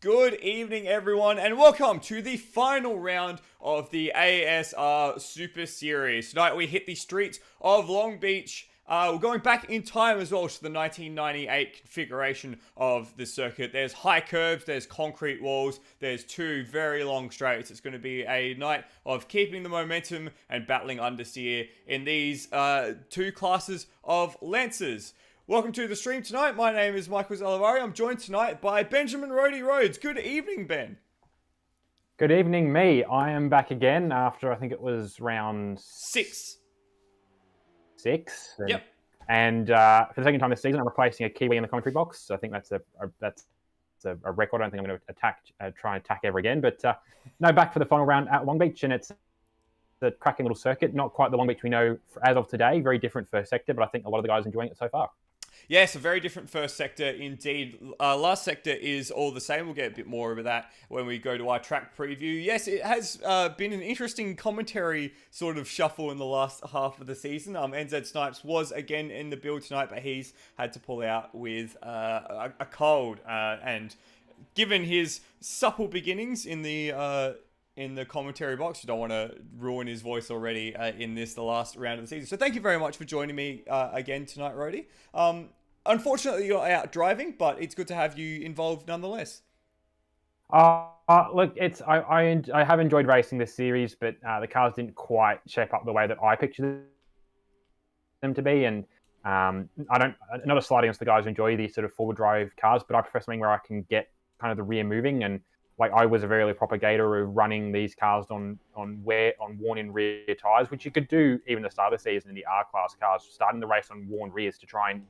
Good evening, everyone, and welcome to the final round of the ASR Super Series. Tonight we hit the streets of Long Beach. We're going back in time as well to the 1998 configuration of the circuit. There's high curbs, there's concrete walls, there's two very long straights. It's going to be a night of keeping the momentum and battling understeer in these two classes of Lancers. Welcome to the stream tonight. My name is Michael Zalavari. I'm joined tonight by Benjamin Rody Rhodes. Good evening, Ben. Good evening, me. I am back again after I think it was round six. Yep. And for the second time this season, I'm replacing a Kiwi in the commentary box. I think that's a record. I don't think I'm going to try and attack ever again. But no, back for the final round at Long Beach, and it's a cracking little circuit. Not quite the Long Beach we know as of today. Very different first sector, but I think a lot of the guys are enjoying it so far. Yes, a very different first sector indeed. Last sector is all the same. We'll get a bit more of that when we go to our track preview. Yes, it has been an interesting commentary sort of shuffle in the last half of the season. NZSnipes was again in the build tonight, but he's had to pull out with a cold. And given his supple beginnings in the commentary box, you don't want to ruin his voice already in the last round of the season. So thank you very much for joining me again tonight, Rody. Unfortunately, you're out driving, but it's good to have you involved nonetheless. Look, I have enjoyed racing this series, but the cars didn't quite shape up the way that I pictured them to be. And not a slight against the guys who enjoy these sort of forward drive cars, but I prefer something where I can get kind of the rear moving. And like I was a very early propagator of running these cars on worn-in rear tyres, which you could do even at the start of the season in the R-Class cars, starting the race on worn rears to try and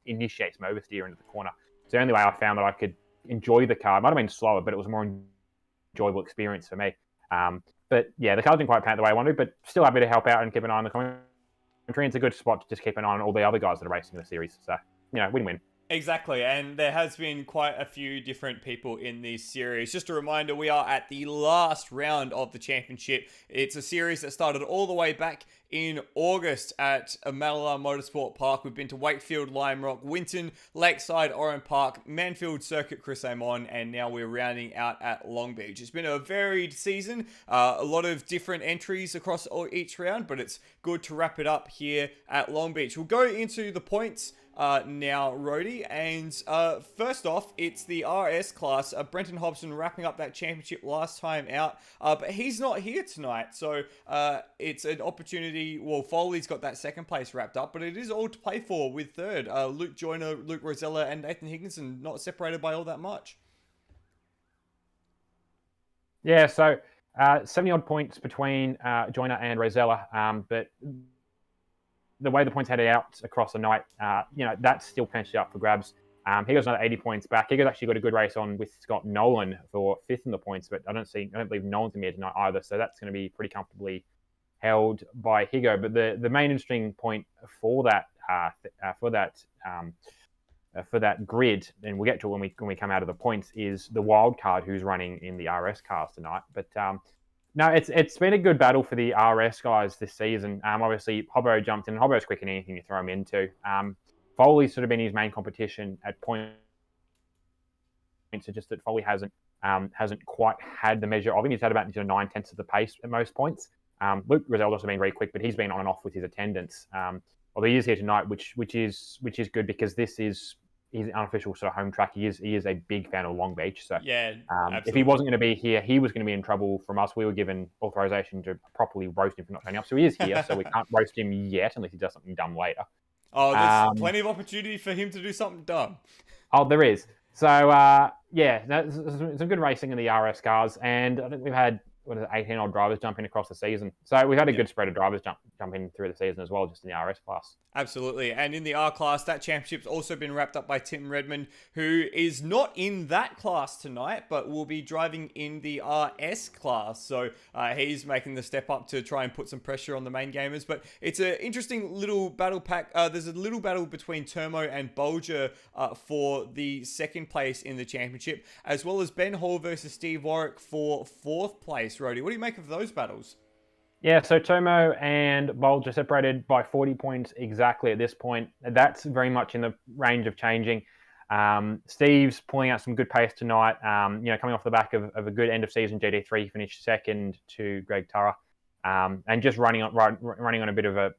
initiate some oversteer into the corner. It's the only way I found that I could enjoy the car. It might have been slower, but it was a more enjoyable experience for me. But yeah, the car didn't quite pan the way I wanted, but still happy to help out and keep an eye on the commentary. It's a good spot to just keep an eye on all the other guys that are racing in the series. So, win-win. Exactly, and there has been quite a few different people in this series. Just a reminder, we are at the last round of the championship. It's a series that started all the way back in August at Mallala Motorsport Park. We've been to Wakefield, Lime Rock, Winton, Lakeside, Oran Park, Manfield Circuit, Chris Amon, and now we're rounding out at Long Beach. It's been a varied season, a lot of different entries across each round, but it's good to wrap it up here at Long Beach. We'll go into the points now, Rhodey, and first off, it's the RS class. Brenton Hobson wrapping up that championship last time out, but he's not here tonight, so it's an opportunity. Well, Foley's got that second place wrapped up, but it is all to play for with third. Luke Joyner, Luke Rosella, and Nathan Higginson not separated by all that much. Yeah, so 70 odd points between Joyner and Rosella, but the way the points headed out across the night, that's still potentially up for grabs. He got another 80 points back. He actually got a good race on with Scott Nolan for fifth in the points, but I don't believe Nolan's in here tonight either, so that's going to be pretty comfortably held by Higo. But the main interesting point for that grid, and we'll get to it when we come out of the points, is the wild card who's running in the RS cars tonight. But no, it's been a good battle for the RS guys this season. Obviously, Hobbo jumped in. Hobbo's quick in anything you throw him into. Foley's sort of been his main competition at points. So just that Foley hasn't quite had the measure of him. He's had about 9/10 of the pace at most points. Luke Rosel's also been very quick, but he's been on and off with his attendance. Although he is here tonight, which is good because this is his unofficial sort of home track. He is a big fan of Long Beach. So yeah, if he wasn't going to be here, he was going to be in trouble from us. We were given authorization to properly roast him for not turning up. So he is here, so we can't roast him yet unless he does something dumb later. Oh, there's plenty of opportunity for him to do something dumb. Oh, there is. So, some good racing in the RS cars. And I think we've had 18-odd drivers jumping across the season. So we've had a good spread of drivers jumping through the season as well, just in the RS class. Absolutely. And in the R class, that championship's also been wrapped up by Tim Redmond, who is not in that class tonight, but will be driving in the RS class. So he's making the step up to try and put some pressure on the main gamers. But it's an interesting little battle pack. There's a little battle between Termo and Bolger for the second place in the championship, as well as Ben Hall versus Steve Warwick for fourth place. Rhodey, what do you make of those battles? Yeah, so Tomo and Bolger separated by 40 points exactly at this point. That's very much in the range of changing. Steve's pulling out some good pace tonight. Coming off the back of a good end of season GT3, he finished second to Greg Turra, and just running on a bit of a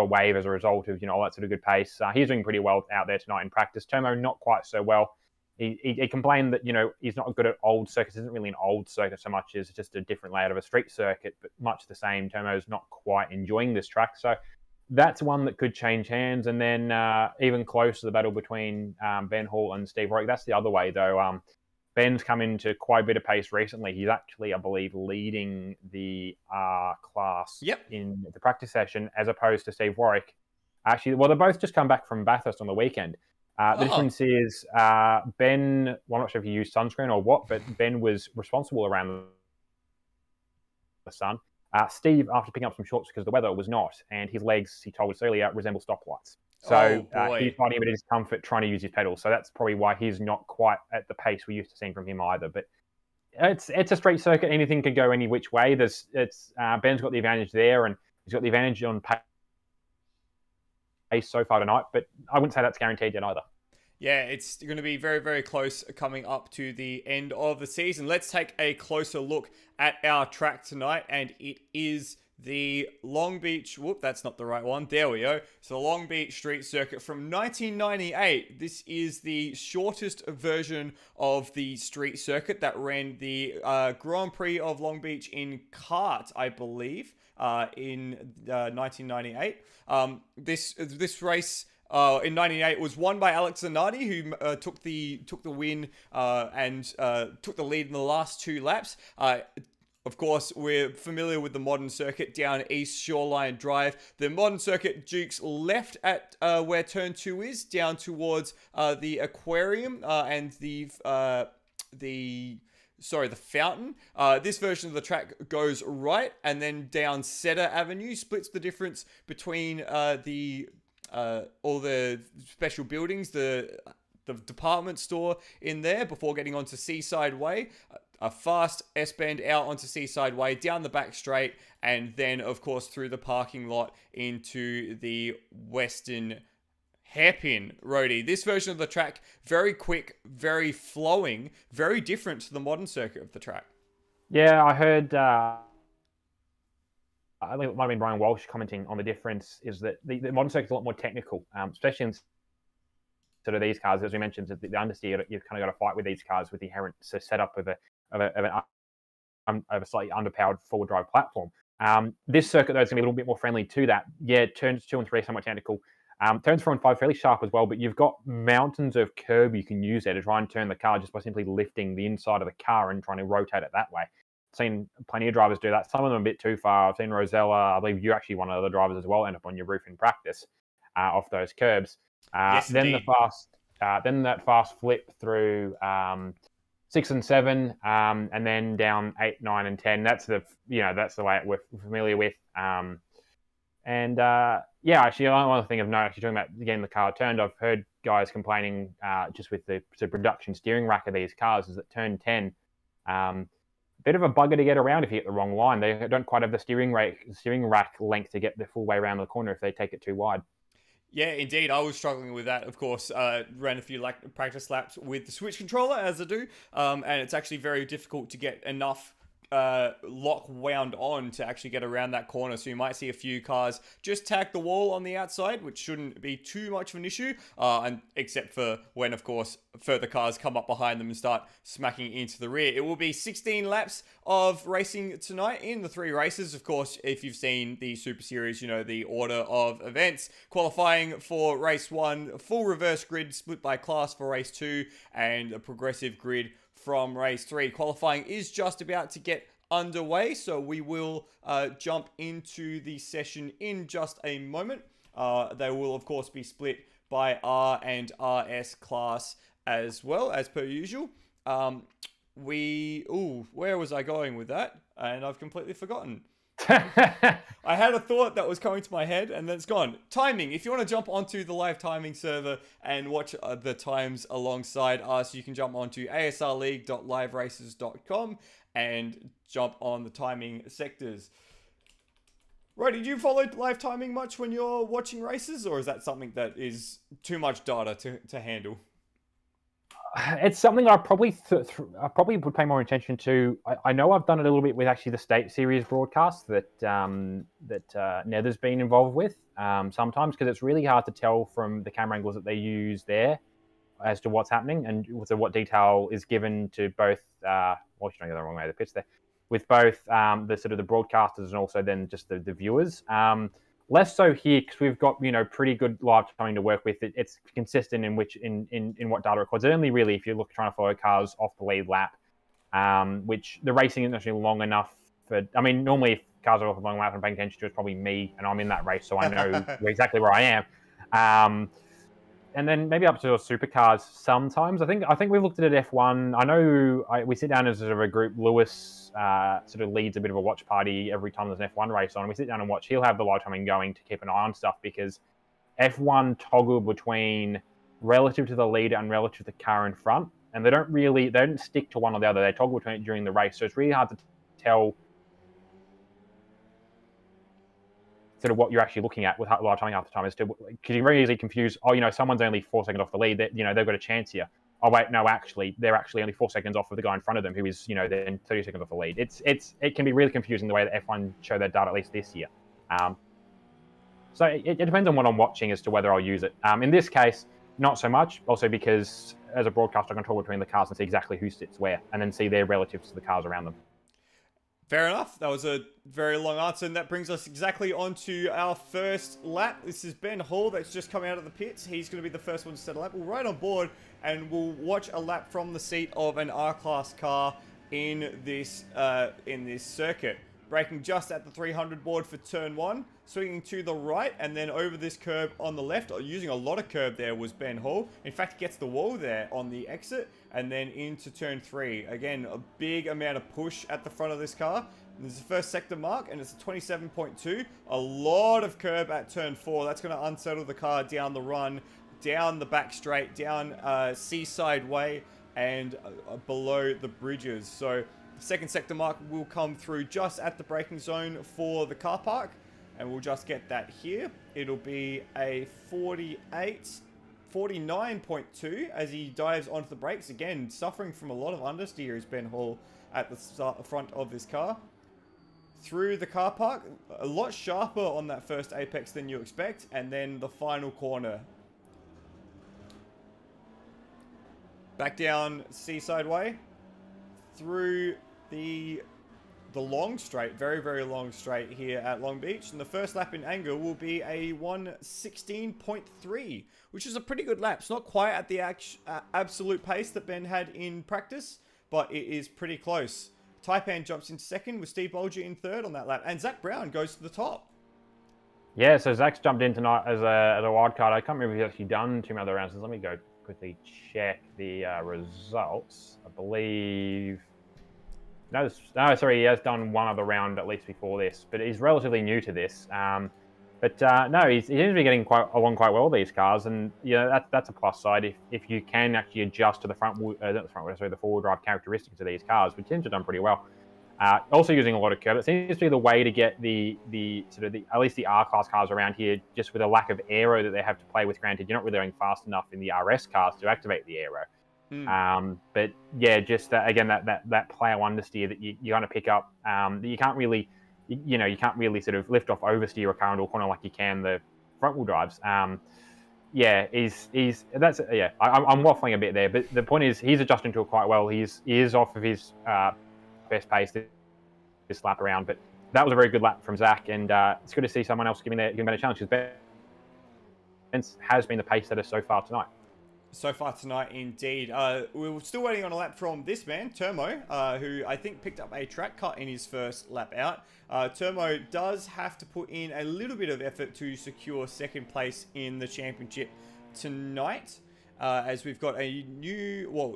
wave as a result of all that sort of good pace. He's doing pretty well out there tonight in practice. Tomo not quite so well. He complained that he's not good at old circuits. It isn't really an old circuit so much as just a different layout of a street circuit, but much the same. Tomo's not quite enjoying this track, so that's one that could change hands. And then even close to the battle between Ben Hall and Steve Warwick. That's the other way though. Ben's come into quite a bit of pace recently. He's actually, I believe, leading the R class in the practice session, as opposed to Steve Warwick. Actually, well, they both just come back from Bathurst on the weekend. The difference is Ben, well, I'm not sure if he used sunscreen or what, but Ben was responsible around the sun. Steve, after picking up some shorts because the weather was not, and his legs, he told us earlier, resemble stoplights. So he's finding a bit of discomfort trying to use his pedals. So that's probably why he's not quite at the pace we used to see from him either. But it's a street circuit. Anything could go any which way. Ben's got the advantage there, and he's got the advantage on pace so far tonight, but I wouldn't say that's guaranteed yet either. Yeah, it's going to be very, very close coming up to the end of the season. Let's take a closer look at our track tonight, and it is the Long Beach... Whoop, that's not the right one. There we go. So the Long Beach Street Circuit from 1998. This is the shortest version of the street circuit that ran the Grand Prix of Long Beach in kart, I believe, in 1998. This race... in '98 was won by Alex Zanardi, who took the win and took the lead in the last two laps. Of course, we're familiar with the modern circuit down East Shoreline Drive. The modern circuit jukes left at where turn 2 is, down towards the aquarium and the fountain. This version of the track goes right and then down Cedar Avenue, splits the difference between all the special buildings, the the department store in there before getting onto Seaside Way. A fast S-bend out onto Seaside Way, down the back straight, and then, of course, through the parking lot into the Western Hairpin Roadie. This version of the track, very quick, very flowing, very different to the modern circuit of the track. Yeah, I heard, I think it might have been Brian Walsh commenting on the difference, is that the modern circuit's a lot more technical, especially in sort of these cars. As we mentioned, the understeer, you've kind of got to fight with these cars with the inherent setup of a slightly underpowered forward drive platform. This circuit, though, is going to be a little bit more friendly to that. Yeah, turns 2 and 3 are somewhat technical. Turns 4 and 5 fairly sharp as well, but you've got mountains of curb you can use there to try and turn the car just by simply lifting the inside of the car and trying to rotate it that way. I've seen plenty of drivers do that. Some of them a bit too far. I've seen Rosella, I believe you actually, one of the drivers as well, end up on your roof in practice off those curbs. Yes, then indeed. then that fast flip through 6 and 7, and then down 8, 9, and 10. That's the way we're familiar with. Actually, one thing of note, actually talking about getting the car turned, I've heard guys complaining just with the production steering rack of these cars is that turn 10, bit of a bugger to get around if you get the wrong line. They don't quite have the steering rack length to get the full way around the corner if they take it too wide. Yeah, indeed. I was struggling with that, of course. Ran a few practice laps with the Switch controller, as I do. And it's actually very difficult to get enough lock wound on to actually get around that corner. So you might see a few cars just tag the wall on the outside, which shouldn't be too much of an issue. And except for when, of course, further cars come up behind them and start smacking into the rear. It will be 16 laps of racing tonight in the 3 races. Of course, if you've seen the Super Series, you know the order of events. Qualifying for race 1, full reverse grid split by class for race 2, and a progressive grid from race 3. Qualifying is just about to get underway, so we will jump into the session in just a moment. They will, of course, be split by R and RS class as well, as per usual. Where was I going with that? And I've completely forgotten. I had a thought that was coming to my head and then it's gone. Timing. If you want to jump onto the live timing server and watch the times alongside us, you can jump onto asrleague.liveraces.com and jump on the timing sectors. Right, did you follow live timing much when you're watching races, or is that something that is too much data to handle? It's something I probably would pay more attention to. I know I've done it a little bit with actually the State Series broadcast that Nether's been involved with sometimes, because it's really hard to tell from the camera angles that they use there as to what's happening and what detail is given to both. Should I go the wrong way? The pitch there with both the sort of the broadcasters and also then just the viewers. Less so here because we've got pretty good live timing to work with. It's consistent in what data records. Only really if you're trying to follow cars off the lead lap, which the racing isn't actually long enough for. I mean, normally if cars are off the long lap and paying attention to, it's probably me, and I'm in that race, so I know exactly where I am. And then maybe up to supercars sometimes. I think we've looked at it at F1. I know we sit down as sort of a group. Lewis sort of leads a bit of a watch party every time there's an F1 race on. We sit down and watch. He'll have the live timing going to keep an eye on stuff because F1 toggle between relative to the leader and relative to the car in front, and they don't stick to one or the other. They toggle between it during the race, so it's really hard to tell sort of what you're actually looking at with live timing half the time, as to because you very easily confuse. Someone's only 4 seconds off the lead. They've got a chance here. Oh wait, no, actually, they're actually only 4 seconds off of the guy in front of them, who is then 30 seconds off the lead. It can be really confusing the way that F1 show their data, at least this year. So it depends on what I'm watching as to whether I'll use it. In this case, not so much. Also because as a broadcaster, I can toggle between the cars and see exactly who sits where, and then see their relatives to the cars around them. Fair enough. That was a very long answer, and that brings us exactly onto our first lap. This is Ben Hall that's just come out of the pits. He's going to be the first one to set a lap. We'll ride on board, and we'll watch a lap from the seat of an R-Class car in this circuit. Braking just at the 300 board for turn 1, swinging to the right, and then over this curb on the left. Using a lot of curb there was Ben Hall. In fact, gets the wall there on the exit, and then into turn 3. Again, a big amount of push at the front of this car. This is the first sector mark, and it's a 27.2. A lot of curb at turn 4. That's going to unsettle the car down the run. down the back straight, down Seaside Way, and below the bridges. So the second sector mark will come through just at the braking zone for the car park, and we'll just get that here. It'll be a 49.2 as he dives onto the brakes. Again, suffering from a lot of understeer is Ben Hall at the front of this car. Through the car park, a lot sharper on that first apex than you expect, and then the final corner. Back down Seaside Way, through the long straight, very, very long straight here at Long Beach. And the first lap in anger will be a 1:16.3, which is a pretty good lap. It's not quite at the absolute pace that Ben had in practice, but it is pretty close. Taipan jumps into second with Steve Bolger in third on that lap. And Zach Brown goes to the top. Yeah, so Zach's jumped in tonight as a wild card. I can't remember if he's actually done too many other rounds. So let me go quickly check the results. I believe... No, sorry, he has done one other round at least before this, but he's relatively new to this. No, he seems to be getting along quite well with these cars, and that's a plus side if you can actually adjust to the the four-wheel drive characteristics of these cars, which seems to have done pretty well. Also using a lot of curb. It seems to be the way to get the at least the R-Class cars around here, just with a lack of aero that they have to play with. Granted, you're not really going fast enough in the RS cars to activate the aero. But yeah, just again that player understeer that you kind of pick up, that you can't really sort of lift off oversteer a car into a corner like you can the front wheel drives. I'm waffling a bit there, but the point is he's adjusting to it quite well. He is off of his best pace this lap around, but that was a very good lap from Zach, and it's good to see someone else giving Ben a challenge, because Ben has been the pace setter so far tonight. So far tonight, indeed. We're still waiting on a lap from this man, Termo, who I think picked up a track cut in his first lap out. Termo does have to put in a little bit of effort to secure second place in the championship tonight, as we've got a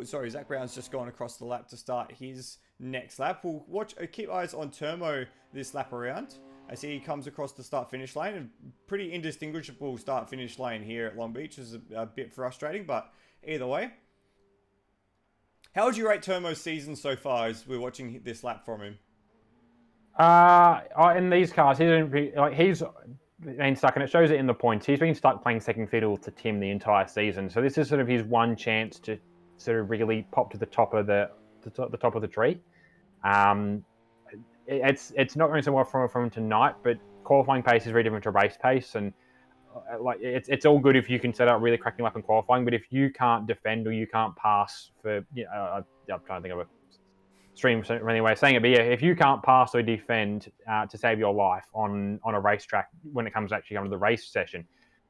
Zach Brown's just gone across the lap to start his next lap. We'll keep eyes on Termo this lap around. I see he comes across the start-finish lane, and pretty indistinguishable start-finish lane here at Long Beach is a bit frustrating, but either way. How would you rate Termo's season so far as we're watching this lap from him? In these cars, he's been stuck, and it shows it in the points. He's been stuck playing second fiddle to Tim the entire season, so this is sort of his one chance to sort of really pop to the top of the top of the tree. It's not going so well from him tonight, but qualifying pace is very different to race pace, and it's all good if you can set up really cracking up in qualifying, but if you can't defend or you can't pass for, I'm trying to think of a stream anyway saying it, but yeah, if you can't pass or defend to save your life on a racetrack when it comes to actually coming to the race session,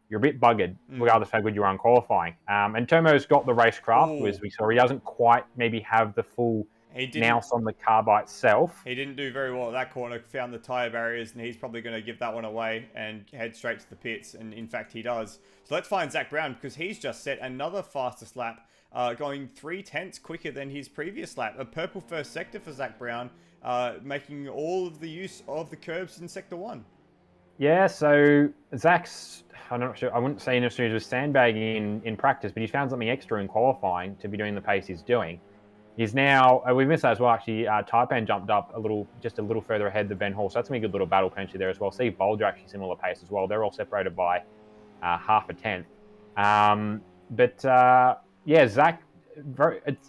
you're a bit buggered, regardless of how good you are in qualifying. And Termo's got the racecraft, as we saw. He doesn't quite maybe have the full nous on the car by itself. He didn't do very well at that corner, found the tyre barriers, and he's probably going to give that one away and head straight to the pits, and in fact he does. So let's find Zach Brown, because he's just set another fastest lap, going 3/10 quicker than his previous lap. A purple first sector for Zach Brown, making all of the use of the curbs in Sector 1. Yeah, so Zach's, I'm not sure, I wouldn't say necessarily he was sandbagging in practice, but he's found something extra in qualifying to be doing the pace he's doing. He's now, we missed that as well, actually, Taipan jumped up just a little further ahead than Ben Hall, so that's going to be a good little battle potentially there as well. Steve Bolger actually similar pace as well. They're all separated by half a tenth. Zach,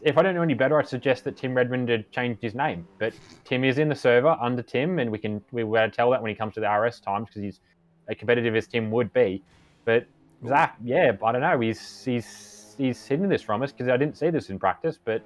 if I don't know any better, I'd suggest that Tim Redmond had changed his name. But Tim is in the server under Tim, and we were to tell that when he comes to the RS times, because he's as competitive as Tim would be. But Zach, I don't know, he's hidden this from us, because I didn't see this in practice, but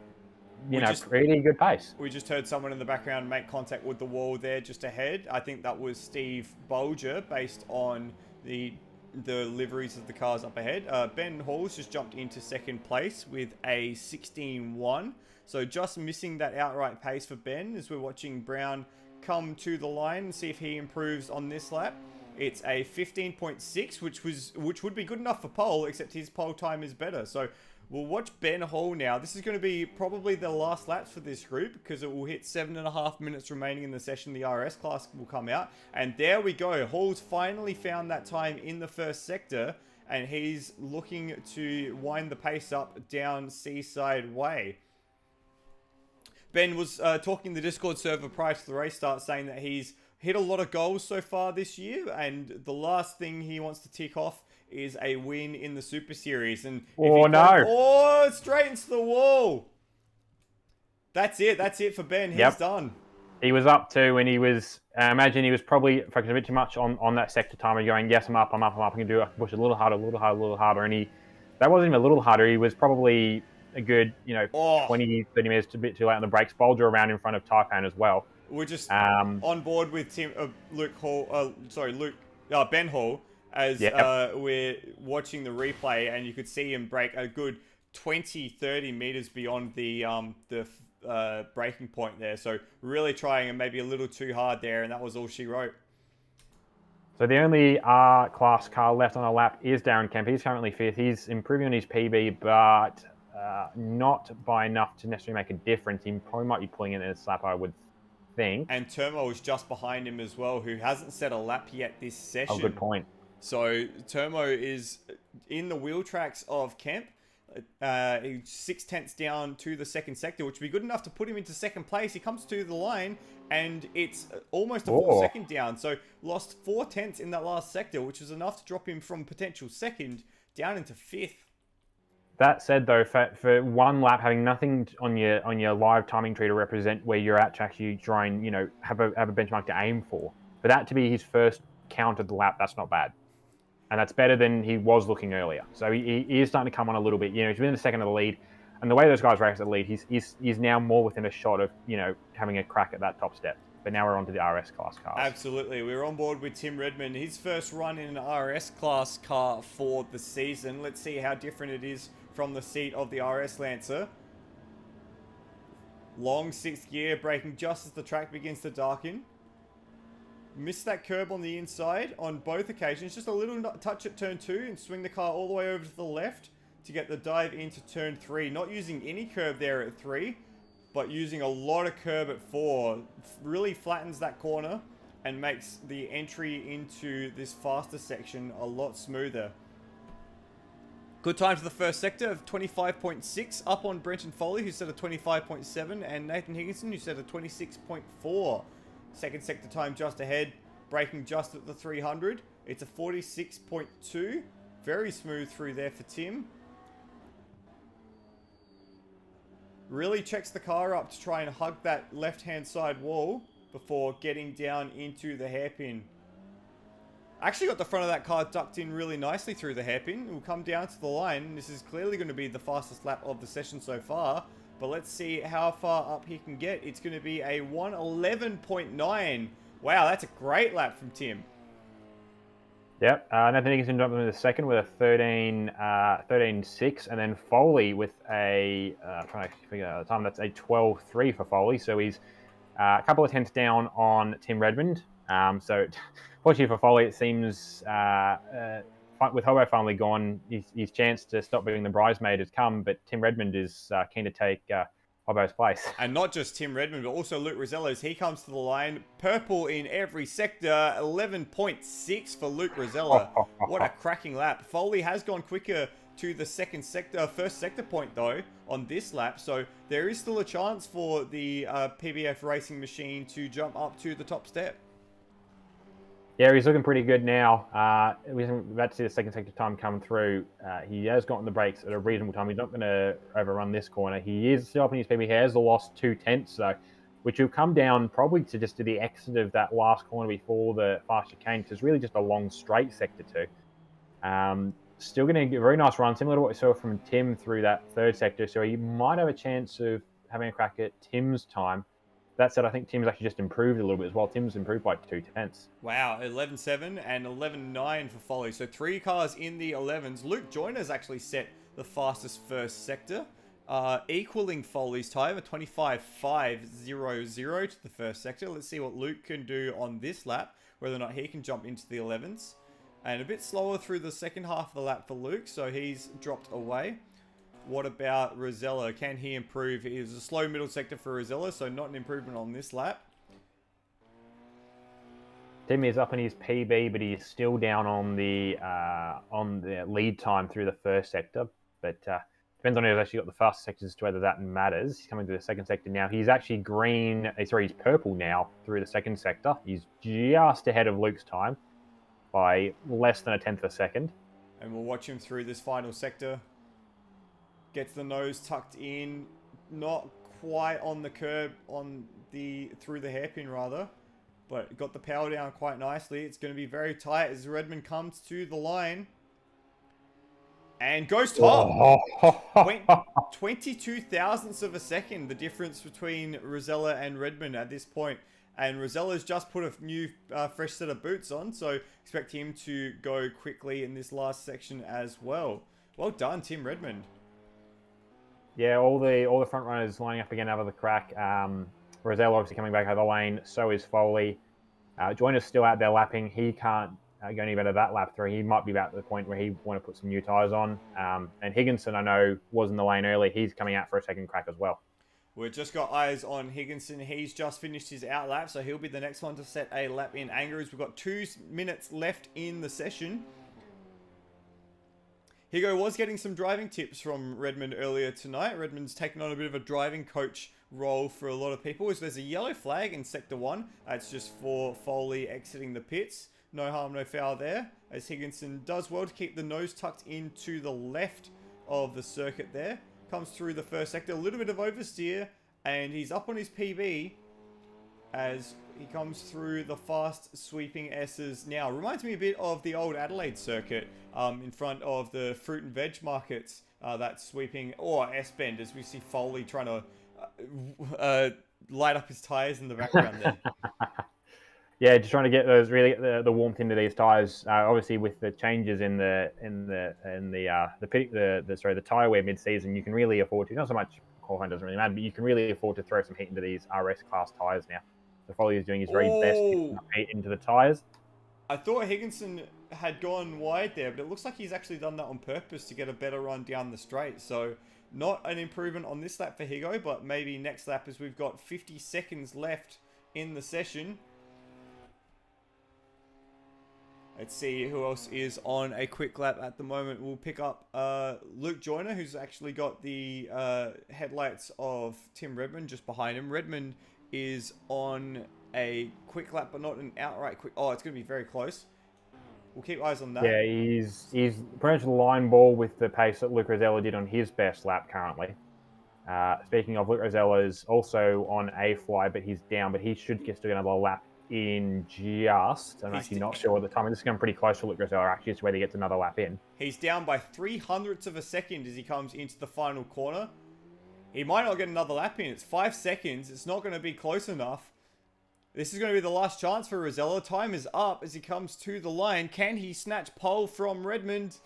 pretty good pace. We just heard someone in the background make contact with the wall there just ahead. I think that was Steve Bolger, based on the liveries of the cars up ahead. Ben Hall's just jumped into second place with a 16.1. So just missing that outright pace for Ben, as we're watching Brown come to the line and see if he improves on this lap. It's a 15.6, which would be good enough for pole, except his pole time is better. So we'll watch Ben Hall now. This is going to be probably the last laps for this group, because it will hit 7.5 minutes remaining in the session. The RS class will come out. And there we go. Hall's finally found that time in the first sector. and he's looking to wind the pace up down Seaside Way. Ben was talking the Discord server prior to the race start, saying that he's hit a lot of goals so far this year, and the last thing he wants to tick off is a win in the Super Series. And straight into the wall. That's it for Ben. He's done. He was up too, and he was, imagine he was probably focusing a bit too much on that sector time and going, yes, I'm up, I can push a little harder, and that wasn't even a little harder, he was probably a good, 20, 30 minutes a bit too late on the brakes, bulger around in front of Taipan as well. We're just on board with Ben Hall, as we're watching the replay, and you could see him brake a good 20-30 meters beyond the braking point there. So really trying and maybe a little too hard there, and that was all she wrote. So the only R-Class car left on the lap is Darren Kemp. He's currently 5th. He's improving on his PB, but not by enough to necessarily make a difference. He probably might be pulling in this lap, I would think. And Termo is just behind him as well, who hasn't set a lap yet this session. Oh, good point. So Termo is in the wheel tracks of Kemp. He's 0.6 down to the second sector, which would be good enough to put him into second place. He comes to the line, and it's almost a full second down. So lost 0.4 in that last sector, which was enough to drop him from potential second down into 5th. That said, though, for one lap, having nothing on your live timing tree to represent where you're at to actually try and have a benchmark to aim for that to be his first count of the lap, that's not bad. And that's better than he was looking earlier. So he is starting to come on a little bit. He's within a second of the lead. And the way those guys race at the lead, he's now more within a shot of, having a crack at that top step. But now we're on to the RS class cars. Absolutely. We're on board with Tim Redmond. His first run in an RS class car for the season. Let's see how different it is from the seat of the RS Lancer. Long 6th gear, braking just as the track begins to darken. Missed that curb on the inside on both occasions. Just a little touch at turn 2 and swing the car all the way over to the left to get the dive into turn 3. Not using any curb there at 3, but using a lot of curb at 4. Really flattens that corner and makes the entry into this faster section a lot smoother. Good time for the first sector of 25.6, up on Brenton Foley, who set a 25.7, and Nathan Higginson, who set a 26.4. Second sector time just ahead, braking just at the 300. It's a 46.2. Very smooth through there for Tim. Really checks the car up to try and hug that left-hand side wall before getting down into the hairpin. Actually got the front of that car ducked in really nicely through the hairpin. We'll come down to the line. This is clearly going to be the fastest lap of the session so far. But let's see how far up he can get. It's going to be a 1:11.9. Wow, that's a great lap from Tim. Yep. Nathan Higginson jumped in the second with a 13.6, and then Foley with a trying to figure out the time. That's a 12.3 for Foley. So he's a couple of tenths down on Tim Redmond. So fortunately for Foley, it seems with Hobo finally gone, his chance to stop being the bridesmaid has come, but Tim Redmond is keen to take Hobo's place. And not just Tim Redmond, but also Luke Rosella as he comes to the line. Purple in every sector, 11.6 for Luke Rosella. What a cracking lap. Foley has gone quicker to the first sector point though, on this lap, so there is still a chance for the PBF racing machine to jump up to the top step. Yeah, he's looking pretty good now. We're about to see the second sector time come through. He has gotten the brakes at a reasonable time. He's not going to overrun this corner. He is still up in his PB. He has lost 0.2, though, which will come down probably to just to the exit of that last corner before the fast chicane, because it's really just a long straight sector too. Still going to get a very nice run, similar to what we saw from Tim through that third sector. So he might have a chance of having a crack at Tim's time. That said, I think Tim's actually just improved a little bit as well. Tim's improved by 0.2. Wow, 11.7 and 11.9 for Foley. So 3 cars in the 11s. Luke Joyner's actually set the fastest first sector, equaling Foley's time, a 25.500 to the first sector. Let's see what Luke can do on this lap, whether or not he can jump into the 11s. And a bit slower through the second half of the lap for Luke, so he's dropped away. What about Rosella? Can he improve? It was a slow middle sector for Rosella, so not an improvement on this lap. Tim is up in his PB, but he's still down on the lead time through the first sector. But depends on who's actually got the fastest sectors as to whether that matters. He's coming to the second sector now. He's actually he's purple now through the second sector. He's just ahead of Luke's time by less than a tenth of a second. And we'll watch him through this final sector. Gets the nose tucked in, not quite on the curb, through the hairpin rather, but got the power down quite nicely. It's going to be very tight as Redmond comes to the line and goes top. 22 thousandths of a second, the difference between Rosella and Redmond at this point. And Rosella's just put a new fresh set of boots on, so expect him to go quickly in this last section as well. Well done, Tim Redmond. Yeah, all the front runners lining up again out of the crack. Rosella obviously coming back out of the lane. So is Foley. Joyner's still out there lapping. He can't go any better that lap through. He might be about at the point where he want to put some new tyres on. And Higginson, I know, was in the lane early. He's coming out for a second crack as well. We've just got eyes on Higginson. He's just finished his out lap, so he'll be the next one to set a lap in Angers. We've got 2 minutes left in the session. Higo was getting some driving tips from Redmond earlier tonight. Redmond's taken on a bit of a driving coach role for a lot of people. So there's a yellow flag in Sector 1. It's just for Foley exiting the pits. No harm, no foul there. As Higginson does well to keep the nose tucked into the left of the circuit there. Comes through the first sector. A little bit of oversteer. And he's up on his PB as he comes through the fast sweeping S's now. Reminds me a bit of the old Adelaide circuit in front of the fruit and veg markets. That sweeping, or S-bend, as we see Foley trying to light up his tyres in the background there. Yeah, just trying to get those really the warmth into these tyres. Obviously, with the changes in the tyre wear mid-season, you can really afford to. Not so much qualifying doesn't really matter, but you can really afford to throw some heat into these RS class tyres now. So Foley is doing his very best to put heat into the tyres. I thought Higginson had gone wide there, but it looks like he's actually done that on purpose to get a better run down the straight. So not an improvement on this lap for Higo, but maybe next lap as we've got 50 seconds left in the session. Let's see who else is on a quick lap at the moment. We'll pick up Luke Joyner, who's actually got the headlights of Tim Redmond just behind him. Redmond is on a quick lap, but not an outright quick. Oh, it's going to be very close. We'll keep eyes on that. Yeah, he's pretty much the line ball with the pace that Luke Rosella did on his best lap currently. Speaking of, Luke Rosella is also on a fly, but he's down, but he should get still another lap in just. I'm actually not sure at the time. This is going pretty close to Luke Rosella, actually, as to whether he gets another lap in. He's down by 0.03 of a second as he comes into the final corner. He might not get another lap in. It's 5 seconds. It's not going to be close enough. This is going to be the last chance for Rosella. Time is up as he comes to the line. Can he snatch pole from Redmond?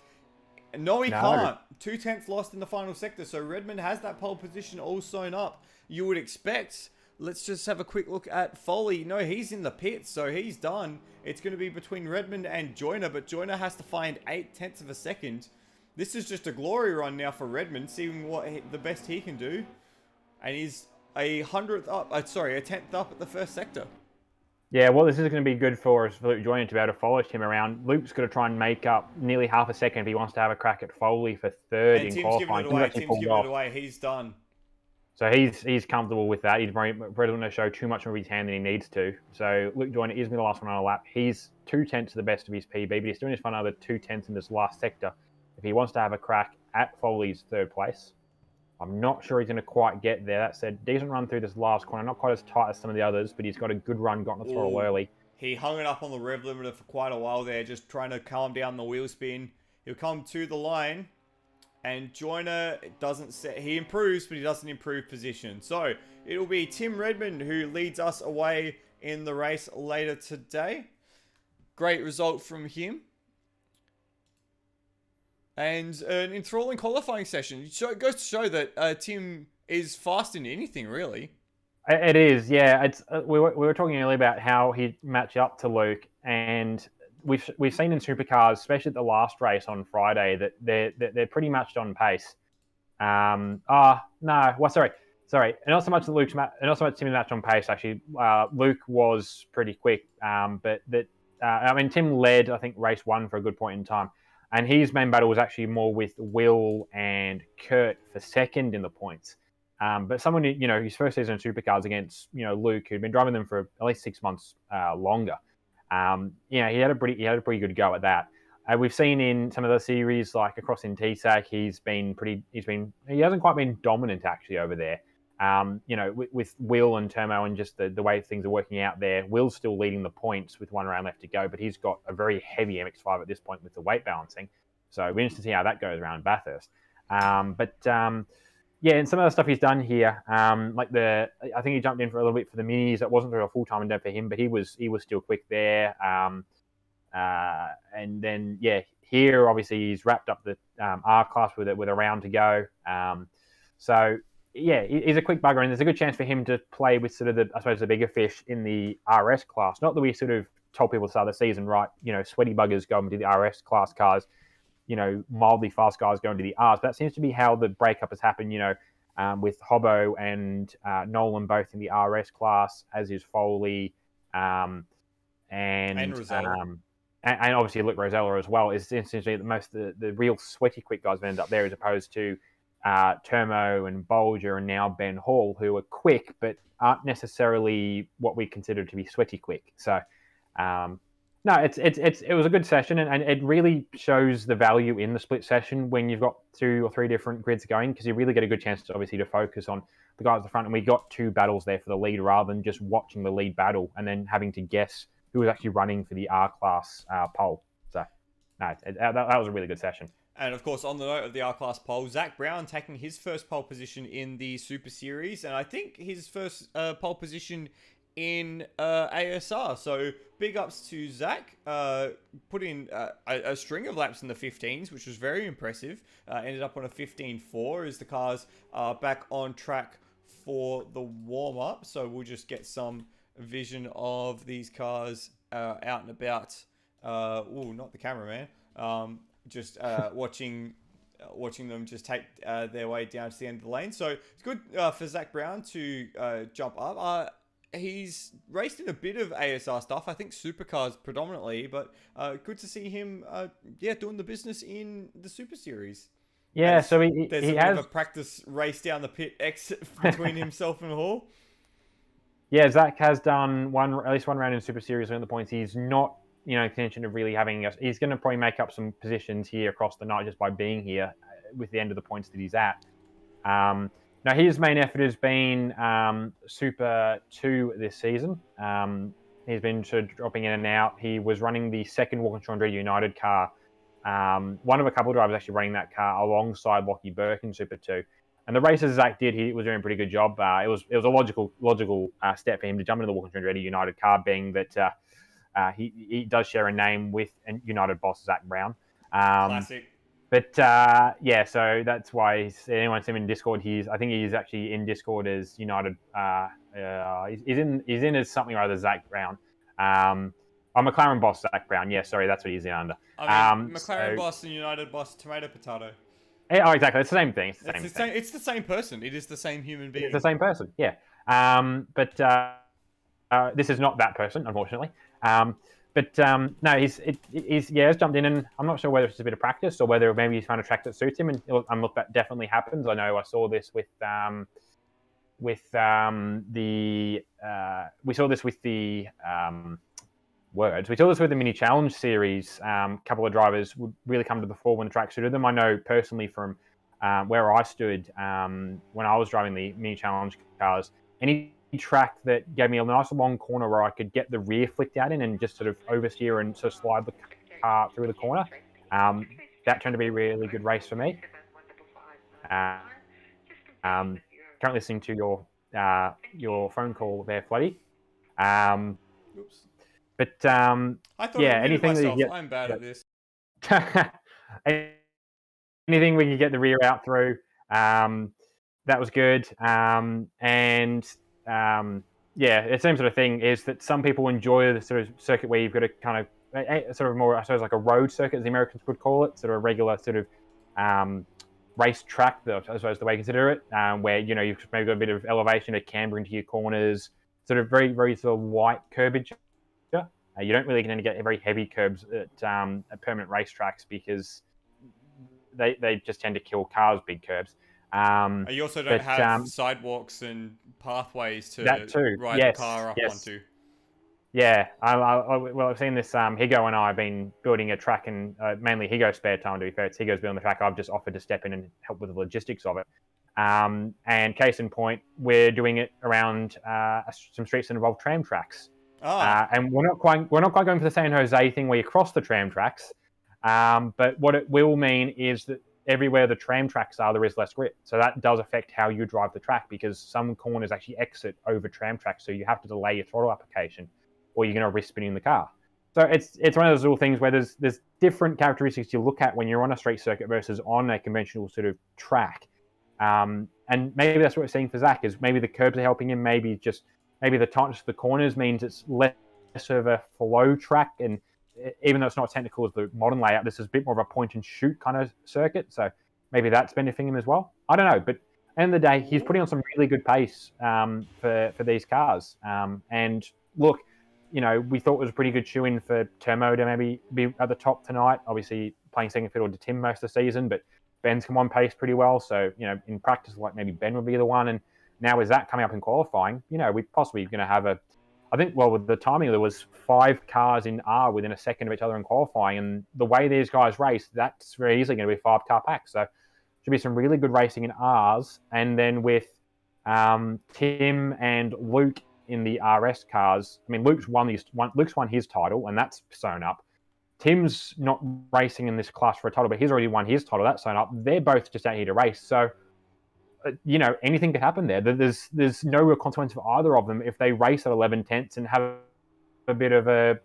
No, he can't. 0.2 lost in the final sector. So Redmond has that pole position all sewn up. You would expect. Let's just have a quick look at Foley. No, he's in the pits, so he's done. It's going to be between Redmond and Joyner, but Joyner has to find 0.8 of a second. This is just a glory run now for Redmond, seeing what the best he can do. And he's a 100th up, a 10th up at the first sector. Yeah, well, this is going to be good for Luke Joyner to be able to follow him around. Luke's going to try and make up nearly half a second if he wants to have a crack at Foley for third in qualifying. Tim's giving it away. He's done. So he's comfortable with that. He's probably going to show too much of his hand than he needs to. So Luke Joyner is going to be the last one on a lap. He's 0.2 to the best of his PB, but he's still just another 0.2 in this last sector. If he wants to have a crack at Foley's third place, I'm not sure he's going to quite get there. That said, decent run through this last corner. Not quite as tight as some of the others, but he's got a good run, got on the throttle early. He hung it up on the rev limiter for quite a while there, just trying to calm down the wheel spin. He'll come to the line. And Joyner he improves, but he doesn't improve position. So it'll be Tim Redmond who leads us away in the race later today. Great result from him. And an enthralling qualifying session. It goes to show that Tim is fast in anything, really. It is, yeah. We were talking earlier about how he matched up to Luke, and we've seen in supercars, especially at the last race on Friday, that they're pretty matched on pace. Sorry, not so much Tim's match on pace. Actually, Luke was pretty quick, but that I mean, Tim led, I think, race 1 for a good point in time. And his main battle was actually more with Will and Kurt for second in the points. But someone, his first season in supercars against, Luke, who'd been driving them for at least 6 months longer. He had a pretty good go at that. We've seen in some of the series, like across in TSAC, he hasn't quite been dominant actually over there. With Will and Termo and just the way things are working out there, Will's still leading the points with 1 round left to go, but he's got a very heavy MX-5 at this point with the weight balancing. So we're interested to see how that goes around Bathurst. Yeah, and some of the stuff he's done here, I think he jumped in for a little bit for the minis. That wasn't a full-time endeavor for him, but he was still quick there. And then here obviously he's wrapped up the R class with a round to go. So he's a quick bugger, and there's a good chance for him to play with sort of the bigger fish in the RS class. Not that we sort of told people at the start of the season, right? Sweaty buggers go into the RS class cars. Mildly fast guys go into the Rs. But that seems to be how the breakup has happened, with Hobbo and Nolan both in the RS class, as is Foley, and Rosella. And obviously Luke Rosella as well. Is essentially the real sweaty quick guys have ended up there, as opposed to Termo and Bolger and now Ben Hall, who are quick but aren't necessarily what we consider to be sweaty quick. So no, it was a good session, and it really shows the value in the split session when you've got 2 or 3 different grids going, because you really get a good chance to obviously to focus on the guys at the front. And we got 2 battles there for the lead, rather than just watching the lead battle and then having to guess who was actually running for the R class pole. So no, that was a really good session. And of course, on the note of the R-Class pole, Zach Brown taking his first pole position in the Super Series, and I think his first pole position in ASR. So big ups to Zach. Put in a string of laps in the 15s, which was very impressive. Ended up on a 15.4 as the cars are back on track for the warm-up. So we'll just get some vision of these cars out and about. Not the cameraman. Just watching them just take their way down to the end of the lane. So it's good for Zach Brown to jump up. He's raced in a bit of ASR stuff, I think supercars predominantly, but good to see him doing the business in the Super Series. Yeah, so there's he has a practice race down the pit exit between himself and Hall. Yeah, Zach has done at least one round in Super Series in the points. He's not intention of really having he's going to probably make up some positions here across the night just by being here with the end of the points that he's at. Now his main effort has been Super 2 this season. He's been sort of dropping in and out. He was running the second Walkinshaw Andretti United car. One of a couple of drivers actually running that car alongside Lockie Burke in Super 2. And the races Zach did, he was doing a pretty good job. It was a logical step for him to jump into the Walkinshaw Andretti United car, being that he does share a name with United boss Zach Brown. Classic. But so that's why anyone's him in Discord. I think he's actually in Discord as United. He's in as something or other Zach Brown. McLaren boss Zach Brown. Yeah, sorry, that's what he's in under. McLaren boss and United boss, tomato potato. Oh, exactly. It's the same thing. It's the same person. It is the same human being. It's the same person. Yeah. But this is not that person, unfortunately. No, he's jumped in, and I'm not sure whether it's just a bit of practice or whether maybe he's found a track that suits him. And look, that definitely happens. I know I saw this with we saw this with the words. We saw this with the mini challenge series. A couple of drivers would really come to the fore when the track suited them. I know personally from where I stood when I was driving the mini challenge cars, any track that gave me a nice long corner where I could get the rear flicked out in and just sort of oversteer and sort of slide the car through the corner. That turned to be a really good race for me. Currently listening to your phone call there, Floody. Oops. But I thought anything myself. that you get, I'm bad at this. anything we could get the rear out through, that was good. The same sort of thing is that some people enjoy the sort of circuit where you've got a kind of sort of more, I suppose, like a road circuit, as the Americans would call it, sort of a regular sort of race track, I suppose the way you consider it, where you've maybe got a bit of elevation to camber into your corners, sort of very, very sort of white curbage. You don't really going to get very heavy curbs at permanent racetracks because they just tend to kill cars, big curbs. You also don't but have sidewalks and pathways to that too. ride the Yes, car up yes. onto. Yeah, well, I've seen this. Higo and I have been building a track, and mainly Higo's spare time. To be fair, it's Higo's building the track. I've just offered to step in and help with the logistics of it. And case in point, we're doing it around some streets that involve tram tracks. And we're not quite going for the San Jose thing where you cross the tram tracks. But what it will mean is that everywhere the tram tracks are, there is less grip. So that does affect how you drive the track because some corners actually exit over tram tracks. So you have to delay your throttle application or you're going to risk spinning the car. So it's one of those little things where there's different characteristics you look at when you're on a street circuit versus on a conventional sort of track. And maybe that's what we're seeing for Zach is maybe the curbs are helping him. Maybe the tightness of the corners means it's less of a flow track. And even though it's not technical as the modern layout, this is a bit more of a point and shoot kind of circuit. So maybe that's benefiting him as well. I don't know, but at the end of the day, he's putting on some really good pace for these cars. And look, we thought it was a pretty good shoe-in for Termo to maybe be at the top tonight. Obviously, playing second fiddle to Tim most of the season, but Ben's come on pace pretty well. So, in practice, like maybe Ben would be the one. And now with that coming up in qualifying, we're possibly going to have with the timing, there was 5 cars in R within a second of each other in qualifying. And the way these guys race, that's very easily going to be a 5-car pack. So, should be some really good racing in Rs. And then with Tim and Luke in the RS cars, I mean, Luke's won his title, and that's sewn up. Tim's not racing in this class for a title, but he's already won his title. That's sewn up. They're both just out here to race. So, anything could happen there. There's no real consequence for either of them if they race at 11 tenths and have a bit of a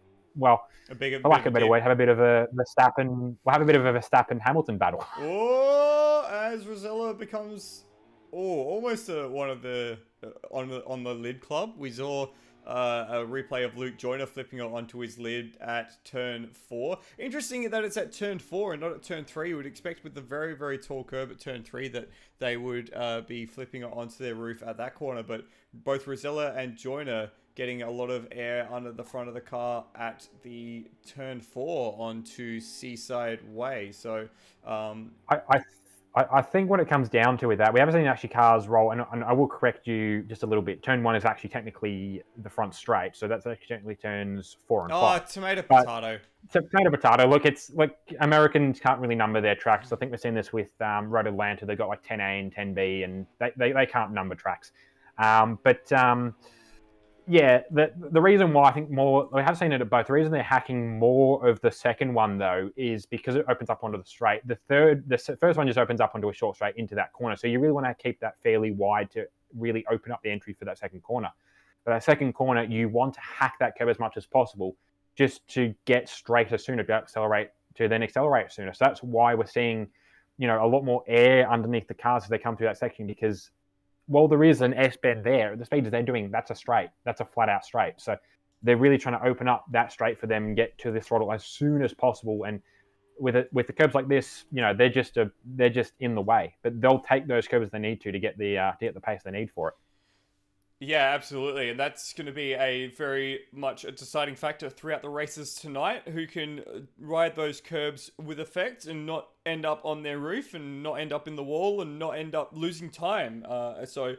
better word, have a bit of a Verstappen Hamilton battle. Oh, as Rosella becomes almost one of the on the lid club. We saw a replay of Luke Joyner flipping it onto his lid at turn 4. Interesting that it's at turn 4 and not at turn 3. You would expect with the very, very tall curb at turn 3 that they would be flipping it onto their roof at that corner. But both Rosella and Joyner getting a lot of air under the front of the car at the turn 4 onto Seaside Way. So I think what it comes down to with that, we haven't seen actually cars roll, and I will correct you just a little bit. Turn 1 is actually technically the front straight, so that's actually technically turns 4 and 5. Oh, tomato, potato. Tomato, potato. Look, it's like Americans can't really number their tracks. I think we've seen this with Road Atlanta. They've got like 10A and 10B, and they can't number tracks. Yeah, the reason why I think we have seen it at both. The reason they're hacking more of the second one though is because it opens up onto the straight. The first one just opens up onto a short straight into that corner. So you really want to keep that fairly wide to really open up the entry for that second corner. But that second corner, you want to hack that curve as much as possible just to get straighter sooner, to accelerate sooner. So that's why we're seeing, a lot more air underneath the cars as they come through that section because there is an S-bend there. The speeds they're doing, that's a straight. That's a flat-out straight. So they're really trying to open up that straight for them and get to the throttle as soon as possible. And with the curbs like this, they're just in the way. But they'll take those curbs they need to get the pace they need for it. Yeah, absolutely. And that's going to be a very much a deciding factor throughout the races tonight, who can ride those curbs with effect and not end up on their roof and not end up in the wall and not end up losing time. So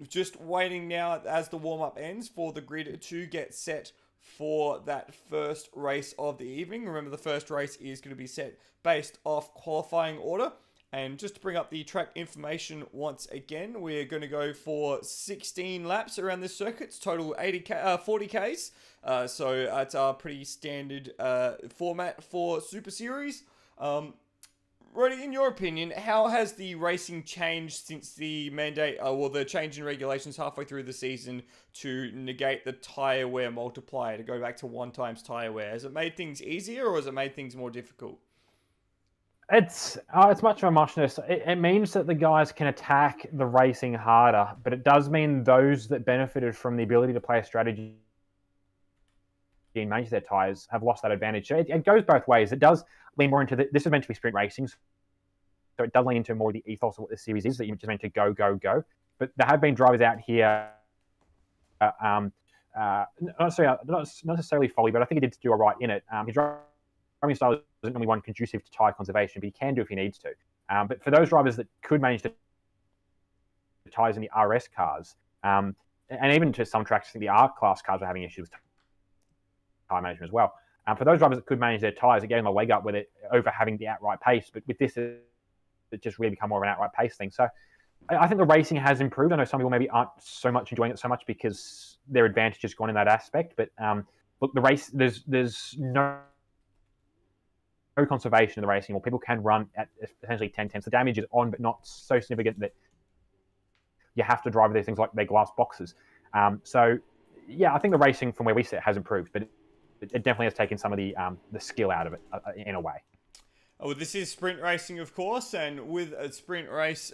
just waiting now as the warm-up ends for the grid to get set for that first race of the evening. Remember, the first race is going to be set based off qualifying order. And just to bring up the track information once again, we're going to go for 16 laps around this circuit. It's total 40Ks. So it's a pretty standard format for Super Series. Roddy, in your opinion, how has the racing changed since the mandate, the change in regulations halfway through the season to negate the tyre wear multiplier, to go back to 1 times tyre wear? Has it made things easier or has it made things more difficult? It's much of a muchness. It means that the guys can attack the racing harder, but it does mean those that benefited from the ability to play a strategy and manage their tyres have lost that advantage. So it goes both ways. It does lean more into this is meant to be sprint racing, so it does lean into more of the ethos of what this series is, that you're just meant to go, go, go. But there have been drivers out here not necessarily Folly, but I think he did do all right in it. His driving style isn't normally one conducive to tyre conservation, but he can do if he needs to. But for those drivers that could manage the tyres in the RS cars, and even to some tracks, I think the R-Class cars were having issues with tyre management as well. For those drivers that could manage their tyres, it gave them a leg up with it over having the outright pace. But with this, it just really become more of an outright pace thing. So I think the racing has improved. I know some people maybe aren't so much enjoying it so much because their advantage has gone in that aspect. But look, the race, there's no conservation in the racing, or people can run at essentially 10 tenths. The damage is on, but not so significant that you have to drive with these things like their glass boxes. So, yeah, I think the racing from where we sit has improved, but it definitely has taken some of the skill out of it in a way. Oh, this is sprint racing, of course, and with a sprint race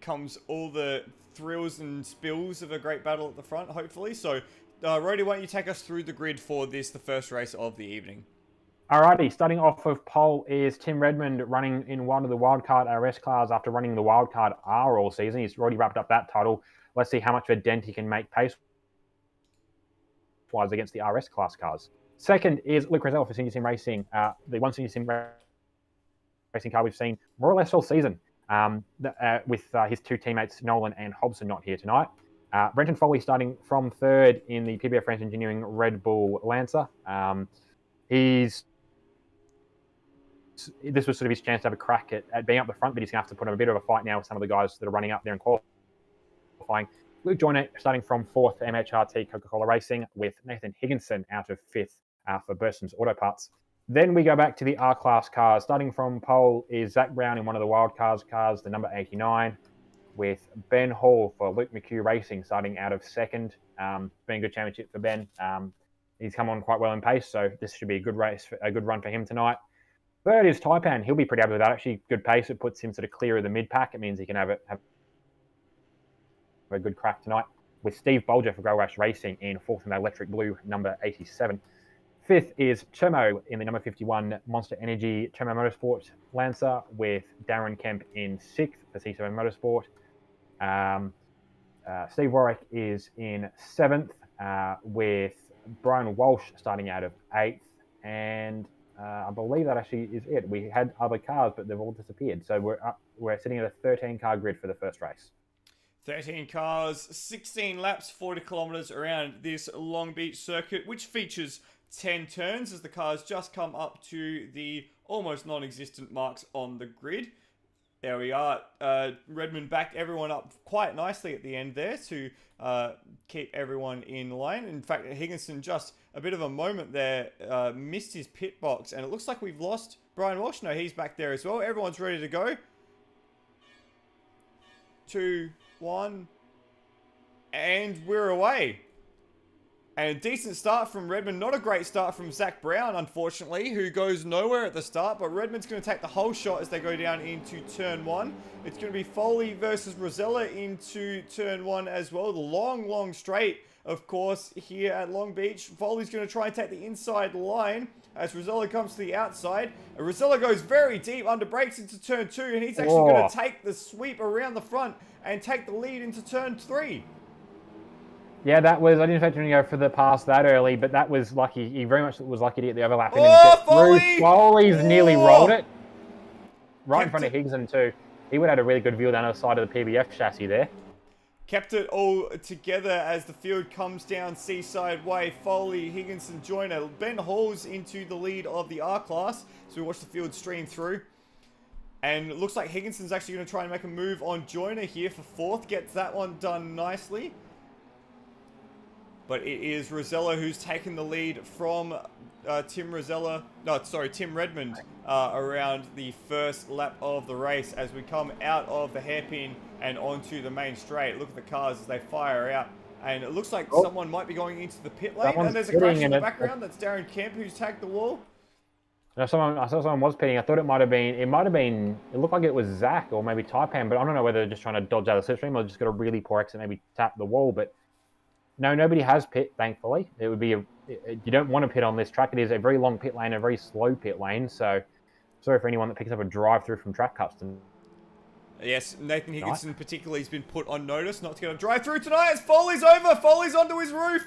comes all the thrills and spills of a great battle at the front, hopefully. So, Rody, why don't you take us through the grid for this, the first race of the evening? Alrighty, starting off of pole is Tim Redmond running in one of the wildcard RS cars after running the wildcard R all season. He's already wrapped up that title. Let's see how much of a dent he can make pace-wise against the RS class cars. Second is Luke Rosell for SimRacing, the one SimRacing car we've seen more or less all season, with his two teammates Nolan and Hobson not here tonight. Brenton Foley starting from third in the PBF France Engineering Red Bull Lancer. This was sort of his chance to have a crack at being up the front, but he's going to have to put up a bit of a fight now with some of the guys that are running up there and qualifying. Luke Joyner starting from fourth for MHRT Coca-Cola Racing, with Nathan Higginson out of fifth for Burston's Auto Parts. Then we go back to the R-Class cars. Starting from pole is Zach Brown in one of the Wild Cars, the number 89, with Ben Hall for Luke McHugh Racing starting out of second. Been a good championship for Ben. He's come on quite well in pace, so this should be a good race, a good run for him tonight. Third is Taipan. He'll be pretty happy with that. Actually, good pace. It puts him sort of clear of the mid-pack. It means he can have a good crack tonight. With Steve Bolger for Grow Rash Racing in fourth in the Electric Blue, number 87. Fifth is Termo in the number 51 Monster Energy Termo Motorsport Lancer, with Darren Kemp in sixth for C7 Motorsport. Steve Warwick is in seventh, with Brian Walsh starting out of eighth. And I believe that actually is it. We had other cars, but they've all disappeared. So we're sitting at a 13-car grid for the first race. 13 cars, 16 laps, 40 kilometres around this Long Beach circuit, which features 10 turns as the cars just come up to the almost non-existent marks on the grid. There we are. Redmond backed everyone up quite nicely at the end there to keep everyone in line. In fact, Higginson just a bit of a moment there, missed his pit box, and it looks like we've lost Brian Walsh. No, he's back there as well. Everyone's ready to go. 2, 1, and we're away. And a decent start from Redmond. Not a great start from Zach Brown, unfortunately, who goes nowhere at the start. But Redmond's going to take the whole shot as they go down into turn 1. It's going to be Foley versus Rosella into turn 1 as well. The long, long straight, of course, here at Long Beach. Foley's going to try and take the inside line as Rosella comes to the outside. And Rosella goes very deep, under brakes into turn 2. And he's actually going to take the sweep around the front and take the lead into turn 3. Yeah, that was, I didn't expect him to go for the pass that early, but that was lucky. He very much was lucky to get the overlap. Foley! Foley's nearly rolled it. Right in front of Higginson too. He would have had a really good view down the side of the PBF chassis there. Kept it all together as the field comes down Seaside Way. Foley, Higginson, Joyner. Ben Hall's into the lead of the R-Class. So we watch the field stream through. And it looks like Higginson's actually going to try and make a move on Joyner here for fourth. Gets that one done nicely. But it is Rosella who's taken the lead from Tim Redmond around the first lap of the race as we come out of the hairpin and onto the main straight. Look at the cars as they fire out. And it looks like someone might be going into the pit lane. And there's a crash in the background. That's Darren Kemp who's tagged the wall. I saw someone was pitting. I thought it might have been, it looked like it was Zach or maybe Taipan, but I don't know whether they're just trying to dodge out of the slipstream or just got a really poor exit, maybe tap the wall. But no, nobody has pit, thankfully. It would be you don't want to pit on this track. It is a very long pit lane, a very slow pit lane. So sorry for anyone that picks up a drive-through from Track Custom. Yes, Nathan Higginson particularly has been put on notice not to get a drive-through tonight as Foley's over. Foley's onto his roof.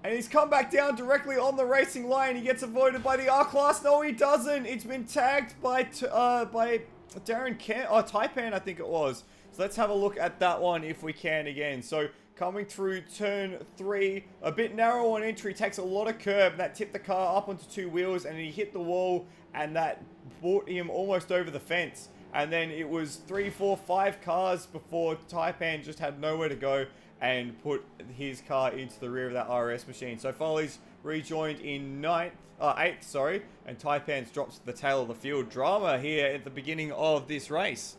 And he's come back down directly on the racing line. He gets avoided by the R-Class. No, he doesn't. It's been tagged by Darren Kent. Oh, Taipan, I think it was. So let's have a look at that one if we can again. So coming through turn 3, a bit narrow on entry, takes a lot of curb. That tipped the car up onto 2 wheels and he hit the wall and that brought him almost over the fence. And then it was 3, 4, 5 cars before Taipan just had nowhere to go and put his car into the rear of that RS machine. So Foley's rejoined in 8th, sorry, and Taipan's drops to the tail of the field. Drama here at the beginning of this race.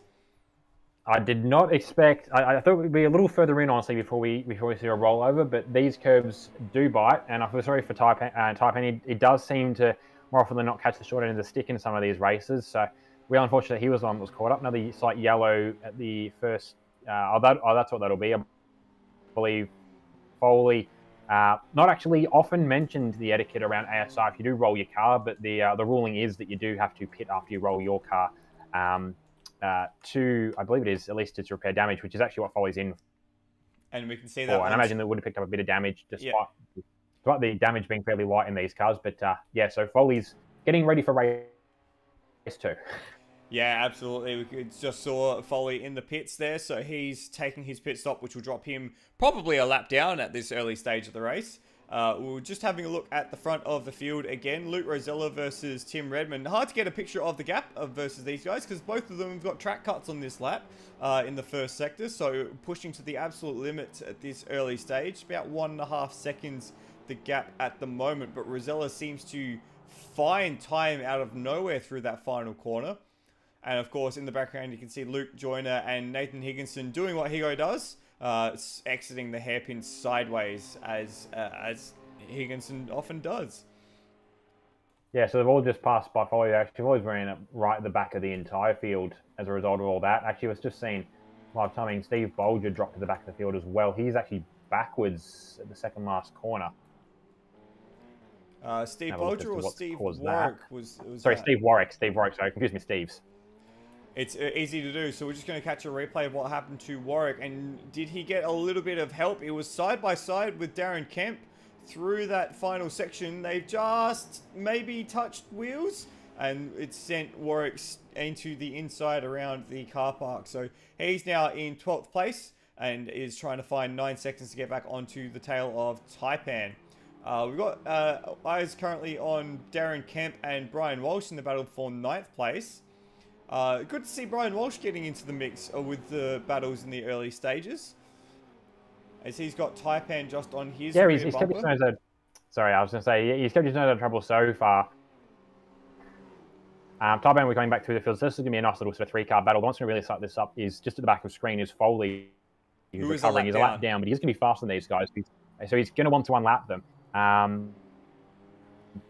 I did not expect. I thought we'd be a little further in, honestly, before we see a rollover. But these curbs do bite, and I feel sorry for Taipan. He does seem to more often than not catch the short end of the stick in some of these races. So real unfortunate he was the one that was caught up. Another slight yellow at the first. That's what that'll be. I believe Foley not actually often mentioned the etiquette around ASI if you do roll your car, but the ruling is that you do have to pit after you roll your car. To, I believe it is, at least to repair damage, which is actually what Foley's in. And we can see that. And I imagine they would have picked up a bit of damage despite the damage being fairly light in these cars. But yeah, so Foley's getting ready for race 2. Yeah, absolutely. We just saw Foley in the pits there, so he's taking his pit stop, which will drop him probably a lap down at this early stage of the race. We're just having a look at the front of the field again. Luke Rosella versus Tim Redmond. Hard to get a picture of the gap versus these guys because both of them have got track cuts on this lap in the first sector. So pushing to the absolute limit at this early stage. About 1.5 seconds the gap at the moment. But Rosella seems to find time out of nowhere through that final corner. And of course, in the background, you can see Luke Joyner and Nathan Higginson doing what Higo does. Exiting the hairpin sideways as Higginson often does. Yeah, so they've all just passed by Foley. Actually, Foley's running up right at the back of the entire field as a result of all that. Actually, I was just seeing live timing. Steve Bolger dropped to the back of the field as well. He's actually backwards at the second last corner. Steve Bolger or Steve Warwick was sorry, that? Steve Warwick. Steve Warwick. Sorry, confused me. Steve's. It's easy to do, so we're just going to catch a replay of what happened to Warwick. And did he get a little bit of help? It was side by side with Darren Kemp through that final section. They just maybe touched wheels, and it sent Warwick into the inside around the car park. So he's now in 12th place and is trying to find 9 seconds to get back onto the tail of Taipan. We've got eyes currently on Darren Kemp and Brian Walsh in the battle for 9th place. Good to see Brian Walsh getting into the mix with the battles in the early stages. As he's got Taipan just on his rear he's kept his nose out. Sorry, I was going to say, he's kept his nose out of trouble so far. Taipan, we're going back through the field. So this is going to be a nice little sort of 3-car battle. The one to really set this up is just at the back of the screen is Foley. Who's recovering. He's a lap down, but he's going to be faster than these guys. So he's going to want to unlap them.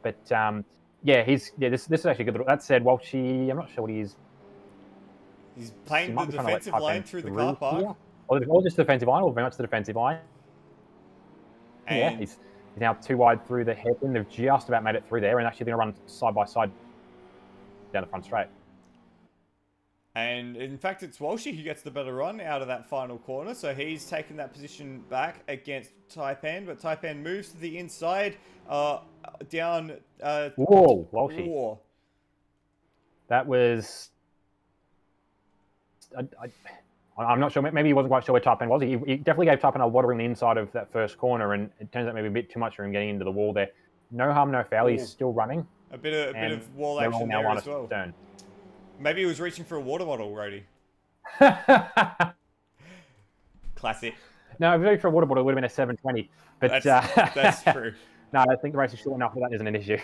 This is actually good. That said, Walshy, I'm not sure what he is. He's playing the defensive line through the car park. Yeah. Or just the defensive line, or very much the defensive line. And yeah, he's now too wide through the hairpin. They've just about made it through there and actually going to run side by side down the front straight. And in fact, it's Walshy who gets the better run out of that final corner. So he's taken that position back against Taipan. But Taipan moves to the inside, down... Whoa, Walshy. Whoa. That was... I'm not sure. Maybe he wasn't quite sure where Taipan was. He definitely gave Taipan a water in the inside of that first corner, and it turns out maybe a bit too much for him getting into the wall there. No harm, no foul. He's still running. A bit of wall action there as well. Turn. Maybe he was reaching for a water bottle, Rody. Classic. No, if he reached for a water bottle, it would have been a 720. But that's true. No, I think the race is short enough that isn't an issue.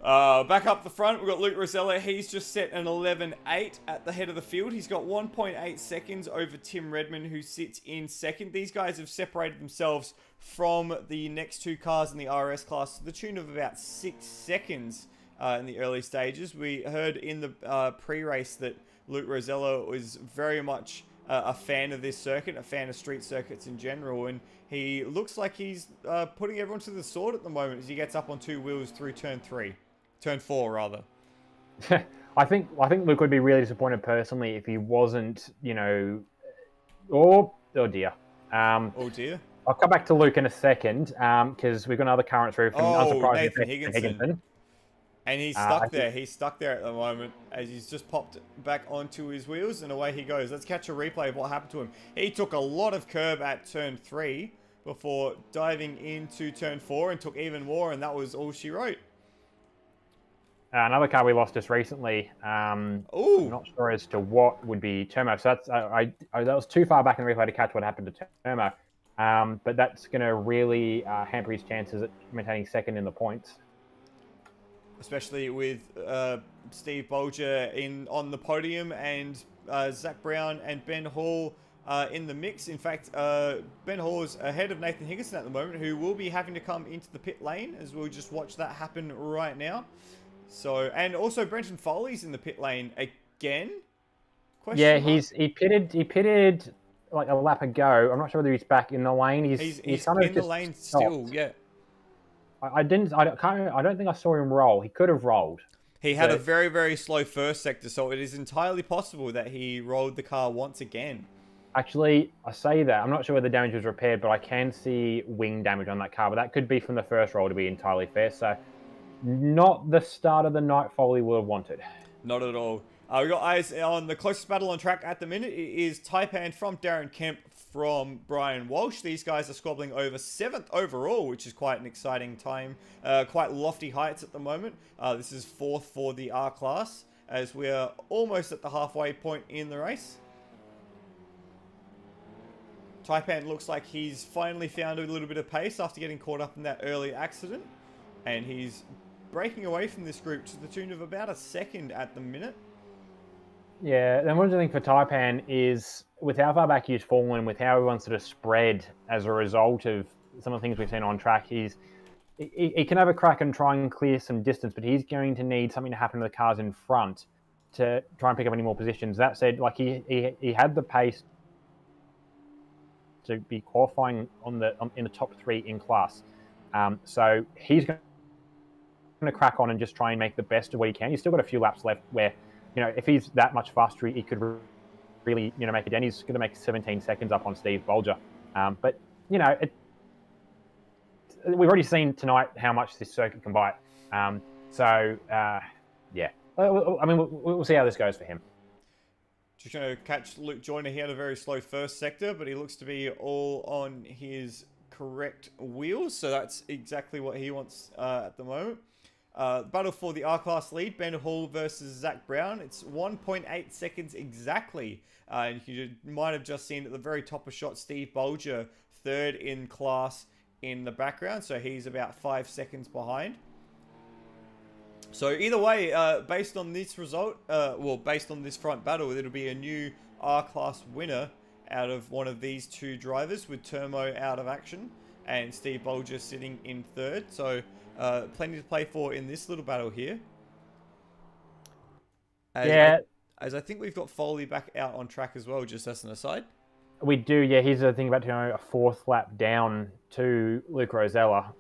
Back up the front, we've got Luke Rosella. He's just set an 11.8 at the head of the field. He's got 1.8 seconds over Tim Redmond, who sits in second. These guys have separated themselves from the next 2 cars in the RS class to the tune of about 6 seconds in the early stages. We heard in the pre-race that Luke Rosella was very much a fan of this circuit, a fan of street circuits in general, and he looks like he's putting everyone to the sword at the moment as he gets up on 2 wheels through turn 4 rather. I think Luke would be really disappointed personally if he wasn't, oh dear. Oh dear. I'll come back to Luke in a second because we've got another current through from unsurprisingly Nathan Higginson. And he's stuck there. He's stuck there at the moment as he's just popped back onto his wheels and away he goes. Let's catch a replay of what happened to him. He took a lot of curb at turn 3 before diving into turn 4 and took even more, and that was all she wrote. Another car we lost just recently. I'm not sure as to what would be Termo. So that's that was too far back in the replay to catch what happened to Termo. But that's going to really hamper his chances at maintaining second in the points. Especially with Steve Bolger on the podium and Zach Brown and Ben Hall in the mix. In fact, Ben Hall is ahead of Nathan Higginson at the moment, who will be having to come into the pit lane, as we'll just watch that happen right now. So, and also Brenton Foley's in the pit lane again. He pitted like a lap ago. I'm not sure whether he's back in the lane. He's kind of in the lane still. Yeah. I don't think I saw him roll. He could have rolled. He had a very, very slow first sector, so it is entirely possible that he rolled the car once again. Actually, I say that. I'm not sure whether the damage was repaired, but I can see wing damage on that car. But that could be from the first roll, to be entirely fair. So, not the start of the night Foley would have wanted. Not at all. We've got eyes on the closest battle on track at the minute. It is Taipan from Darren Kemp from Brian Walsh. These guys are squabbling over 7th overall, which is quite an exciting time. Quite lofty heights at the moment. This is 4th for the R class, as we are almost at the halfway point in the race. Taipan looks like he's finally found a little bit of pace after getting caught up in that early accident. And he's breaking away from this group to the tune of about a second at the minute. Yeah, then one thing for Taipan is with how far back he's fallen, with how everyone's sort of spread as a result of some of the things we've seen on track, he can have a crack and try and clear some distance, but he's going to need something to happen to the cars in front to try and pick up any more positions. That said, like he had the pace to be qualifying in the top 3 in class, so he's going to crack on and just try and make the best of what he can. He's still got a few laps left where, you know, if he's that much faster, he could really, you know, make it. And he's going to make 17 seconds up on Steve Bolger. But, you know, we've already seen tonight how much this circuit can bite. Yeah. I mean, we'll see how this goes for him. Just going to catch Luke Joyner. He had a very slow first sector, but he looks to be all on his correct wheels. So that's exactly what he wants at the moment. Battle for the R-Class lead, Ben Hall versus Zach Brown. It's 1.8 seconds exactly. And you might have just seen at the very top of shot, Steve Bolger, 3rd in class in the background. So he's about 5 seconds behind. So either way, based on this result, based on this front battle, it'll be a new R-Class winner out of one of these two drivers, with Termo out of action and Steve Bolger sitting in 3rd. So plenty to play for in this little battle here. As I think we've got Foley back out on track as well, just as an aside. We do, yeah. He's I think about to go a 4th lap down to Luke Rosella.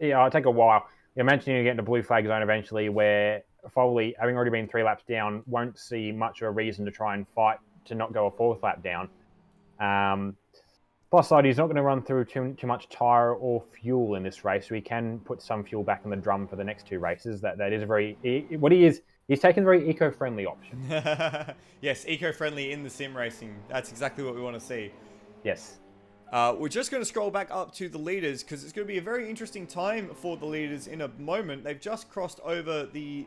It'll take a while. You mentioned you get into blue flag zone eventually, where Foley, having already been 3 laps down, won't see much of a reason to try and fight to not go a 4th lap down. Plus side, he's not going to run through too much tyre or fuel in this race, so he can put some fuel back in the drum for the next 2 races. That is a very... He's taken a very eco-friendly option. Yes, eco-friendly in the sim racing. That's exactly what we want to see. Yes. We're just going to scroll back up to the leaders, because it's going to be a very interesting time for the leaders in a moment. They've just crossed over the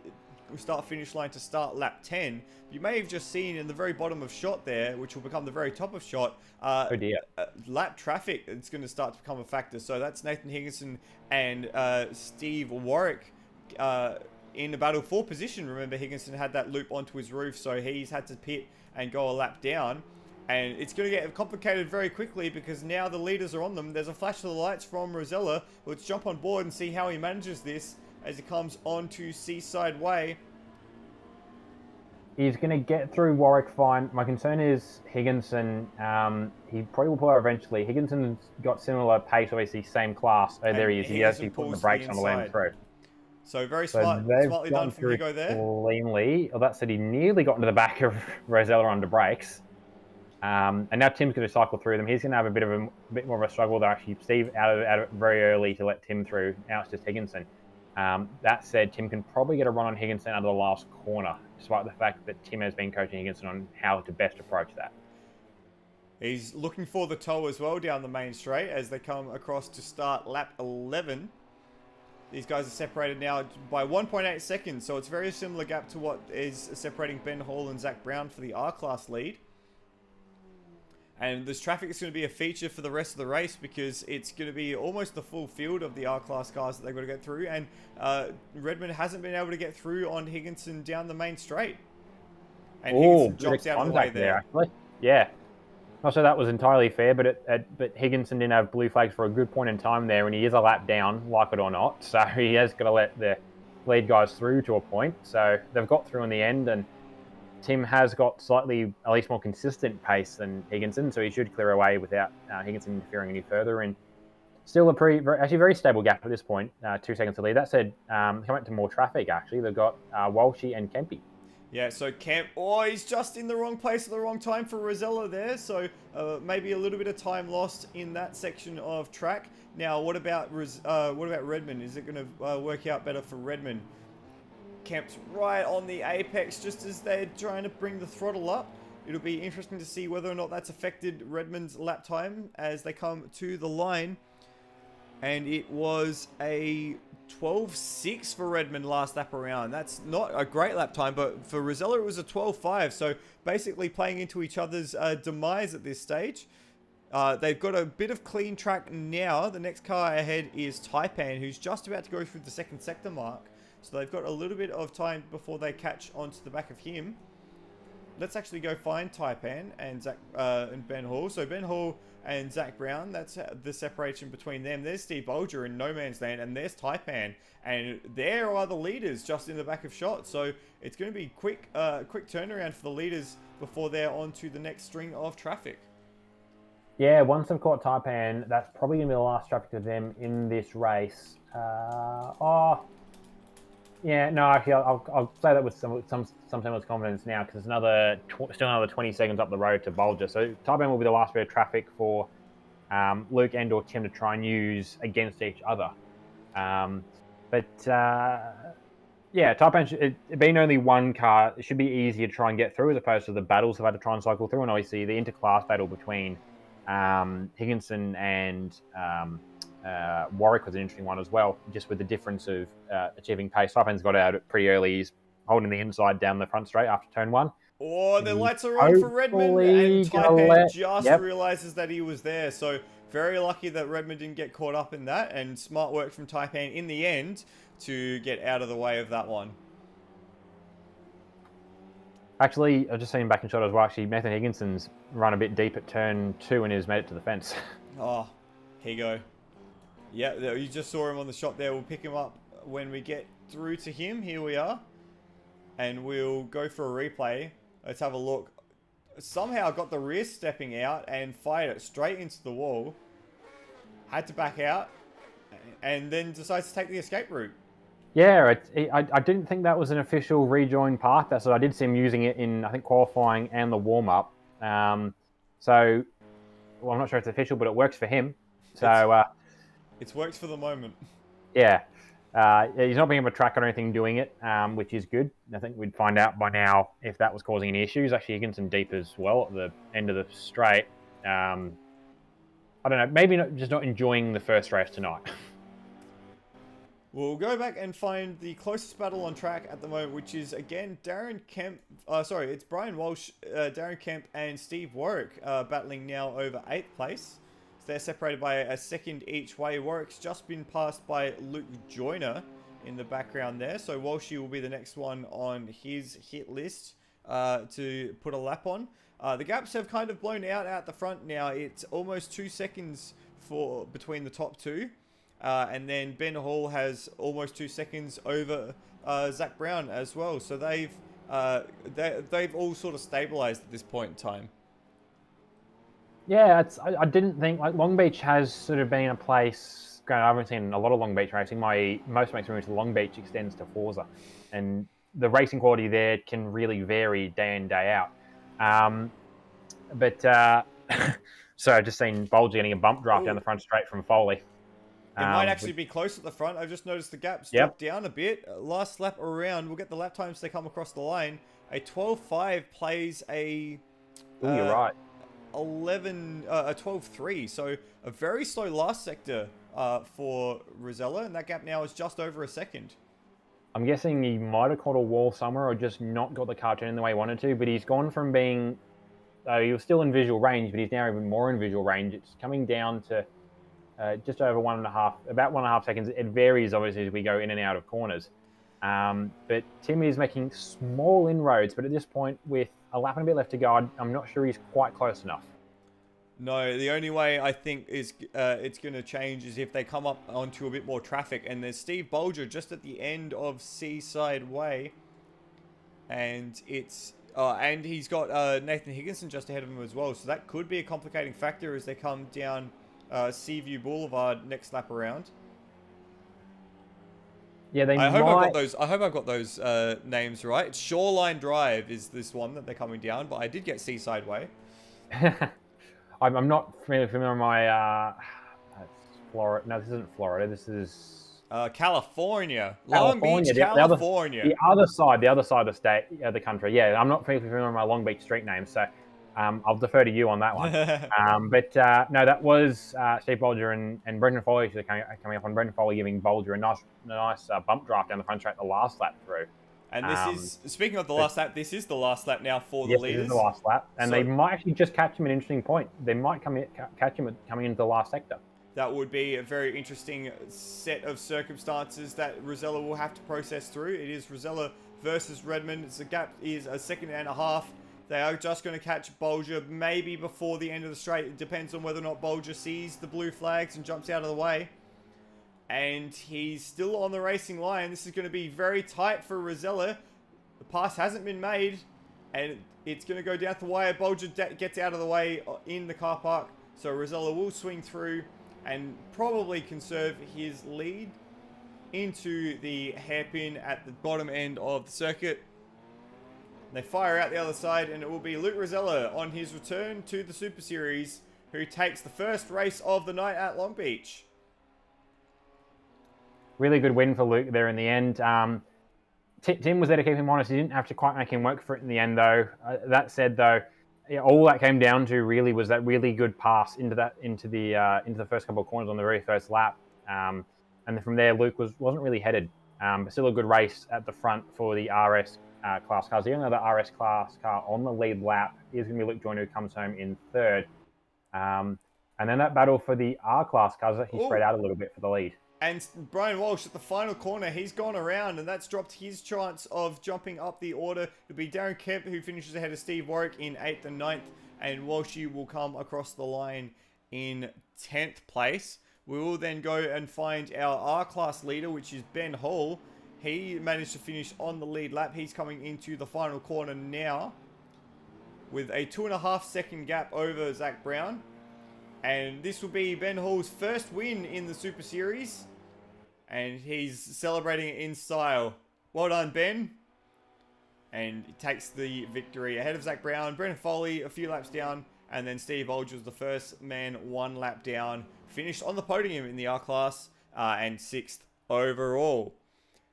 start-finish line to start lap 10. You may have just seen in the very bottom of shot there, which will become the very top of shot, lap traffic. It's going to start to become a factor. So that's Nathan Higginson and Steve Warwick in the battle for position. Remember, Higginson had that loop onto his roof, so he's had to pit and go a lap down. And it's going to get complicated very quickly, because now the leaders are on them. There's a flash of the lights from Rosella. Let's jump on board and see how he manages this as he comes onto Seaside Way. He's going to get through Warwick fine. My concern is Higginson. He probably will pull out eventually. Higginson's got similar pace, obviously same class. Oh, there he is. He has to put the brakes on the way through. So very smartly done from Hugo there. Cleanly. Oh, that said, he nearly got into the back of Rosella under brakes. And now Tim's going to cycle through them. He's going to have a bit more of a struggle though. Actually, Steve out of it very early to let Tim through. Now it's just Higginson. That said, Tim can probably get a run on Higginson under the last corner, despite the fact that Tim has been coaching Higginson on how to best approach that. He's looking for the toe as well down the main straight as they come across to start lap 11. These guys are separated now by 1.8 seconds, so it's a very similar gap to what is separating Ben Hall and Zach Brown for the R-Class lead. And this traffic is going to be a feature for the rest of the race because it's going to be almost the full field of the R-Class cars that they've got to get through. And Redmond hasn't been able to get through on Higginson down the main straight. And Higginson jumps out of the way there. Actually. Yeah. Not sure that was entirely fair, but Higginson didn't have blue flags for a good point in time there, and he is a lap down, like it or not. So he has got to let the lead guys through to a point. So they've got through in the end, and Tim has got slightly, at least more consistent pace than Higginson, so he should clear away without Higginson interfering any further. And still a very stable gap at this point, 2 seconds to lead. That said, coming to more traffic, actually, they've got Walshy and Kempy. Yeah, so Kemp, he's just in the wrong place at the wrong time for Rosella there. So maybe a little bit of time lost in that section of track. Now, what about Redmond? Is it going to work out better for Redmond? Kemp's right on the apex just as they're trying to bring the throttle up. It'll be interesting to see whether or not that's affected Redmond's lap time as they come to the line. And it was a 12.6 for Redmond last lap around. That's not a great lap time, but for Rosella it was a 12.5. So basically playing into each other's demise at this stage. They've got a bit of clean track now. The next car ahead is Taipan, who's just about to go through the second sector mark. So they've got a little bit of time before they catch onto the back of him. Let's actually go find Taipan and Ben Hall. So Ben Hall and Zach Brown, that's the separation between them. There's Steve Bolger in no man's land, and there's Taipan. And there are the leaders just in the back of shot. So it's going to be quick turnaround for the leaders before they're on to the next string of traffic. Yeah, once they've caught Taipan, that's probably going to be the last traffic of them in this race. Yeah, no, actually, I'll say that with some semblance of confidence now because it's still another 20 seconds up the road to Bolger. So Taipan will be the last bit of traffic for Luke and or Tim to try and use against each other. Yeah, Taipan, it being only one car, it should be easier to try and get through as opposed to the battles they've had to try and cycle through. And obviously the interclass battle between Higginson and Warwick was an interesting one as well, just with the difference of achieving pace. Taipan's got out pretty early. He's holding the inside down the front straight after turn 1. Oh, the lights are on for Redmond, and Taipan just realizes that he was there. So very lucky that Redmond didn't get caught up in that, and smart work from Taipan in the end to get out of the way of that one. Actually, I've just seen him back in shot as well. Actually, Nathan Higginson's run a bit deep at turn 2 and has made it to the fence. Oh, here you go. Yeah, you just saw him on the shot there. We'll pick him up when we get through to him. Here we are. And we'll go for a replay. Let's have a look. Somehow got the rear stepping out and fired it straight into the wall. Had to back out. And then decides to take the escape route. Yeah, I didn't think that was an official rejoin path. That's what I did see him using it in, I think, qualifying and the warm-up. I'm not sure it's official, but it works for him. So... It's worked for the moment. Yeah. He's not being able to track on anything doing it, which is good. I think we'd find out by now if that was causing any issues. Actually, Higginson deep as well at the end of the straight. I don't know. Maybe just not enjoying the first race tonight. We'll go back and find the closest battle on track at the moment, which is, again, it's Brian Walsh, Darren Kemp, and Steve Warwick battling now over 8th place. They're separated by a second each way. Warwick's just been passed by Luke Joyner in the background there. So Walshy will be the next one on his hit list to put a lap on. The gaps have kind of blown out the front now. It's almost 2 seconds between the top two. And then Ben Hall has almost 2 seconds over Zach Brown as well. So they've all sort of stabilized at this point in time. Yeah, I didn't think, Long Beach has sort of been a place, I haven't seen a lot of Long Beach racing. My most of my experience with Long Beach extends to Forza, and the racing quality there can really vary day in, day out. But so I've just seen Bolger getting a bump draft down Ooh. the front straight from Foley. It might actually be close at the front. I've just noticed the gaps Yep. drop down a bit. Last lap around, we'll get the lap times they come across the line. A 12.5 plays a Oh, you're right. a 12.3. So a very slow last sector for Rosella, and that gap now is just over a second. I'm guessing he might have caught a wall somewhere or just not got the car turning the way he wanted to, but he's gone from being, he was still in visual range, but he's now even more in visual range. It's coming down to just over about 1.5 seconds. It varies, obviously, as we go in and out of corners. But Tim is making small inroads, but at this point, with a lap and a bit left to go, I'm not sure he's quite close enough. No, the only way I think is it's going to change is if they come up onto a bit more traffic. And there's Steve Bolger just at the end of Seaside Way. And it's and he's got Nathan Higginson just ahead of him as well. So that could be a complicating factor as they come down Seaview Boulevard next lap around. Yeah, I hope I've got those names right. It's Shoreline Drive is this one that they're coming down, but I did get Seaside Way. I'm not really familiar with my. Florida. No, this isn't Florida. This is California. Long Beach, California. The other side of the state, the country. Yeah, I'm not really familiar with my Long Beach street names, so I'll defer to you on that one. But no, that was Steve Bolger and Brendan Foley coming up on Brendan Foley giving Bolger a nice bump draft down the front straight the last lap through. And this is, speaking of the last lap, this is the last lap now for the leaders. This is the last lap. And they might actually just catch him at an interesting point. They might catch him coming into the last sector. That would be a very interesting set of circumstances that Rosella will have to process through. It is Rosella versus Redmond. The gap is a second and a half. They are just going to catch Bolger maybe before the end of the straight. It depends on whether or not Bolger sees the blue flags and jumps out of the way. And he's still on the racing line. This is going to be very tight for Rosella. The pass hasn't been made. And it's going to go down the wire. Bolger gets out of the way in the car park. So Rosella will swing through and probably conserve his lead into the hairpin at the bottom end of the circuit. They fire out the other side, and it will be Luke Rosella on his return to the Super Series, who takes the first race of the night at Long Beach. Really good win for Luke there in the end. Tim was there to keep him honest. He didn't have to quite make him work for it in the end, though. That said, though, all that came down to really was that really good pass into the first couple of corners on the very first lap. And then from there, Luke wasn't really headed. But still a good race at the front for the RS class cars. The only other RS class car on the lead lap is going to be Luke Joyner, who comes home in third. And then that battle for the R class cars, he spread out a little bit for the lead. And Brian Walsh at the final corner, he's gone around, and that's dropped his chance of jumping up the order. It'll be Darren Kemp, who finishes ahead of Steve Warwick in 8th and 9th, and Walshy will come across the line in 10th place. We will then go and find our R-Class leader, which is Ben Hall. He managed to finish on the lead lap. He's coming into the final corner now with a 2.5 second gap over Zach Brown. And this will be Ben Hall's first win in the Super Series. And he's celebrating it in style. Well done, Ben. And he takes the victory ahead of Zach Brown. Brendan Foley a few laps down. And then Steve Bolger was the first man 1 lap down. Finished on the podium in the R-Class and 6th overall.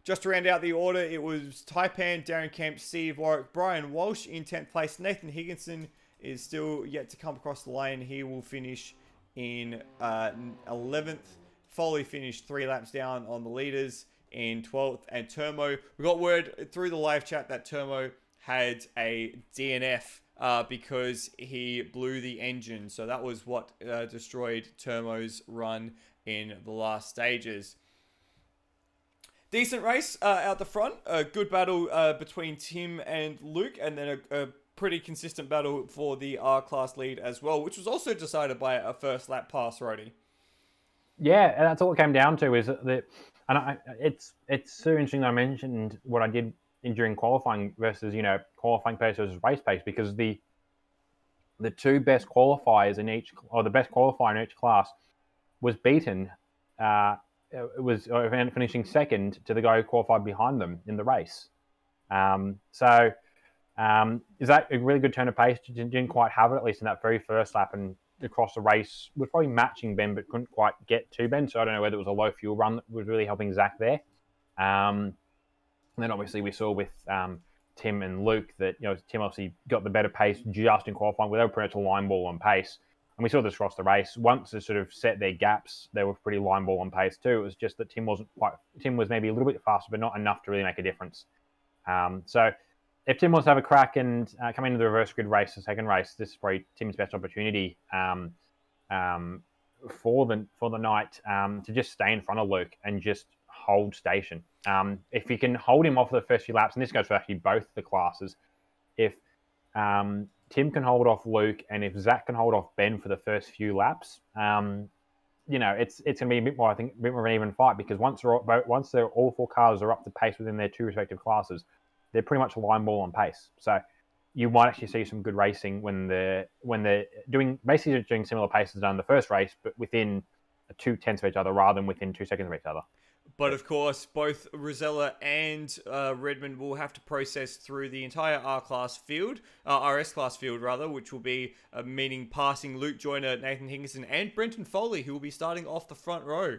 Just to round out the order, it was Taipan, Darren Kemp, Steve Warwick, Brian Walsh in 10th place. Nathan Higginson is still yet to come across the line. He will finish in 11th. Foley finished 3 laps down on the leaders in 12th. And Termo, we got word through the live chat that Termo had a DNF because he blew the engine. So that was what destroyed Termo's run in the last stages. Decent race out the front. A good battle between Tim and Luke, and then a pretty consistent battle for the R-Class lead as well, which was also decided by a first lap pass, Roddy. Yeah, and that's all it came down to is that, and it's so interesting that I mentioned what I did during qualifying versus qualifying pace versus race pace, because the two best qualifiers in each, or the best qualifier in each class, was beaten. It was finishing second to the guy who qualified behind them in the race. So Is that a really good turn of pace? Didn't quite have it, at least in that very first lap, and across the race was probably matching Ben, but couldn't quite get to Ben. So I don't know whether it was a low fuel run that was really helping Zach there. And then obviously we saw with Tim and Luke that Tim obviously got the better pace just in qualifying, where they were pretty much a line ball on pace. And we saw this across the race. Once they sort of set their gaps, they were pretty line ball on pace too. It was just that Tim was maybe a little bit faster, but not enough to really make a difference. So if Tim wants to have a crack and come into the reverse grid race, the second race, this is probably Tim's best opportunity for the night to just stay in front of Luke and just hold station. If you can hold him off for the first few laps, and this goes for actually both the classes, if Tim can hold off Luke and if Zach can hold off Ben for the first few laps, it's going to be a bit more, I think, a bit more of an even fight, because once all four cars are up to pace within their two respective classes, they're pretty much a line ball on pace. So you might actually see some good racing when they're doing similar paces done in the first race, but within 0.2 of each other rather than within 2 seconds of each other. But of course, both Rosella and Redmond will have to process through the entire RS class field, which will be meaning passing Luke Joyner, Nathan Higginson, and Brenton Foley, who will be starting off the front row.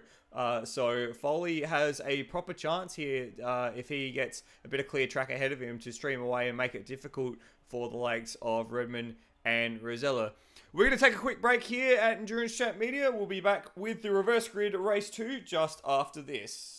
So Foley has a proper chance here if he gets a bit of clear track ahead of him to stream away and make it difficult for the likes of Redmond and Rosella. We're going to take a quick break here at Endurance Chat Media. We'll be back with the Reverse Grid Race 2 just after this.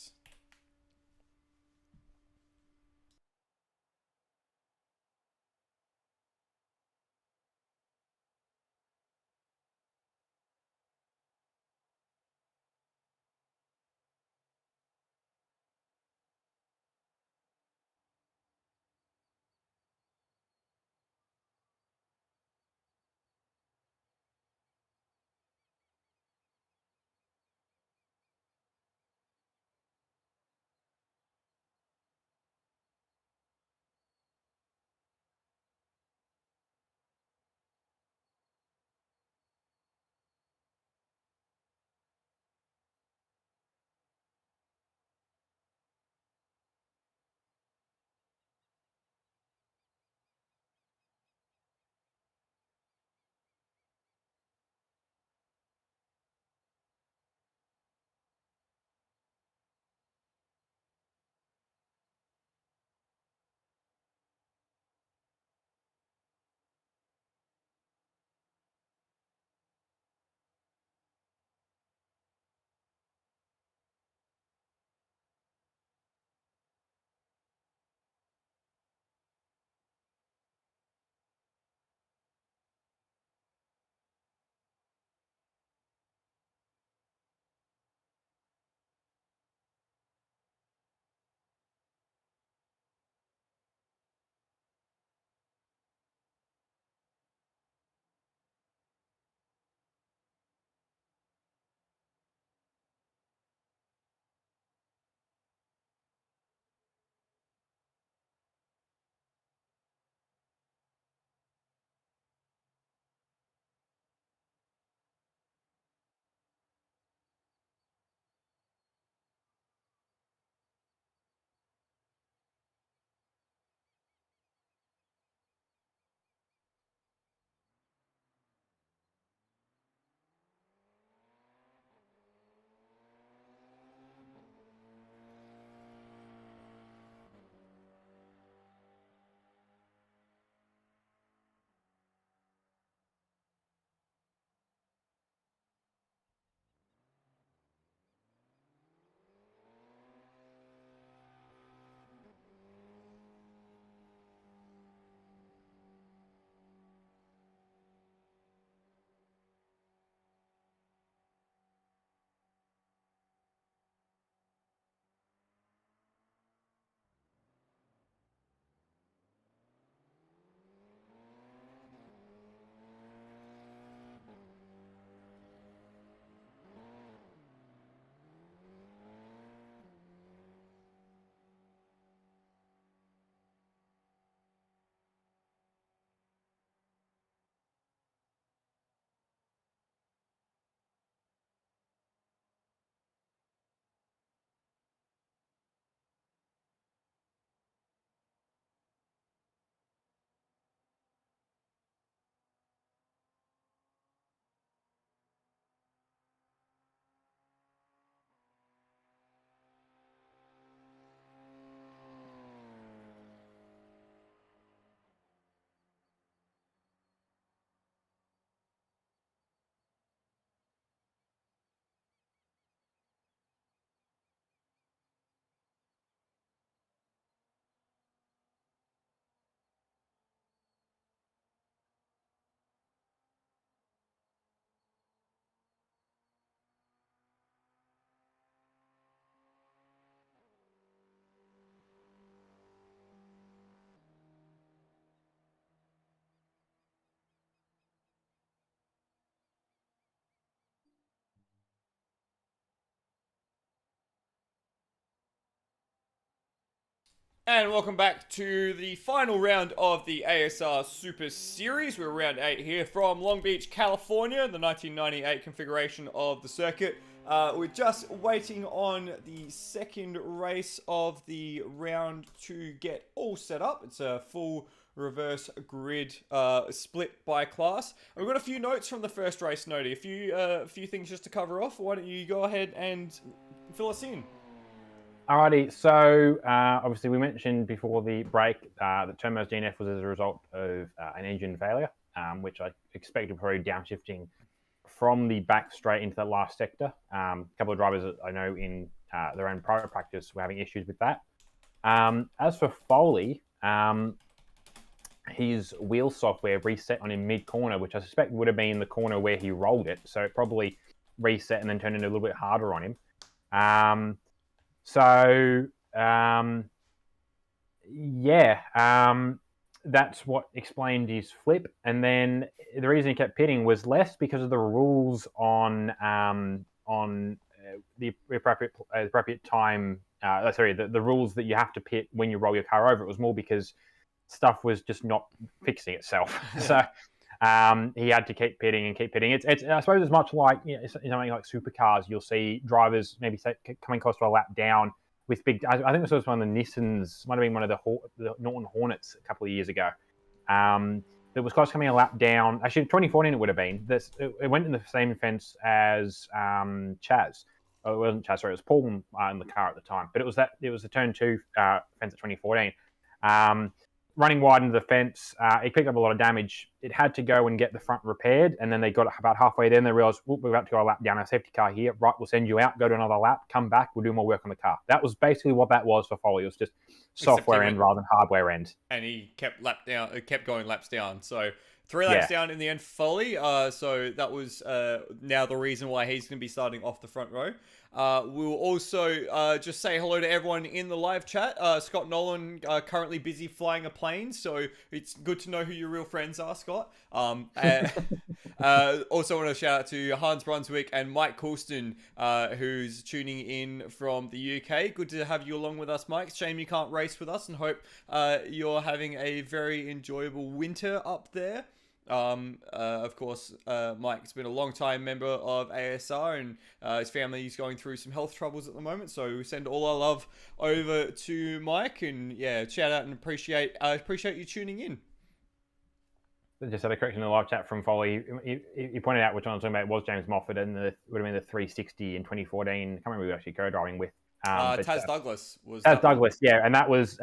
And welcome back to the final round of the ASR Super Series. We're round 8 here from Long Beach, California, the 1998 configuration of the circuit. We're just waiting on the second race of the round to get all set up. It's a full reverse grid split by class. And we've got a few notes from the first race, Noti. A few things just to cover off. Why don't you go ahead and fill us in? Alrighty, so obviously we mentioned before the break that Termo's DNF was as a result of an engine failure, which I expected probably downshifting from the back straight into the last sector. A couple of drivers that I know in their own private practice were having issues with that. As for Foley, his wheel software reset on him mid-corner, which I suspect would have been the corner where he rolled it, so it probably reset and then turned it a little bit harder on him. That's what explained his flip. And then the reason he kept pitting was less because of the rules on the appropriate time. The rules that you have to pit when you roll your car over. It was more because stuff was just not fixing itself. So he had to keep pitting and keep pitting. It's I suppose it's much like something like supercars. You'll see drivers maybe coming close to a lap down with big. I think this was one of the Nissans. Might have been one of the Norton Hornets a couple of years ago. That was close to coming a lap down. Actually, 2014 it would have been. It went in the same fence as Chaz. Oh, it wasn't Chaz. Sorry, it was Paul in the car at the time. But it was the turn 2 fence at 2014. Running wide into the fence, it picked up a lot of damage. It had to go and get the front repaired, and then they got about halfway there and they realised, we're about to go a lap down our safety car here. Right, we'll send you out, go to another lap, come back, we'll do more work on the car. That was basically what that was for Foley. It was just software end rather than hardware end. And he kept going laps down. So 3 laps down in the end for Foley. So that was now the reason why he's going to be starting off the front row. We'll also just say hello to everyone in the live chat. Scott Nolan currently busy flying a plane, so it's good to know who your real friends are, Scott. Also want to shout out to Hans Brunswick and Mike Coulston, who's tuning in from the UK. Good to have you along with us, Mike. Shame you can't race with us, and hope you're having a very enjoyable winter up there. Of course, Mike's been a long-time member of ASR, and his family is going through some health troubles at the moment, so we send all our love over to Mike, and shout out and appreciate you tuning in. Just had a correction in the live chat from Foley. He pointed out which one I was talking about. It was James Moffat, and it would have been the 360 in 2014. I can't remember who we were actually co-driving with. Taz Douglas was Taz Douglas, yeah, and that was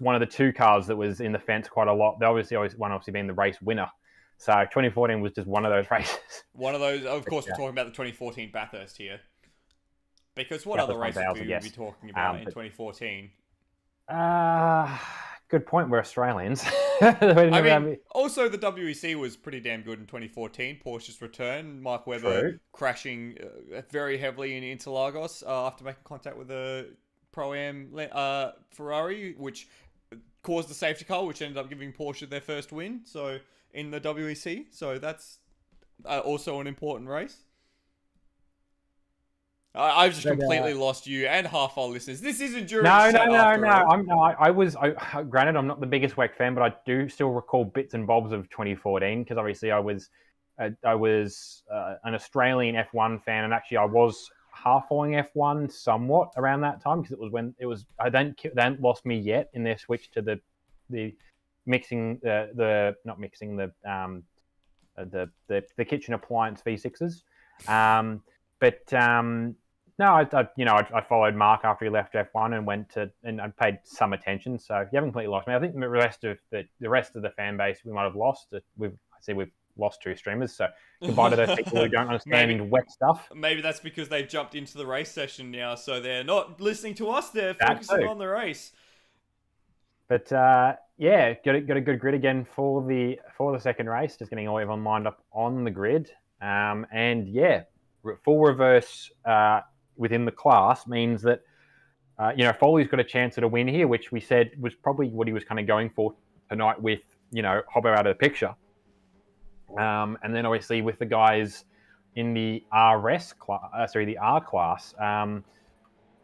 one of the 2 cars that was in the fence quite a lot. They obviously being the race winner. So 2014 was just one of those races. One of those, of course, we're talking about the 2014 Bathurst here. Because what other races would we be talking about in 2014? Good point. We're Australians. Also the WEC was pretty damn good in 2014. Porsche's return, Mark Webber crashing very heavily in Interlagos after making contact with a Pro-Am Ferrari, which caused the safety car, which ended up giving Porsche their first win. So in the WEC, so that's also an important race. I've just completely lost you and half our listeners. This is endurance. No. Granted, I'm not the biggest WEC fan, but I do still recall bits and bobs of 2014 because obviously I was an Australian F1 fan, and actually I was half following F1 somewhat around that time because it was when it was. They hadn't lost me yet in their switch to the mixing the kitchen appliance V6s. I followed Mark after he left F1 and went to, and I paid some attention. So you haven't completely lost me. I think the rest of the fan base we might have lost. We've lost 2 streamers. So goodbye to those people who don't understand wet stuff. Maybe that's because they've jumped into the race session now, so they're not listening to us. They're focusing on the race. But got a good grid again for the second race. Just getting all everyone lined up on the grid. Full reverse within the class means that Foley's got a chance at a win here, which we said was probably what he was kind of going for tonight with Hobbo out of the picture. And then obviously with the guys in the R class,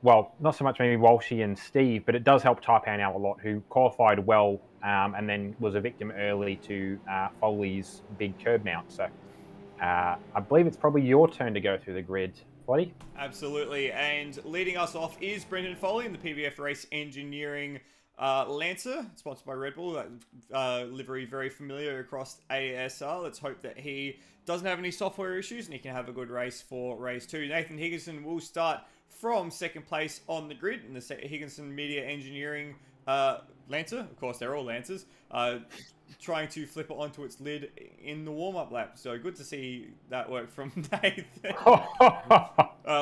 well, not so much maybe Walshy and Steve, but it does help Taipan out a lot, who qualified well and then was a victim early to Foley's big curb mount. So I believe it's probably your turn to go through the grid, Floody. Absolutely. And leading us off is Brendan Foley in the PBF Race Engineering Lancer, sponsored by Red Bull. That livery very familiar across ASR. Let's hope that he doesn't have any software issues and he can have a good race for race 2. Nathan Higginson will start from second place on the grid in the Higginson Media Engineering Lancer. Of course, they're all Lancers. Trying to flip it onto its lid in the warm-up lap. So good to see that work from Nathan.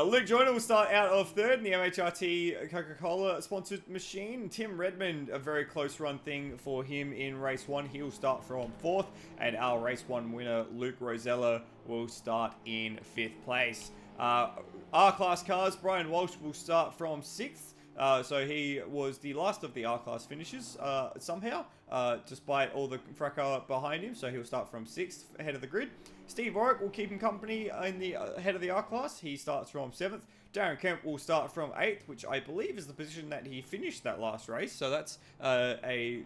Luke Joyner will start out of third in the MHRT Coca-Cola sponsored machine. Tim Redmond, a very close run thing for him in race 1. He'll start from fourth. And our race 1 winner, Luke Rosella, will start in 5th place. R-Class cars, Brian Walsh will start from 6th. So he was the last of the R-Class finishes somehow, despite all the fracas behind him. So he'll start from 6th ahead of the grid. Steve Warwick will keep him company in the head of the R-Class. He starts from 7th. Darren Kemp will start from 8th, which I believe is the position that he finished that last race. So that's a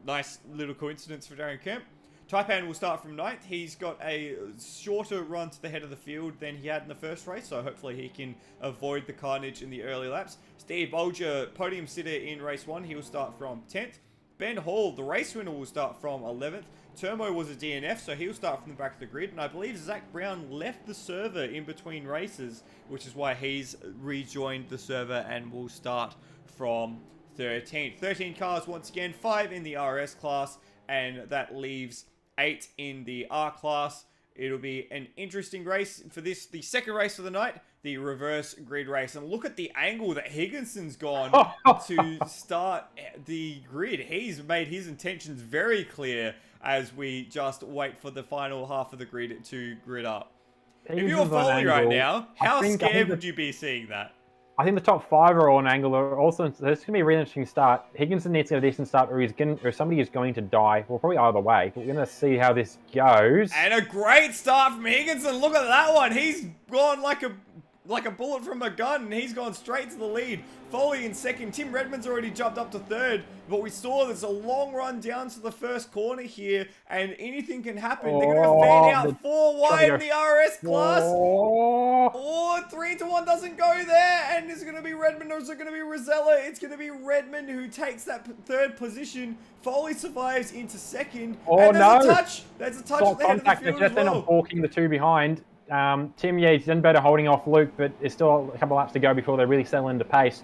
nice little coincidence for Darren Kemp. Taipan will start from 9th. He's got a shorter run to the head of the field than he had in the first race, so hopefully he can avoid the carnage in the early laps. Steve Bolger, podium sitter in race 1, he will start from 10th. Ben Hall, the race winner, will start from 11th. Turmo was a DNF, so he'll start from the back of the grid, and I believe Zach Brown left the server in between races, which is why he's rejoined the server and will start from 13th. 13 cars once again, 5 in the RS class, and that leaves 8 in the R class. It'll be an interesting race for this, the second race of the night, the reverse grid race. And look at the angle that Higginson's gone to start the grid. He's made his intentions very clear as we just wait for the final half of the grid to grid up. If you're Foley right now, how scared would you be seeing that? I think the top 5 are on angle. Also, this is going to be a really interesting start. Higginson needs to get a decent start, or somebody is going to die. Well, probably either way. But we're going to see how this goes. And a great start from Higginson. Look at that one. He's gone like a bullet from a gun, and he's gone straight to the lead. Foley in second. Tim Redmond's already jumped up to third, but we saw there's a long run down to the first corner here, and anything can happen. They're going to fan out 4 wide in the RS class. 3-1 doesn't go there, and is it going to be Redmond or is it going to be Rosella? It's going to be Redmond who takes that third position. Foley survives into second. And there's a touch. There's a touch at the head of the field as well. Not balking the two behind. Tim, yeah, he's done better holding off Luke, but there's still a couple of laps to go before they really settle into pace.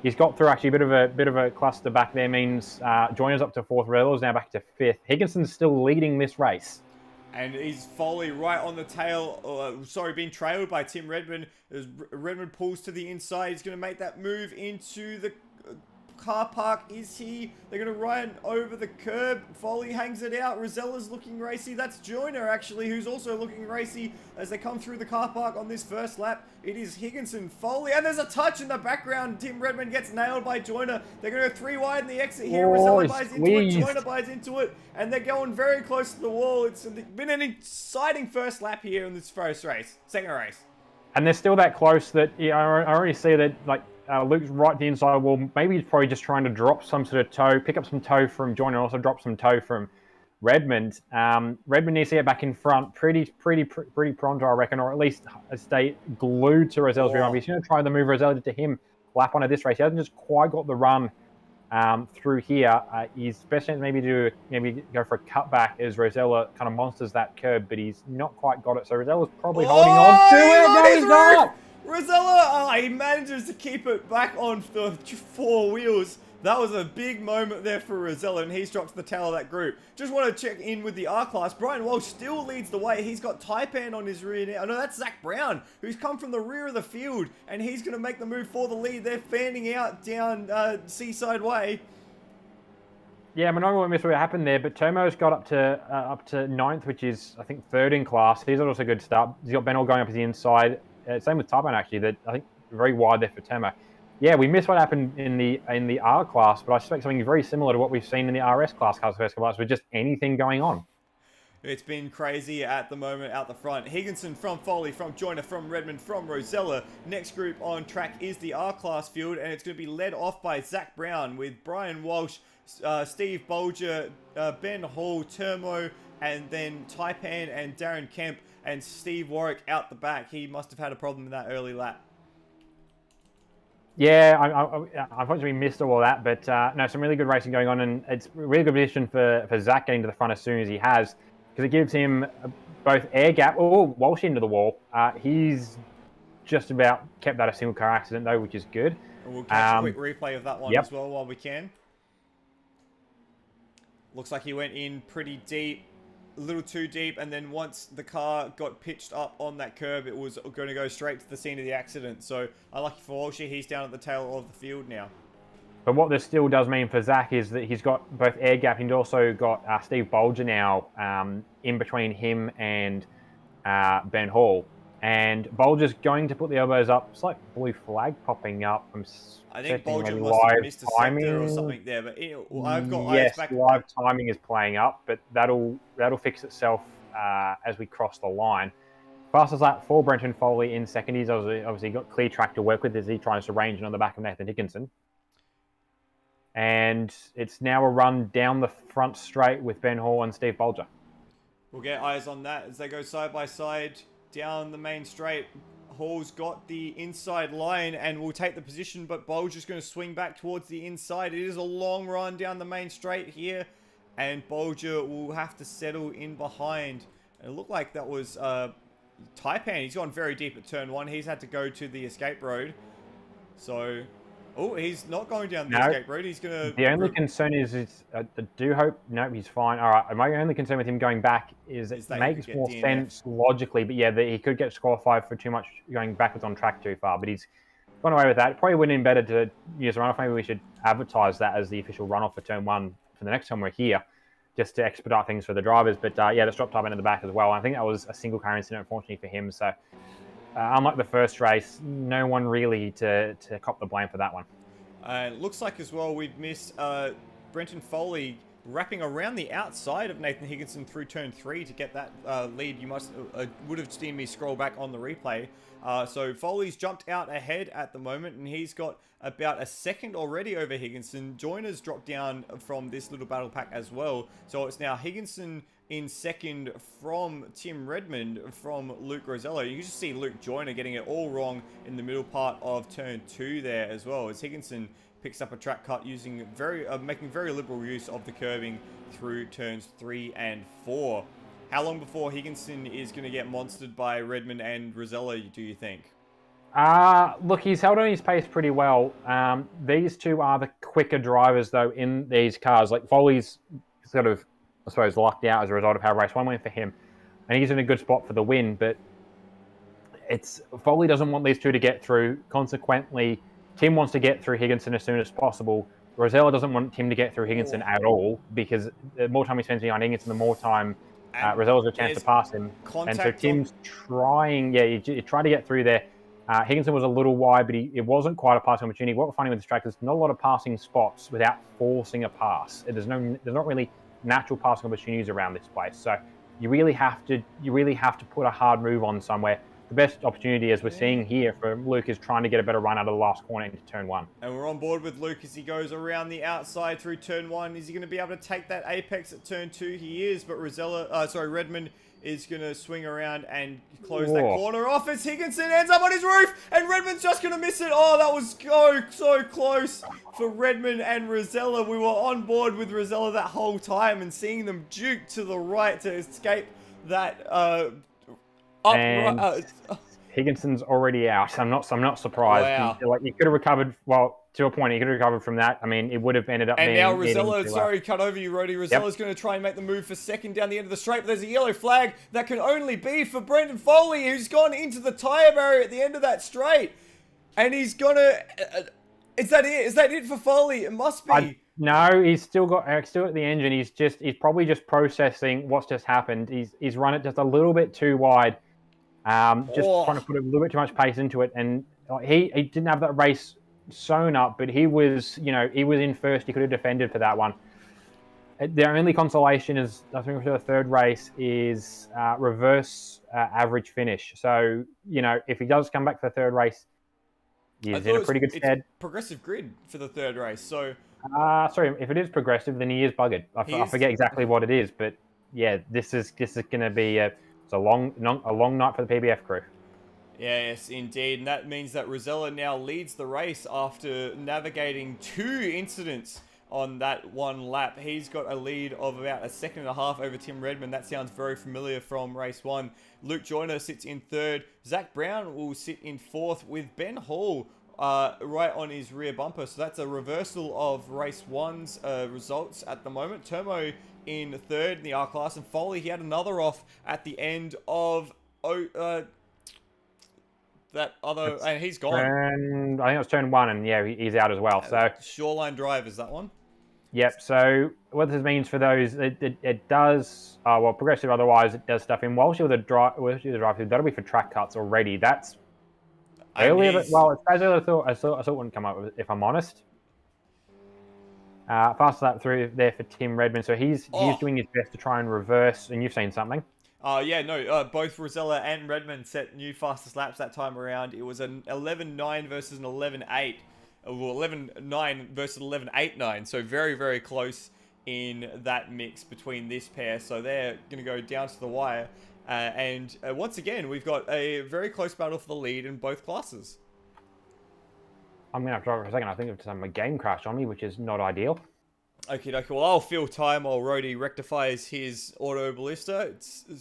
He's got through actually a bit of a cluster back there. Means Joyner's up to 4th, Reynolds now back to 5th. Higginson's still leading this race. And he's Foley right on the tail, being trailed by Tim Redmond. As Redmond pulls to the inside, he's going to make that move into the car park. Is he? They're going to run over the curb. Foley hangs it out. Rosella's looking racy. That's Joyner, actually, who's also looking racy as they come through the car park on this first lap. It is Higginson, Foley, and there's a touch in the background. Tim Redmond gets nailed by Joyner. They're going to go 3 wide in the exit here. Rosella buys into it. Joyner buys into it, and they're going very close to the wall. It's been an exciting first lap here in this second race. And they're still that close that I already see that, like, Luke's right to the inside wall. Maybe he's probably just trying to drop some sort of toe, pick up some toe from Joyner, and also drop some toe from Redmond. Redmond needs to get back in front pretty pronto, I reckon, or at least stay glued to Rosella's rear. He's going to try the move Rosella to him lap one of this race. He hasn't just quite got the run through here. His best chance maybe to go for a cutback as Rosella kind of monsters that curb, but he's not quite got it. So Rosella's probably holding on to it. No, he's not. Rosella, he manages to keep it back on the 4 wheels. That was a big moment there for Rosella, and he's dropped to the tail of that group. Just want to check in with the R-Class. Brian Walsh still leads the way. He's got Taipan on his rear now. No, that's Zach Brown, who's come from the rear of the field, and he's going to make the move for the lead. They're fanning out down Seaside Way. Yeah, I won't miss what happened there, but Tomo's got up to 9th, which is, I think, 3rd in class. He's also a good start. He's got Benall going up to the inside. Same with Taipan, actually. That I think very wide there for Tomo. Yeah, we missed what happened in the R class, but I suspect something very similar to what we've seen in the RS class cars the first couple of laps with just anything going on. It's been crazy at the moment out the front. Higginson from Foley, from Joyner, from Redmond, from Rosella. Next group on track is the R-Class field, and it's going to be led off by Zach Brown with Brian Walsh, Steve Bolger, Ben Hall, Termo, and then Taipan and Darren Kemp, and Steve Warwick out the back. He must have had a problem in that early lap. Yeah, unfortunately missed all that, but no, some really good racing going on, and it's a really good position for Zach getting to the front as soon as he has, because it gives him both air gap. Oh, Walsh into the wall. He's just about kept that a single car accident though, which is good. And we'll catch a quick replay of that one as well while we can. Looks like he went in pretty deep, a little too deep, and then once the car got pitched up on that curb, it was going to go straight to the scene of the accident. So unlucky for Walshy, he's down at the tail of the field now. But what this still does mean for Zach is that he's got both air gap, and he's also got Steve Bolger now in between him and Ben Hall. And Bolger's going to put the elbows up. It's like blue flag popping up. I think Bolger must have missed a sector or something there, but I've got eyes back. Live timing is playing up, but that'll fix itself as we cross the line. Fastest lap for Brenton Foley in second. He's obviously got clear track to work with as he tries to range on the back of Nathan Higginson. And it's now a run down the front straight with Ben Hall and Steve Bolger. We'll get eyes on that as they go side by side down the main straight. Hall's got the inside line and will take the position, but Bolger's going to swing back towards the inside. It is a long run down the main straight here, and Bolger will have to settle in behind. And it looked like that was Taipan. He's gone very deep at turn one. He's had to go to the escape road. So, oh, he's not going down the escape road. He's going to... The only concern is I do hope... No, he's fine. All right, my only concern with him going back is it makes more sense logically, but yeah, he could get disqualified for too much going backwards on track too far, but he's gone away with that. Probably would have been better to use a runoff. Maybe we should advertise that as the official runoff for turn one for the next time we're here, just to expedite things for the drivers. But yeah, the stop time in the back as well. I think that was a single car incident, unfortunately for him. So unlike the first race, no one really to cop the blame for that one. Looks like as well we've missed Brenton Foley wrapping around the outside of Nathan Higginson through turn 3 to get that lead. You must would have seen me scroll back on the replay. So Foley's jumped out ahead at the moment, and he's got about a second already over Higginson. Joyner's dropped down from this little battle pack as well. So it's now Higginson in second from Tim Redmond from Luke Rosella. You can just see Luke Joyner getting it all wrong in the middle part of turn 2 there as well, as Higginson picks up a track cut using making very liberal use of the curbing through turns 3 and 4. How long before Higginson is going to get monstered by Redmond and Rosella, do you think? Look, he's held on his pace pretty well. These two are the quicker drivers, though, in these cars. Like, Foley's sort of, I suppose, locked out as a result of how race 1 went for him. And he's in a good spot for the win, but Foley doesn't want these two to get through. Consequently, Tim wants to get through Higginson as soon as possible. Rosella doesn't want Tim to get through Higginson at all, because the more time he spends behind Higginson, the more time Rosella's a chance to pass him. And so Tim's trying, he tried to get through there. Higginson was a little wide, but it wasn't quite a passing opportunity. What we're finding with this track is not a lot of passing spots without forcing a pass. There's not really natural passing opportunities around this place. So you really have to put a hard move on somewhere. The best opportunity, as we're seeing here for Luke, is trying to get a better run out of the last corner into turn 1. And we're on board with Luke as he goes around the outside through turn 1. Is he going to be able to take that apex at turn 2? He is, but Redmond is going to swing around and close that corner off as Higginson ends up on his roof, and Redmond's just going to miss it. Oh, that was so close for Redmond and Rosella. We were on board with Rosella that whole time and seeing them duke to the right to escape that Higginson's already out. I'm not surprised. Wow. He could have recovered. Well, to a point, he could have recovered from that. I mean, it would have ended up. And now Rosella, sorry, cut over you, Rody. Rosella's going to try and make the move for second down the end of the straight. But there's a yellow flag that can only be for Brendan Foley, who's gone into the tyre barrier at the end of that straight, and he's gonna. Is that it? Is that it for Foley? It must be. No, he's still at the engine. He's probably just processing what's just happened. He's run it just a little bit too wide. Trying to put a little bit too much pace into it, and he didn't have that race sewn up, but he was in first. He could have defended for that one. The only consolation is, I think, for the third race is reverse average finish. So, if he does come back for the third race, I he's in a thought pretty good it's stead. progressive grid for the third race, so Sorry, if it is progressive, then he is buggered. he I is. forget exactly what it is, but yeah, this is going to be it's a long night for the PBF crew. Yes, indeed. And that means that Rosella now leads the race after navigating 2 incidents on that one lap. He's got a lead of about a second and a half over Tim Redmond. That sounds very familiar from race 1. Luke Joyner sits in 3rd. Zach Brown will sit in 4th with Ben Hall right on his rear bumper. So that's a reversal of race 1's results at the moment. Turmo in 3rd in the R class, and Foley, he had another off at the end of that other, and he's gone. And I think it was turn 1, and yeah, he's out as well. So Shoreline Drive is that one? Yep. So what this means for those, it does progressive. Otherwise, it does stuff in Walsh with a drive. That'll be for track cuts already. That's earlier. Well, it's as early as I thought it wouldn't come up with, if I'm honest. Fast lap through there for Tim Redmond. So he's doing his best to try and reverse. And you've seen something. Both Rosella and Redmond set new fastest laps that time around. It was an 11.9 versus an 11.8. Well, 11.9 versus 11.89. So very, very close in that mix between this pair. So they're going to go down to the wire. And once again, we've got a very close battle for the lead in both classes. I'm going to have to drive for a second. I think it's a game crash on me, which is not ideal. Okay. Well, I'll fill time while Rhodey rectifies his auto ballista.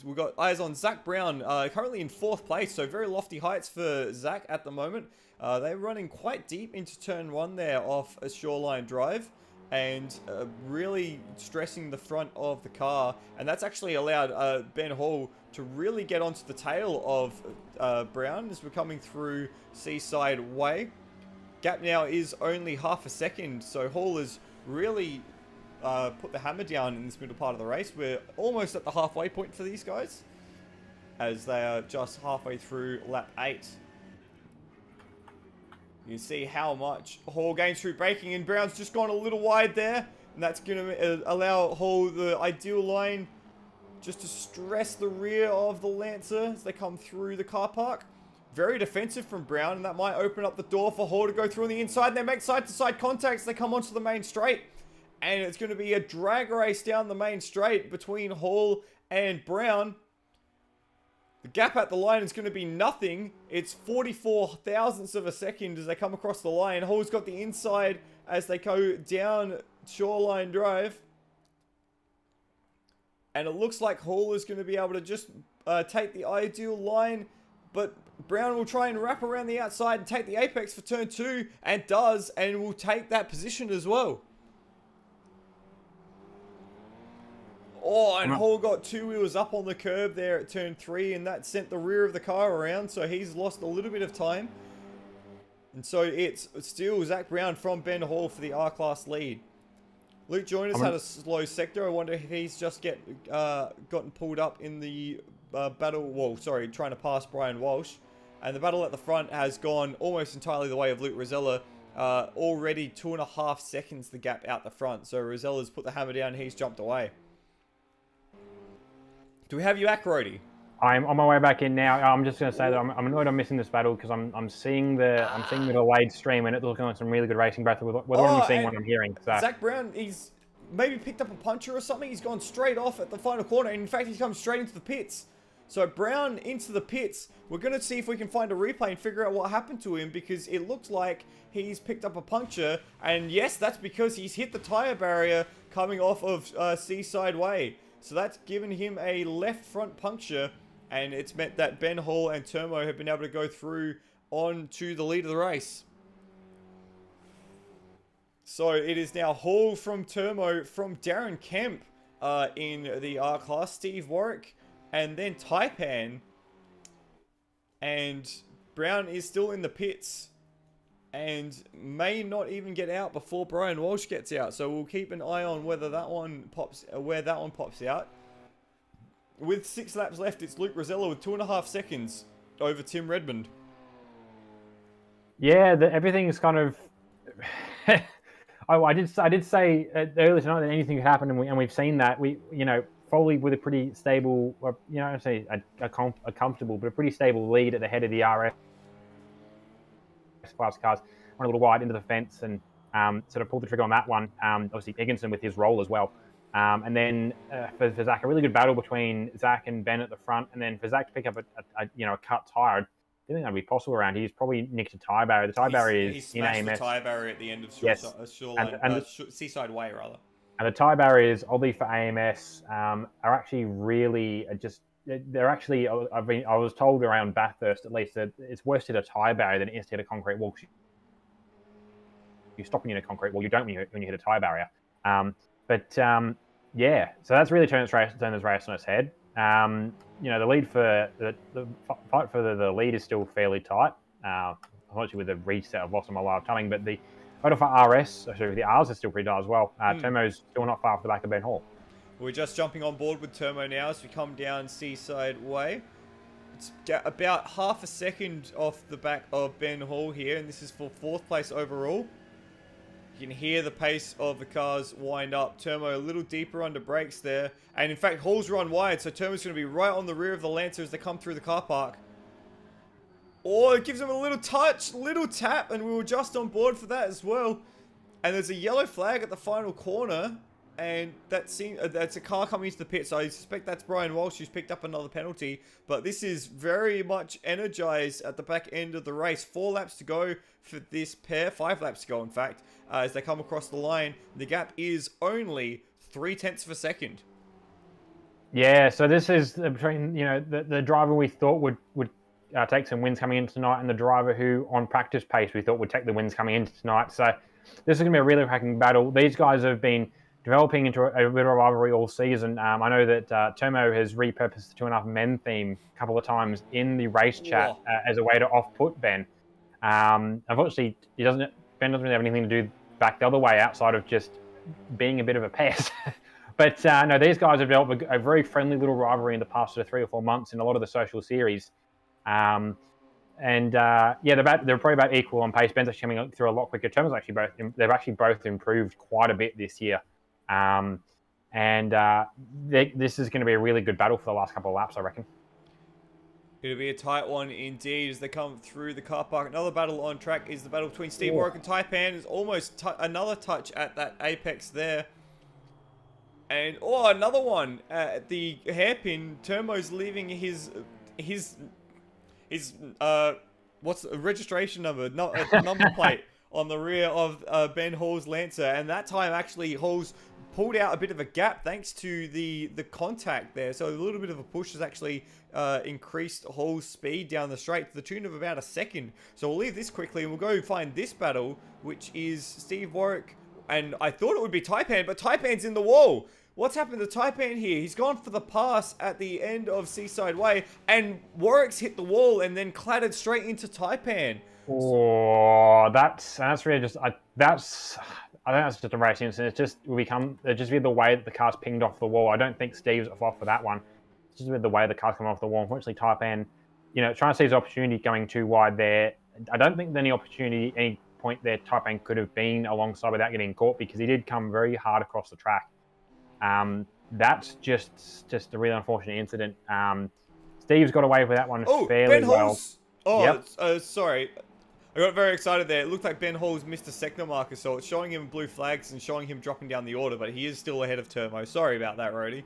We've got eyes on Zach Brown, currently in 4th place, so very lofty heights for Zach at the moment. They're running quite deep into turn 1 there off a Shoreline Drive, and really stressing the front of the car, and that's actually allowed Ben Hall to really get onto the tail of Brown as we're coming through Seaside Way. Gap now is only half a second, so Hall is really put the hammer down in this middle part of the race. We're almost at the halfway point for these guys, as they are just halfway through lap 8. You can see how much Hall gains through braking, and Brown's just gone a little wide there, and that's going to allow Hall the ideal line just to stress the rear of the Lancer as they come through the car park. Very defensive from Brown, and that might open up the door for Hall to go through on the inside. And they make side-to-side contacts. They come onto the main straight, and it's going to be a drag race down the main straight between Hall and Brown. The gap at the line is going to be nothing. It's 44 thousandths of a second as they come across the line. Hall's got the inside as they go down Shoreline Drive. And it looks like Hall is going to be able to just take the ideal line, but Brown will try and wrap around the outside and take the apex for turn 2, and does, and will take that position as well. Oh, and Hall got 2 wheels up on the curb there at turn 3, and that sent the rear of the car around, so he's lost a little bit of time. And so it's still Zach Brown from Ben Hall for the R-Class lead. Luke Joyner's had a slow sector. I wonder if he's just gotten pulled up in the trying to pass Brian Walsh. And the battle at the front has gone almost entirely the way of Luke Rosella. Already 2.5 seconds the gap out the front. So Rosella's put the hammer down and he's jumped away. Do we have you back, Rhodey? I'm on my way back in now. I'm just going to say that I'm annoyed I'm missing this battle because I'm seeing the delayed stream, and it looks like some really good racing battle with what I'm seeing, what I'm hearing. So. Zach Brown, he's maybe picked up a puncher or something. He's gone straight off at the final corner. And in fact, he's come straight into the pits. So Brown into the pits. We're going to see if we can find a replay and figure out what happened to him, because it looks like he's picked up a puncture. And yes, that's because he's hit the tyre barrier coming off of Seaside Way. So that's given him a left front puncture, and it's meant that Ben Hall and Turmo have been able to go through on to the lead of the race. So it is now Hall from Turmo, from Darren Kemp in the R class, Steve Warwick, and then Taipan. And Brown is still in the pits and may not even get out before Brian Walsh gets out. So we'll keep an eye on where that one pops out. With 6 laps left, it's Luke Rosella with 2.5 seconds over Tim Redmond. Yeah, everything's kind of... Oh, I did say earlier tonight that anything could happen, and we've seen that. Foley with a pretty stable, I say a comfortable, but a pretty stable lead at the head of the RS class cars, went a little wide into the fence and sort of pulled the trigger on that one. Obviously Higginson with his roll as well. And then for Zach, a really good battle between Zach and Ben at the front, and then for Zach to pick up a cut tire. I think that'd be possible around here. He's probably nicked a tyre barrier. The tyre barrier is in AMS. He smashed the tyre barrier at the end of Seaside Way, rather. And the tyre barriers, oddly for AMS, are actually really they're actually, I was told around Bathurst at least, that it's worse to hit a tyre barrier than it is to hit a concrete wall. You're stopping in a concrete wall, you don't when you hit a tyre barrier. Yeah, so that's really turned this race on its head. The lead for the fight for the lead is still fairly tight. Obviously with the reset, I've lost my live timing, but the battle for the R's is still pretty tight as well. Termo's still not far off the back of Ben Hall. We're just jumping on board with Termo now as we come down Seaside Way. It's about half a second off the back of Ben Hall here, and this is for 4th place overall. You can hear the pace of the cars wind up. Termo a little deeper under brakes there. And in fact, Hall's run wide, so Termo's going to be right on the rear of the Lancer as they come through the car park. Oh, it gives him a little touch, little tap, and we were just on board for that as well. And there's a yellow flag at the final corner. And that's a car coming into the pit, so I suspect that's Brian Walsh who's picked up another penalty. But this is very much energized at the back end of the race. 4 laps to go for this pair, 5 laps to go in fact, as they come across the line. The gap is only 0.3 of a second. Yeah, so this is between the driver we thought would take some wins coming into tonight, and the driver who on practice pace we thought would take the wins coming into tonight. So this is going to be a really cracking battle. These guys have been developing into a bit of a rivalry all season. I know that Termo has repurposed the 2.5 Men theme a couple of times in the race chat as a way to off-put Ben. Unfortunately, Ben doesn't really have anything to do back the other way outside of just being a bit of a pest. But no, these guys have developed a very friendly little rivalry in the past 3 or 4 months in a lot of the social series. They're probably about equal on pace. Ben's actually coming through a lot quicker. They've actually both improved quite a bit this year. This is going to be a really good battle for the last couple of laps, I reckon. It'll be a tight one indeed as they come through the car park. Another battle on track is the battle between Steve Warwick and Taipan. Is almost another touch at that apex there. And another one at the hairpin. Termo's leaving his what's the registration number? Number plate on the rear of Ben Hall's Lancer, and that time actually Hall's pulled out a bit of a gap thanks to the contact there. So a little bit of a push has actually increased Hall's speed down the straight to the tune of about a second. So we'll leave this quickly and we'll go find this battle, which is Steve Warwick. And I thought it would be Taipan, but Taipan's in the wall. What's happened to Taipan here? He's gone for the pass at the end of Seaside Way, and Warwick's hit the wall and then clattered straight into Taipan. Oh, that's really just I think that's just a racing incident. It just be the way that the car's pinged off the wall. I don't think Steve's off for that one. It's just the way the car's come off the wall. Unfortunately, Taipan, trying to seize opportunity going too wide there. I don't think there's any point there Taipan could have been alongside without getting caught, because he did come very hard across the track. That's just a really unfortunate incident. Steve's got away with that one fairly well. Sorry. I got very excited there. It looked like Ben Hall's missed a sector marker, so it's showing him blue flags and showing him dropping down the order, but he is still ahead of Termo. Sorry about that, Rody.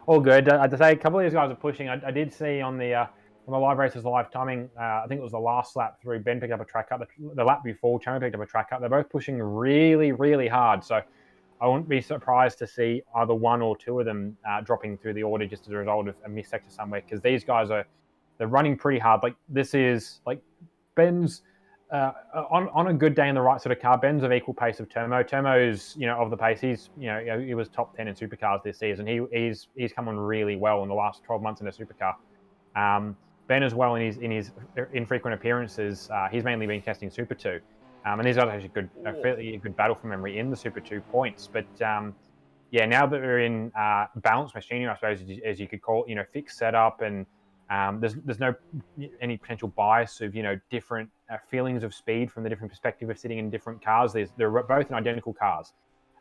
All good. I have to say, a couple of these guys are pushing. I did see on the live races live timing, I think it was the last lap through, Ben picked up a track up. The lap before, Termo picked up a track up. They're both pushing really, really hard, so I wouldn't be surprised to see either one or two of them dropping through the order just as a result of a missed sector somewhere, because these guys they're running pretty hard. Like, this is like Ben's on a good day in the right sort of car. Ben's of equal pace of Termo. Termo's of the pace. He's he was top 10 in supercars this season. He's come on really well in the last 12 months in a supercar. Ben as well in his infrequent appearances. He's mainly been testing Super 2. And these guys are actually a fairly good battle for memory in the Super 2 points. But now that we're in balanced machinery, I suppose, as you could call it, fixed setup and There's no any potential bias of different feelings of speed from the different perspective of sitting in different cars. They're both in identical cars,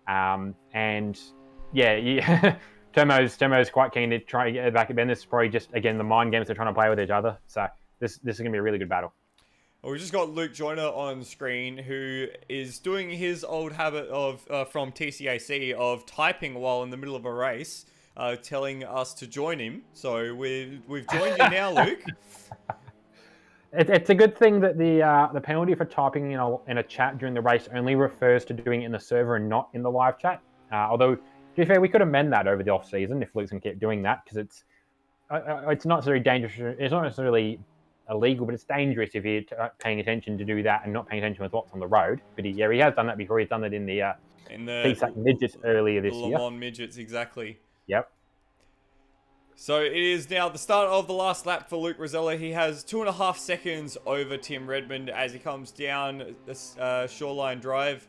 and yeah, Termo's quite keen to try to get back at Ben. This is probably just again the mind games they're trying to play with each other. So this is going to be a really good battle. Well, we just got Luke Joyner on screen, who is doing his old habit of from TCAC of typing while in the middle of a race, telling us to join him. So we've joined you now, Luke. It's a good thing that the penalty for typing in a chat during the race only refers to doing it in the server and not in the live chat. Although, to be fair, we could amend that over the off season if Luke's going to keep doing that, because it's not necessarily dangerous. It's not necessarily illegal, but it's dangerous if you're paying attention to do that and not paying attention with what's on the road. But he has done that before. He's done that in the PSAC midgets earlier this year. Le Mans midgets, exactly. Yep. So it is now the start of the last lap for Luke Rosella. He has 2.5 seconds over Tim Redmond as he comes down the Shoreline Drive.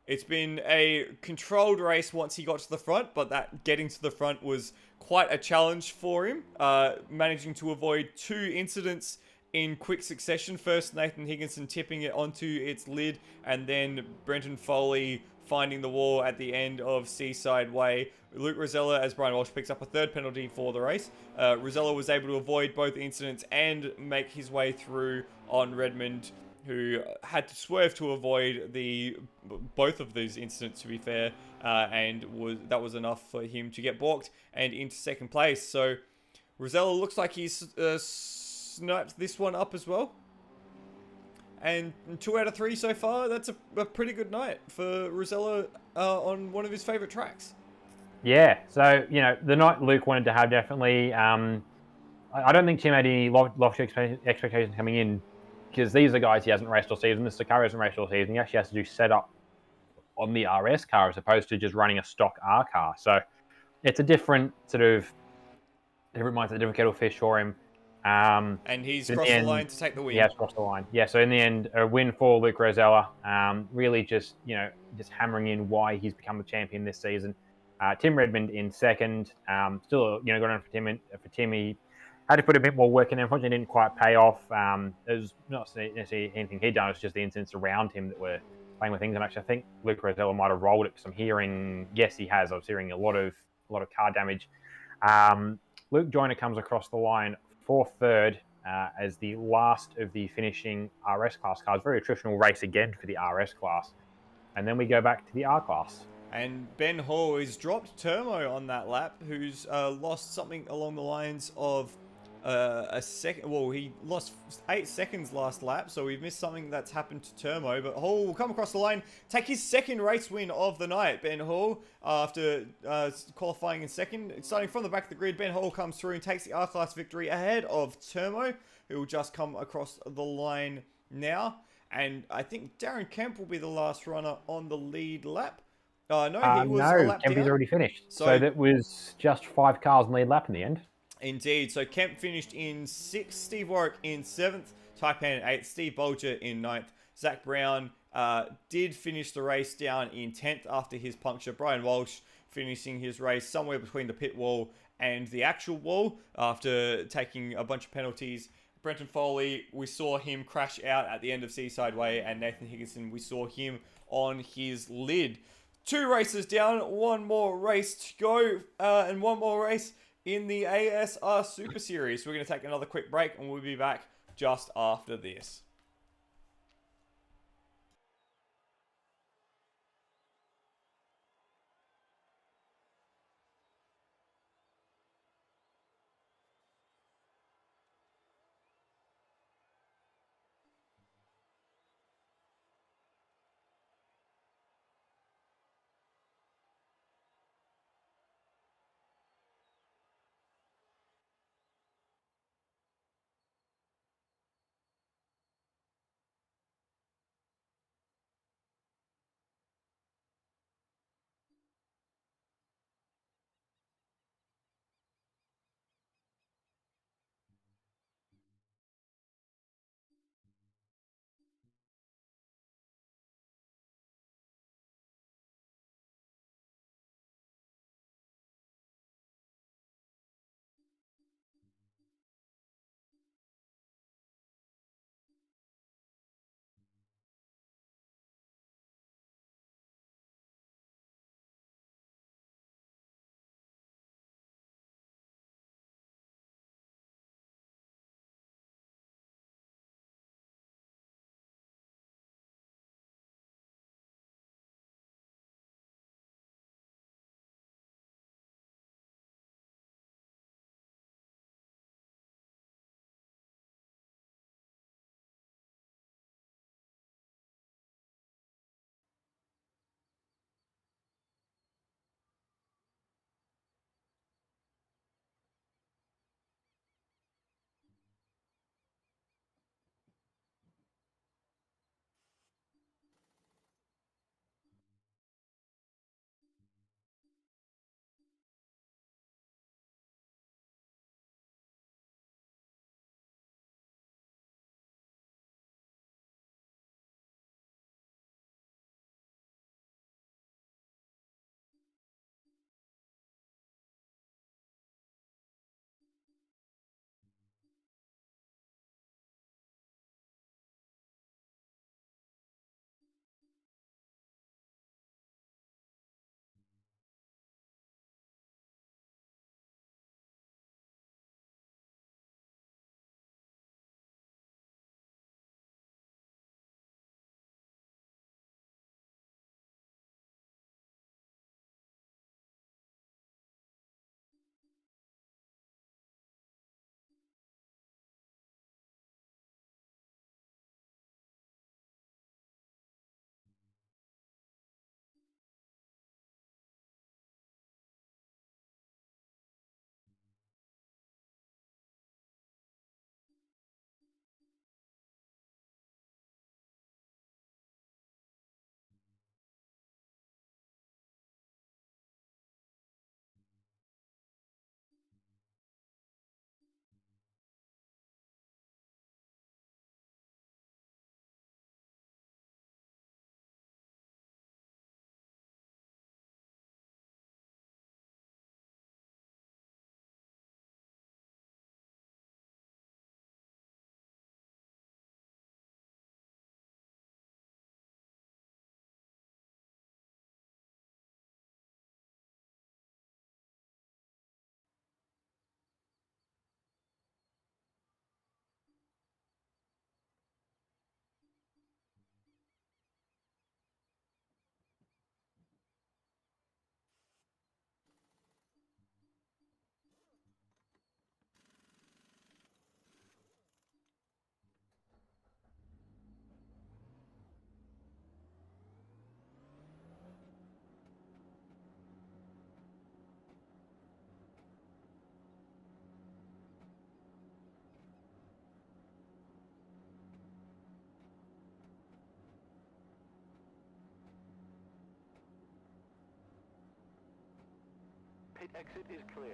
It's been a controlled race once he got to the front, but that getting to the front was quite a challenge for him, managing to avoid 2 incidents in quick succession. First, Nathan Higginson tipping it onto its lid, and then Brenton Foley finding the wall at the end of Seaside Way. Luke Rosella, as Brian Walsh picks up a 3rd penalty for the race. Rosella was able to avoid both incidents and make his way through on Redmond, who had to swerve to avoid both of these incidents, to be fair, and that was enough for him to get balked and into 2nd place. So Rosella looks like he's sniped this one up as well. And 2 out of 3 so far. That's a pretty good night for Rosella on one of his favourite tracks. Yeah, so, the night Luke wanted to have definitely, I don't think Tim had any lofty expectations coming in, because these are guys he hasn't raced all season. Mr. Car hasn't raced all season. He actually has to do setup on the RS car as opposed to just running a stock R car. So it's a different mindset, different kettle of fish for him. And he's crossed the line to take the win. He has crossed the line. Yeah, so in the end, a win for Luke Rosella. Really just hammering in why he's become the champion this season. Tim Redmond in 2nd. Still, good on for Tim. He had to put a bit more work in. Unfortunately, it didn't quite pay off. It was not necessarily anything he'd done. It was just the incidents around him that were playing with things. And actually, I think Luke Rosella might have rolled it because I'm hearing. Yes, he has. I was hearing a lot of car damage. Luke Joyner comes across the line for 3rd as the last of the finishing RS class cars. Very attritional race again for the RS class. And then we go back to the R class. And Ben Hall has dropped Termo on that lap, who's lost something along the lines of a second. Well, he lost 8 seconds last lap, so we've missed something that's happened to Termo. But Hall will come across the line, take his 2nd race win of the night. Ben Hall, after qualifying in 2nd, starting from the back of the grid, Ben Hall comes through and takes the R-Class victory ahead of Termo, who will just come across the line now. And I think Darren Kemp will be the last runner on the lead lap. No, he was a lap Kempy's down. already finished. So that was just 5 cars in lead lap in the end. Indeed. So Kemp finished in 6th, Steve Warwick in 7th, Taipan in 8th, Steve Bolger in 9th. Zach Brown did finish the race down in 10th after his puncture. Brian Walsh finishing his race somewhere between the pit wall and the actual wall after taking a bunch of penalties. Brenton Foley, we saw him crash out at the end of Seaside Way, and Nathan Higginson, we saw him on his lid. 2 races down, 1 more race to go, and 1 more race in the ASR Super Series. We're going to take another quick break, and we'll be back just after this. right exit is clear.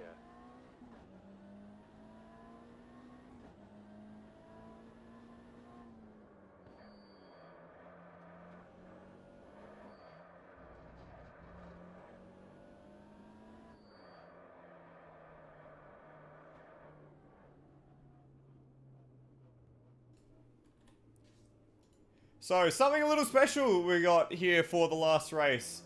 So, something a little special we got here for the last race.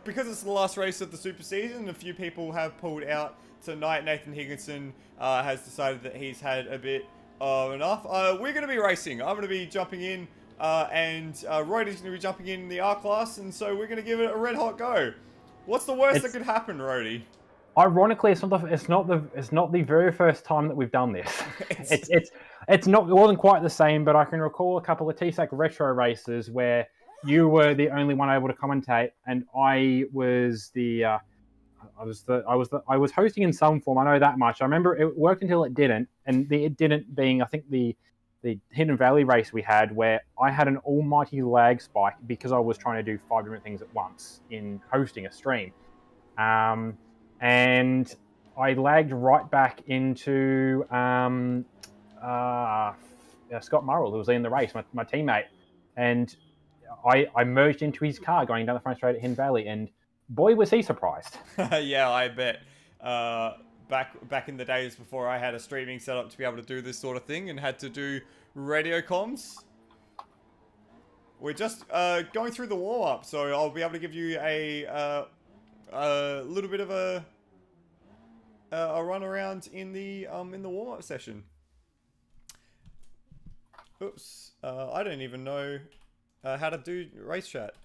Because it's the last race of the super season, a few people have pulled out tonight. Nathan Higginson has decided that he's had a bit of enough. We're going to be racing. I'm going to be jumping in, and Rhodey's going to be jumping in the R class, and so we're going to give it a red hot go. What's the worst that could happen, Rhodey? Ironically, it's not the very first time that we've done this. It wasn't quite the same, but I can recall a couple of TSAC retro races where you were the only one able to commentate, and I was hosting in some form. I know that much. I remember it worked until it didn't, and it didn't being I think the Hidden Valley race we had, where I had an almighty lag spike because I was trying to do 5 different things at once in hosting a stream. And I lagged right back into Scott Murrell, who was in the race, my teammate. And I merged into his car going down the front straight at Hidden Valley, and boy, was he surprised. Yeah, I bet. Back in the days before I had a streaming setup to be able to do this sort of thing and had to do radio comms. We're just going through the warm-up, so I'll be able to give you a little bit of a run around in the warm-up session. Oops, I don't even know how to do race chat.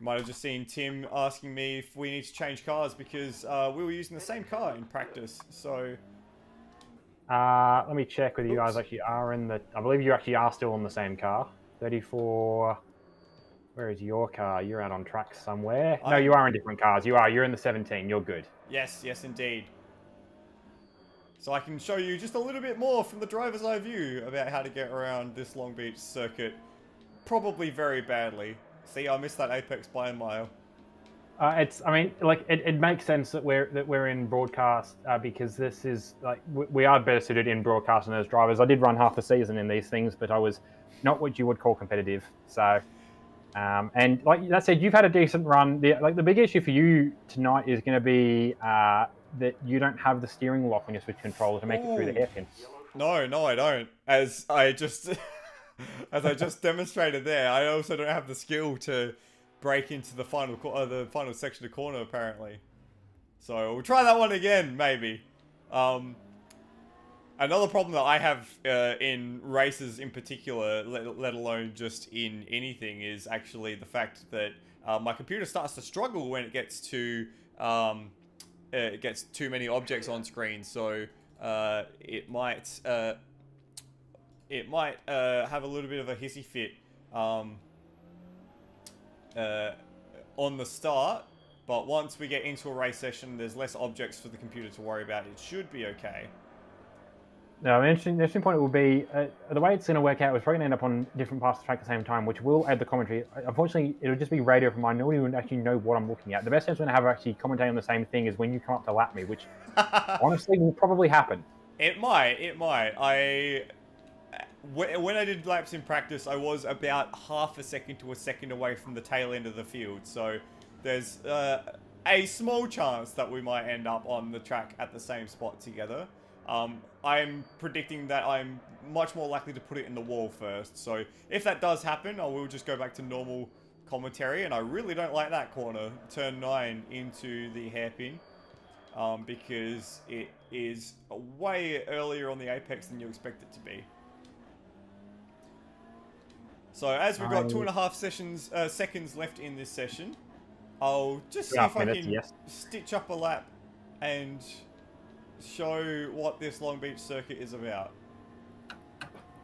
Might have just seen Tim asking me if we need to change cars because we were using the same car in practice. So let me check whether you guys actually are in the. I believe you actually are still on the same car. 34. Where is your car? You're out on track somewhere. No, you are in different cars. You are. You're in the 17. You're good. Yes, indeed. So I can show you just a little bit more from the driver's eye view about how to get around this Long Beach circuit. Probably very badly. See, I missed that apex by a mile. It makes sense that we're in broadcast because this is we are better suited in broadcast than as drivers. I did run half the season in these things, but I was not what you would call competitive. So, and like that said, you've had a decent run. The big issue for you tonight is going to be that you don't have the steering lock on your switch controller to make it through the hairpin. No, I don't. As I just demonstrated there, I also don't have the skill to break into the final section of corner apparently. So we'll try that one again, maybe. Another problem that I have in races in particular, let alone just in anything, is actually the fact that my computer starts to struggle when it gets too many objects on screen. So it might have a little bit of a hissy fit on the start, but once we get into a race session, there's less objects for the computer to worry about. It should be okay. Now, an interesting point will be the way it's going to work out is probably going to end up on different parts of the track at the same time, which will add the commentary. Unfortunately, it'll just be radio from mine. Nobody will actually know what I'm looking at. The best chance we're going to have actually commentating on the same thing is when you come up to lap me, which honestly will probably happen. It might. When I did laps in practice, I was about half a second to a second away from the tail end of the field. So there's a small chance that we might end up on the track at the same spot together. I'm predicting that I'm much more likely to put it in the wall first. So if that does happen, I will just go back to normal commentary. And I really don't like that corner, turn 9 into the hairpin, because it is way earlier on the apex than you expect it to be. So as we've got 2.5 seconds left in this session, I'll just see if I can stitch up a lap and show what this Long Beach circuit is about.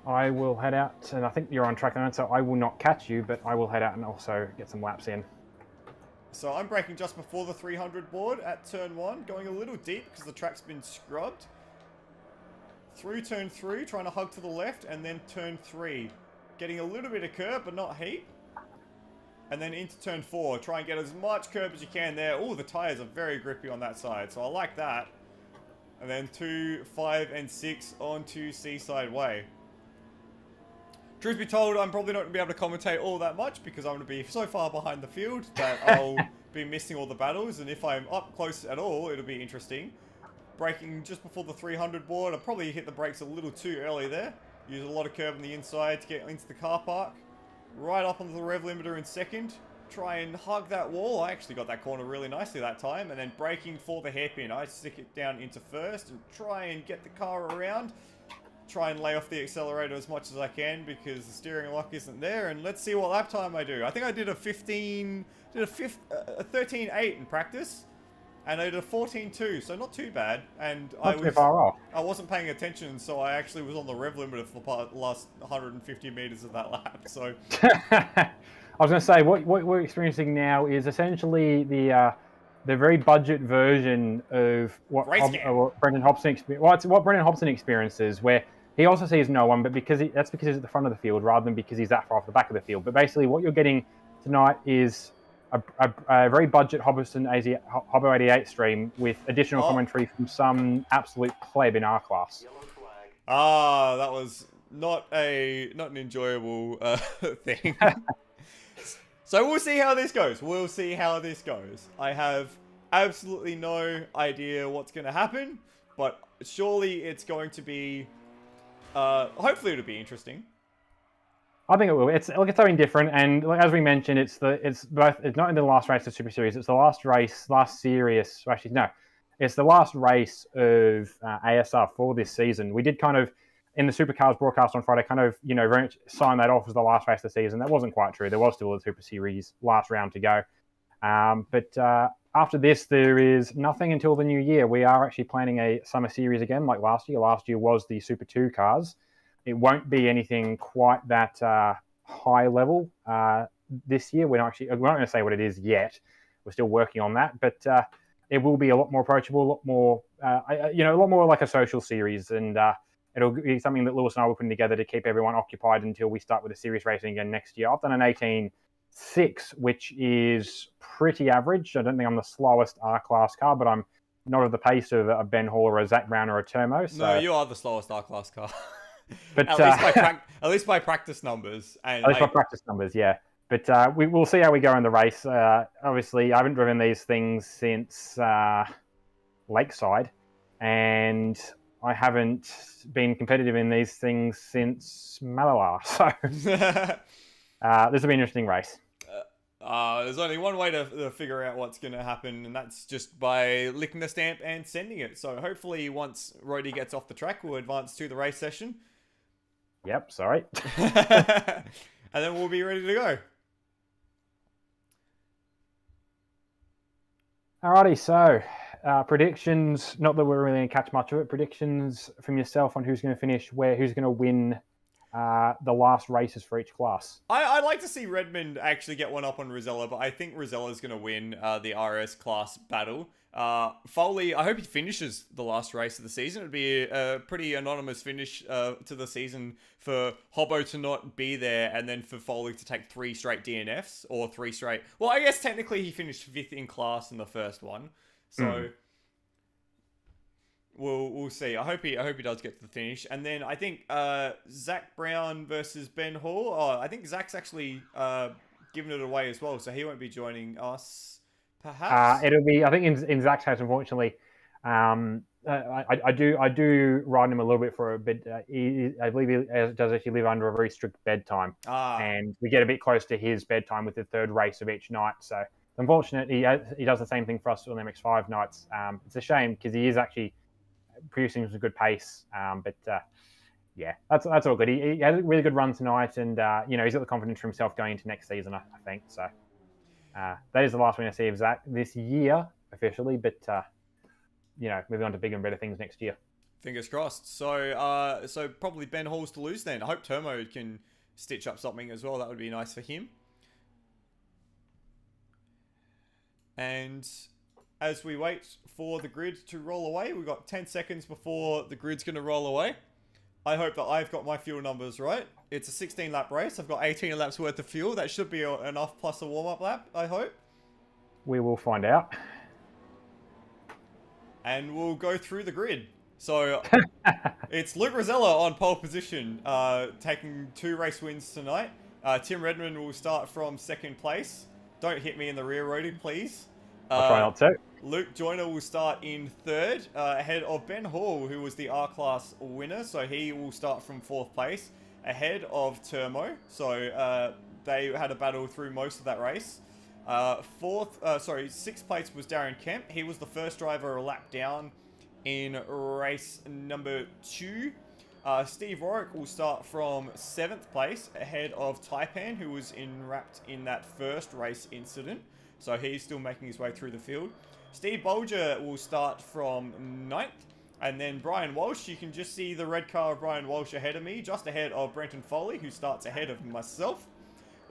I will head out, and I think you're on track now, so I will not catch you, but I will head out and also get some laps in. So I'm braking just before the 300 board at turn 1, going a little deep because the track's been scrubbed. Through turn 3, trying to hug to the left, and then turn 3. Getting a little bit of curb, but not heat. And then into turn 4, try and get as much curb as you can there. Oh, the tyres are very grippy on that side, so I like that. And then 2, 5, and 6 onto Seaside Way. Truth be told, I'm probably not going to be able to commentate all that much because I'm going to be so far behind the field that I'll be missing all the battles. And if I'm up close at all, it'll be interesting. Braking just before the 300 board. I probably hit the brakes a little too early there. Use a lot of curb on the inside to get into the car park. Right up onto the rev limiter in second. Try and hug that wall. I actually got that corner really nicely that time. And then braking for the hairpin. I stick it down into first and try and get the car around. Try and lay off the accelerator as much as I can because the steering lock isn't there. And let's see what lap time I do. I think I did a 13.8 in practice. And I did a 14.2, so not too bad. And not too far off. I wasn't paying attention, so I actually was on the rev limiter for the last 150 meters of that lap. So I was going to say, what we're experiencing now is essentially the very budget version of what Brendan Hobson experiences, where he also sees no one, but that's because he's at the front of the field rather than because he's that far off the back of the field. But basically, what you're getting tonight is a very budget Hobbo 88 stream with additional commentary from some absolute pleb in our class. Ah, that was not an enjoyable thing. So we'll see how this goes. I have absolutely no idea what's going to happen, but surely it's going to be. Hopefully, it'll be interesting. I think it will. It's something different, and as we mentioned, it's not in the last race of Super Series. It's the last series. Actually, no, it's the last race of ASR for this season. We did kind of in the Supercars broadcast on Friday, kind of sign that off as the last race of the season. That wasn't quite true. There was still a Super Series last round to go, but after this, there is nothing until the new year. We are actually planning a summer series again, like last year. Last year was the Super 2 cars. It won't be anything quite that high level this year. We're not going to say what it is yet. We're still working on that, but it will be a lot more approachable, a lot more like a social series, and it'll be something that Lewis and I were putting together to keep everyone occupied until we start with the series racing again next year. I've done an 18.6, which is pretty average. I don't think I'm the slowest R-Class car, but I'm not at the pace of a Ben Hall or a Zach Brown or a Termo. So. No, you are the slowest R-Class car. But at least by practice numbers. And by practice numbers, yeah. But we'll see how we go in the race. Obviously, I haven't driven these things since Lakeside, and I haven't been competitive in these things since Malala. So this will be an interesting race. There's only one way to figure out what's going to happen, and that's just by licking the stamp and sending it. So hopefully once Roddy gets off the track, we'll advance to the race session. Yep, sorry. And then we'll be ready to go. Alrighty, so predictions, not that we're really going to catch much of it, predictions from yourself on who's going to finish where, who's going to win the last races for each class. I'd like to see Redmond actually get one up on Rosella, but I think Rosella's going to win the RS class battle. Foley, I hope he finishes the last race of the season. It'd be a pretty anonymous finish to the season for Hobbo to not be there, and then for Foley to take 3 straight DNFs or 3 straight. Well, I guess technically he finished 5th in class in the first one, so we'll see. I hope he does get to the finish, and then I think Zach Brown versus Ben Hall. Oh, I think Zach's actually given it away as well, so he won't be joining us. Perhaps it'll be. I think in Zach's case, unfortunately, I do ride him a little bit for a bit. I believe he does actually live under a very strict bedtime, and we get a bit close to his bedtime with the 3rd race of each night. So unfortunately, he does the same thing for us on MX5 nights. It's a shame because he is actually producing some good pace. But yeah, that's all good. He had a really good run tonight, and he's got the confidence for himself going into next season. I think so. That is the last we're going to see of Zach this year officially, but moving on to bigger and better things next year. Fingers crossed. So probably Ben Hall's to lose then. I hope Termo can stitch up something as well. That would be nice for him. And as we wait for the grid to roll away, we've got 10 seconds before the grid's going to roll away. I hope that I've got my fuel numbers right. It's a 16 lap race. I've got 18 laps worth of fuel. That should be enough plus a warm-up lap, I hope. We will find out. And we'll go through the grid. So it's Luke Rosella on pole position, taking 2 race wins tonight. Tim Redmond will start from 2nd place. Don't hit me in the rear, Rody, please. I'll try not to. Luke Joyner will start in 3rd, ahead of Ben Hall, who was the R-Class winner. So he will start from 4th place, ahead of Termo. So they had a battle through most of that race. 6th place was Darren Kemp. He was the first driver a lap down in race number 2. Steve Warwick will start from 7th place, ahead of Taipan, who was wrapped in that first race incident. So he's still making his way through the field. Steve Bolger will start from 9th. And then Brian Walsh, you can just see the red car of Brian Walsh ahead of me, just ahead of Brenton Foley, who starts ahead of myself.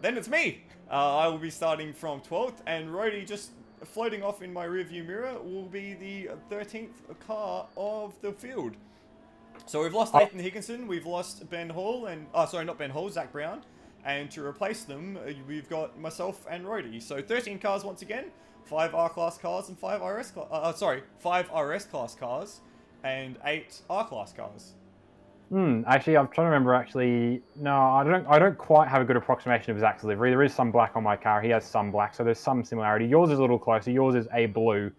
Then it's me. I will be starting from 12th, and Rody, just floating off in my rearview mirror, will be the 13th car of the field. So we've lost Nathan Higginson, we've lost Ben Hall, and not Ben Hall, Zach Brown. And to replace them, we've got myself and Rody. So 13 cars once again, 5 R-Class cars and 5 5 RS Class cars and 8 R-Class cars. Actually, I'm trying to remember. Actually, no, I don't quite have a good approximation of Zach's livery. There is some black on my car. He has some black, so there's some similarity. Yours is a little closer. Yours is a blue.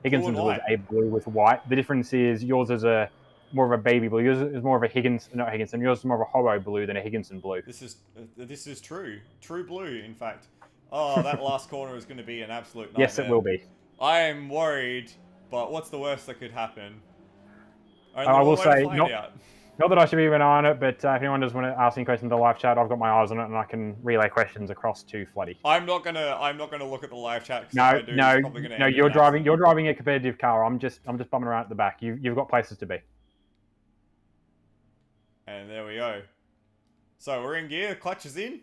Higginson's was a blue with white. The difference is yours is more of a baby blue. Yours is more of a not Higginson. Yours is more of a Hobo blue than a Higginson blue. This is true blue. In fact, oh, that last corner is going to be an absolute nightmare. Yes, it will be. I am worried, but what's the worst that could happen? I will say not that I should be even on it, but if anyone does want to ask any questions in the live chat, I've got my eyes on it and I can relay questions across to Floody. I'm not gonna look at the live chat. No, you're driving a competitive car. I'm just bumming around at the back. You've got places to be. And there we go. So we're in gear. Clutch is in.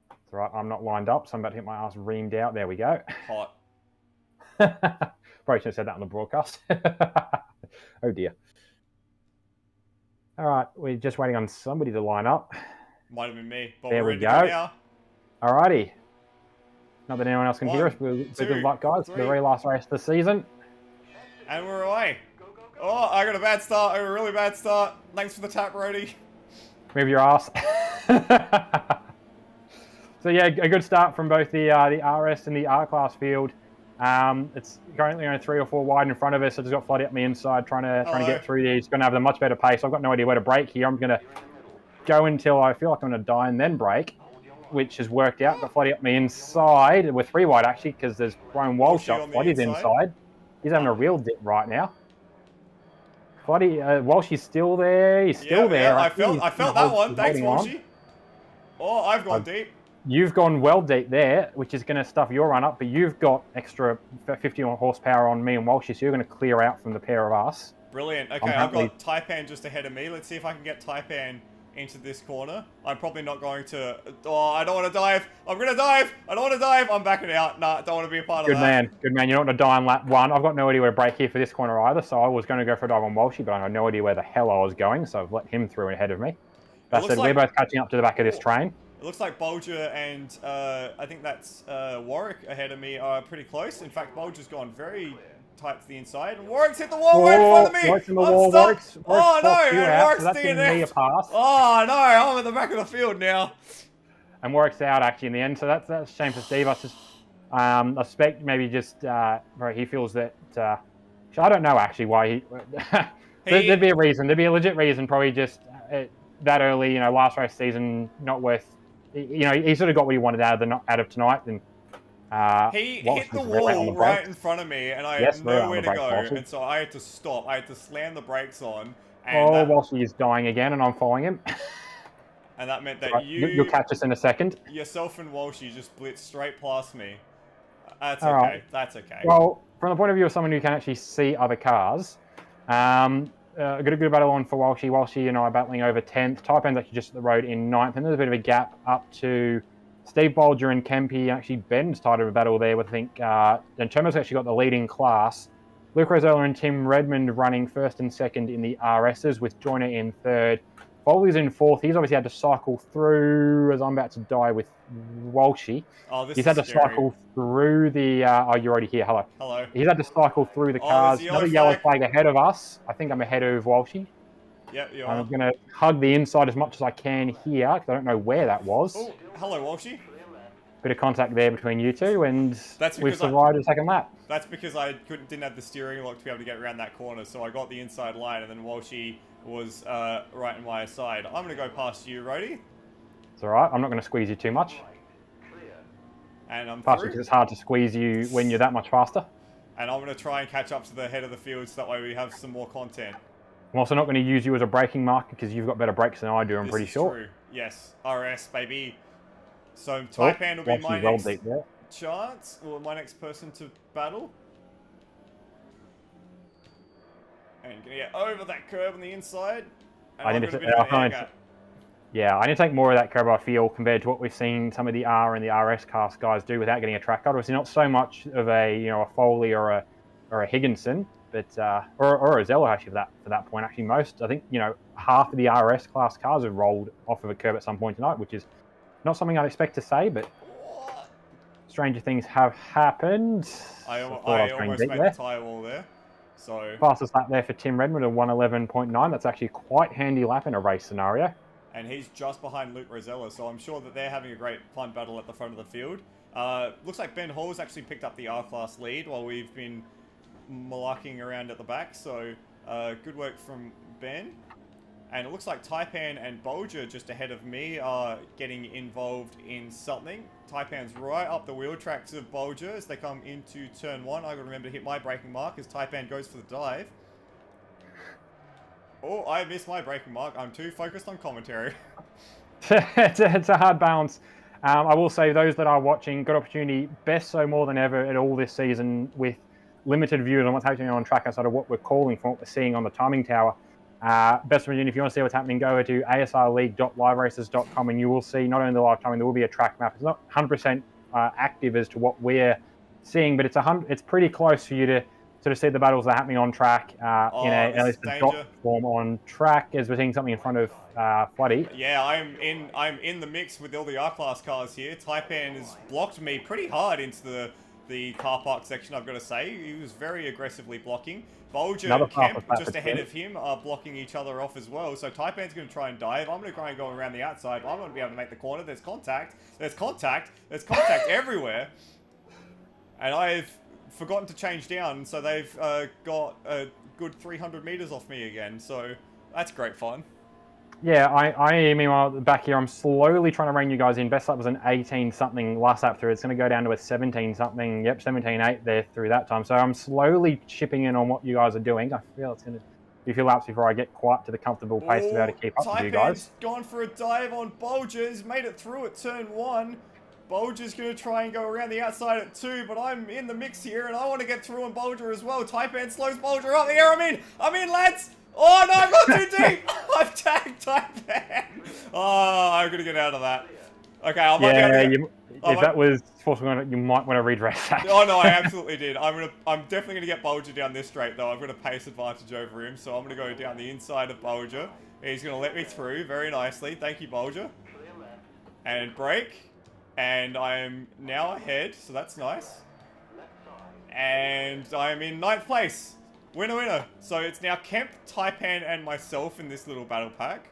That's right. I'm not lined up, so I'm about to hit my ass reamed out. There we go. Hot. Probably should have said that on the broadcast. Oh dear. All right, we're just waiting on somebody to line up. Might have been me. But there we're we go. Now. All righty. Not that anyone else can hear us, but good luck, guys. The very last race of the season. And we're away. Oh, I got a bad start. A really bad start. Thanks for the tap, Rody. Move your ass. So yeah, a good start from both the RS and the R-Class field. It's currently only 3 or 4 wide in front of us. I just got Floody up my inside, trying to get through there. He's going to have a much better pace. I've got no idea where to brake here. I'm going to go until I feel like I'm going to die and then brake, which has worked out. Got Floody up my inside. We're 3 wide actually because there's Brian Walsh up. Floody's inside. He's having a real dip right now. Floody, Walsh is still there. He's still there. Yeah, I felt that one. Thanks, Walshy. Oh, I've gone deep. You've gone well deep there, which is going to stuff your run up, but you've got extra 50 horsepower on me and Walshy, so you're going to clear out from the pair of us. Brilliant. Okay, I've got Taipan just ahead of me. Let's see if I can get Taipan into this corner. I'm probably not going to... Oh, I don't want to dive. I'm going to dive. I don't want to dive. I'm backing out. Nah, don't want to be a part of that. Good man. You're not going to die on lap 1. I've got no idea where to brake here for this corner either, so I was going to go for a dive on Walshy, but I had no idea where the hell I was going, so I've let him through ahead of me. That said, we're both catching up to the back of this train. It looks like Bolger and I think that's Warwick ahead of me are pretty close. In fact, Bolger's gone very tight to the inside. And Warwick's hit the wall right in front of me. Warwick's in the wall. Warwick's oh no, and Warwick's so DNF. Oh no, I'm at the back of the field now. And Warwick's out actually in the end, so that's a shame for Steve. I suspect maybe just he feels that. I don't know actually why he. There'd be a reason. There'd be a legit reason. Probably just that early, last race season, not worth. He sort of got what he wanted out of tonight, and he hit the wall right in front of me, and I had nowhere to go, and so I had to stop. I had to slam the brakes on. And Walshy is dying again, and I'm following him. And that meant that you'll catch us in a second. Yourself and Walshy just blitzed straight past me. That's okay. Right. That's okay. Well, from the point of view of someone who can actually see other cars, got a good battle on for Walshy. Walshy and I are battling over 10th. Taipan's actually just at the road in 9th. And there's a bit of a gap up to Steve Bolger and Kempy. Actually, Ben's tied of a battle there with, I think, and Termo's actually got the leading class. Luke Rosella and Tim Redmond running 1st and 2nd in the RSs, with Joyner in 3rd Foley's in fourth. He's obviously had to cycle through, as I'm about to die with Walshy. Oh, this He's is had to scary. cycle through the... oh, you're already here. Hello. Hello. He's had to cycle through the Oh, cars. there's a Another yellow yellow flag ahead of us. I think I'm ahead of Walshy. Yep, you I'm are. going to hug the inside as much as I can here, because I don't know where that was. Oh, hello, Walshy. Bit of contact there between you two, and we've survived a second lap. That's because I didn't have the steering lock to be able to get around that corner, so I got the inside line, and then Walshy was right in my side. I'm going to go past you, Rody. It's all right. I'm not going to squeeze you too much. And I'm Partially through. because it's hard to squeeze you when you're that much faster. And I'm going to try and catch up to the head of the field so that way we have some more content. I'm also not going to use you as a braking marker because you've got better brakes than I do, I'm pretty sure. True. Yes, RS, baby. So Taipan will be my next chance, or my next person to battle. And gonna get over that curb on the inside. And I need to take more of that curb, I feel, compared to what we've seen some of the R and the RS class guys do without getting a track cut. Obviously, not so much of a a Foley or a Higginson, but or a Zeller actually for that point. Actually, most I think half of the RS class cars have rolled off of a curb at some point tonight, which is not something I'd expect to say, but stranger things have happened. I almost made the tyre wall there. So fastest lap there for Tim Redmond at 1:11.9. That's actually quite handy lap in a race scenario. And he's just behind Luke Rosella, so I'm sure that they're having a great fun battle at the front of the field. Looks like Ben Hall's actually picked up the R-Class lead while we've been malarking around at the back, so good work from Ben. And it looks like Taipan and Bolger just ahead of me are getting involved in something. Taipan's right up the wheel tracks of Bolger as they come into turn 1. I've got to remember to hit my braking mark as Taipan goes for the dive. Oh, I missed my braking mark. I'm too focused on commentary. It's a hard balance. I will say those that are watching, good opportunity, best so more than ever at all this season with limited views on what's happening on track outside of what we're calling from what we're seeing on the timing tower. Best opportunity, if you want to see what's happening, go over to asrleague.liveraces.com and you will see not only the live timing, there will be a track map. It's not 100% active as to what we're seeing, but it's pretty close for you to sort of see the battles that are happening on track at least a dot form on track as we're seeing something in front of Floody. Yeah, I'm in the mix with all the R-Class cars here. Taipan has blocked me pretty hard into the car park section, I've got to say. He was very aggressively blocking. Bolger and Kemp, just ahead of him, are blocking each other off as well. So Taipan's going to try and dive. I'm going to try and go around the outside. I'm going to be able to make the corner. There's contact. There's contact. There's contact everywhere. And I've forgotten to change down, so they've got a good 300 meters off me again. So that's great fun. Yeah, I meanwhile back here, I'm slowly trying to rein you guys in. Best lap was an 18-something last lap through. It's going to go down to a 17-something. Yep, 17.8 there through that time. So I'm slowly chipping in on what you guys are doing. I feel it's going to be a few laps before I get quite to the comfortable pace to be able to keep up with you guys. Gone for a dive on Bolger. He's made it through at turn 1. Bolger's going to try and go around the outside at 2, but I'm in the mix here, and I want to get through on Bolger as well. Taipan slows Bolger up. Here, I'm in, lads! Oh, no, I've got too deep! I've tagged Taipan! Oh, I'm going to get out of that. Okay, I might be able to... If that was forceful, you might want to redress that. Oh, no, I absolutely did. I'm definitely going to get Bolger down this straight, though. I've got a pace advantage over him, so I'm going to go down the inside of Bolger. He's going to let me through very nicely. Thank you, Bolger. And brake. And I am now ahead, so that's nice. And I am in 9th place. Winner, winner. So it's now Kemp, Taipan, and myself in this little battle pack.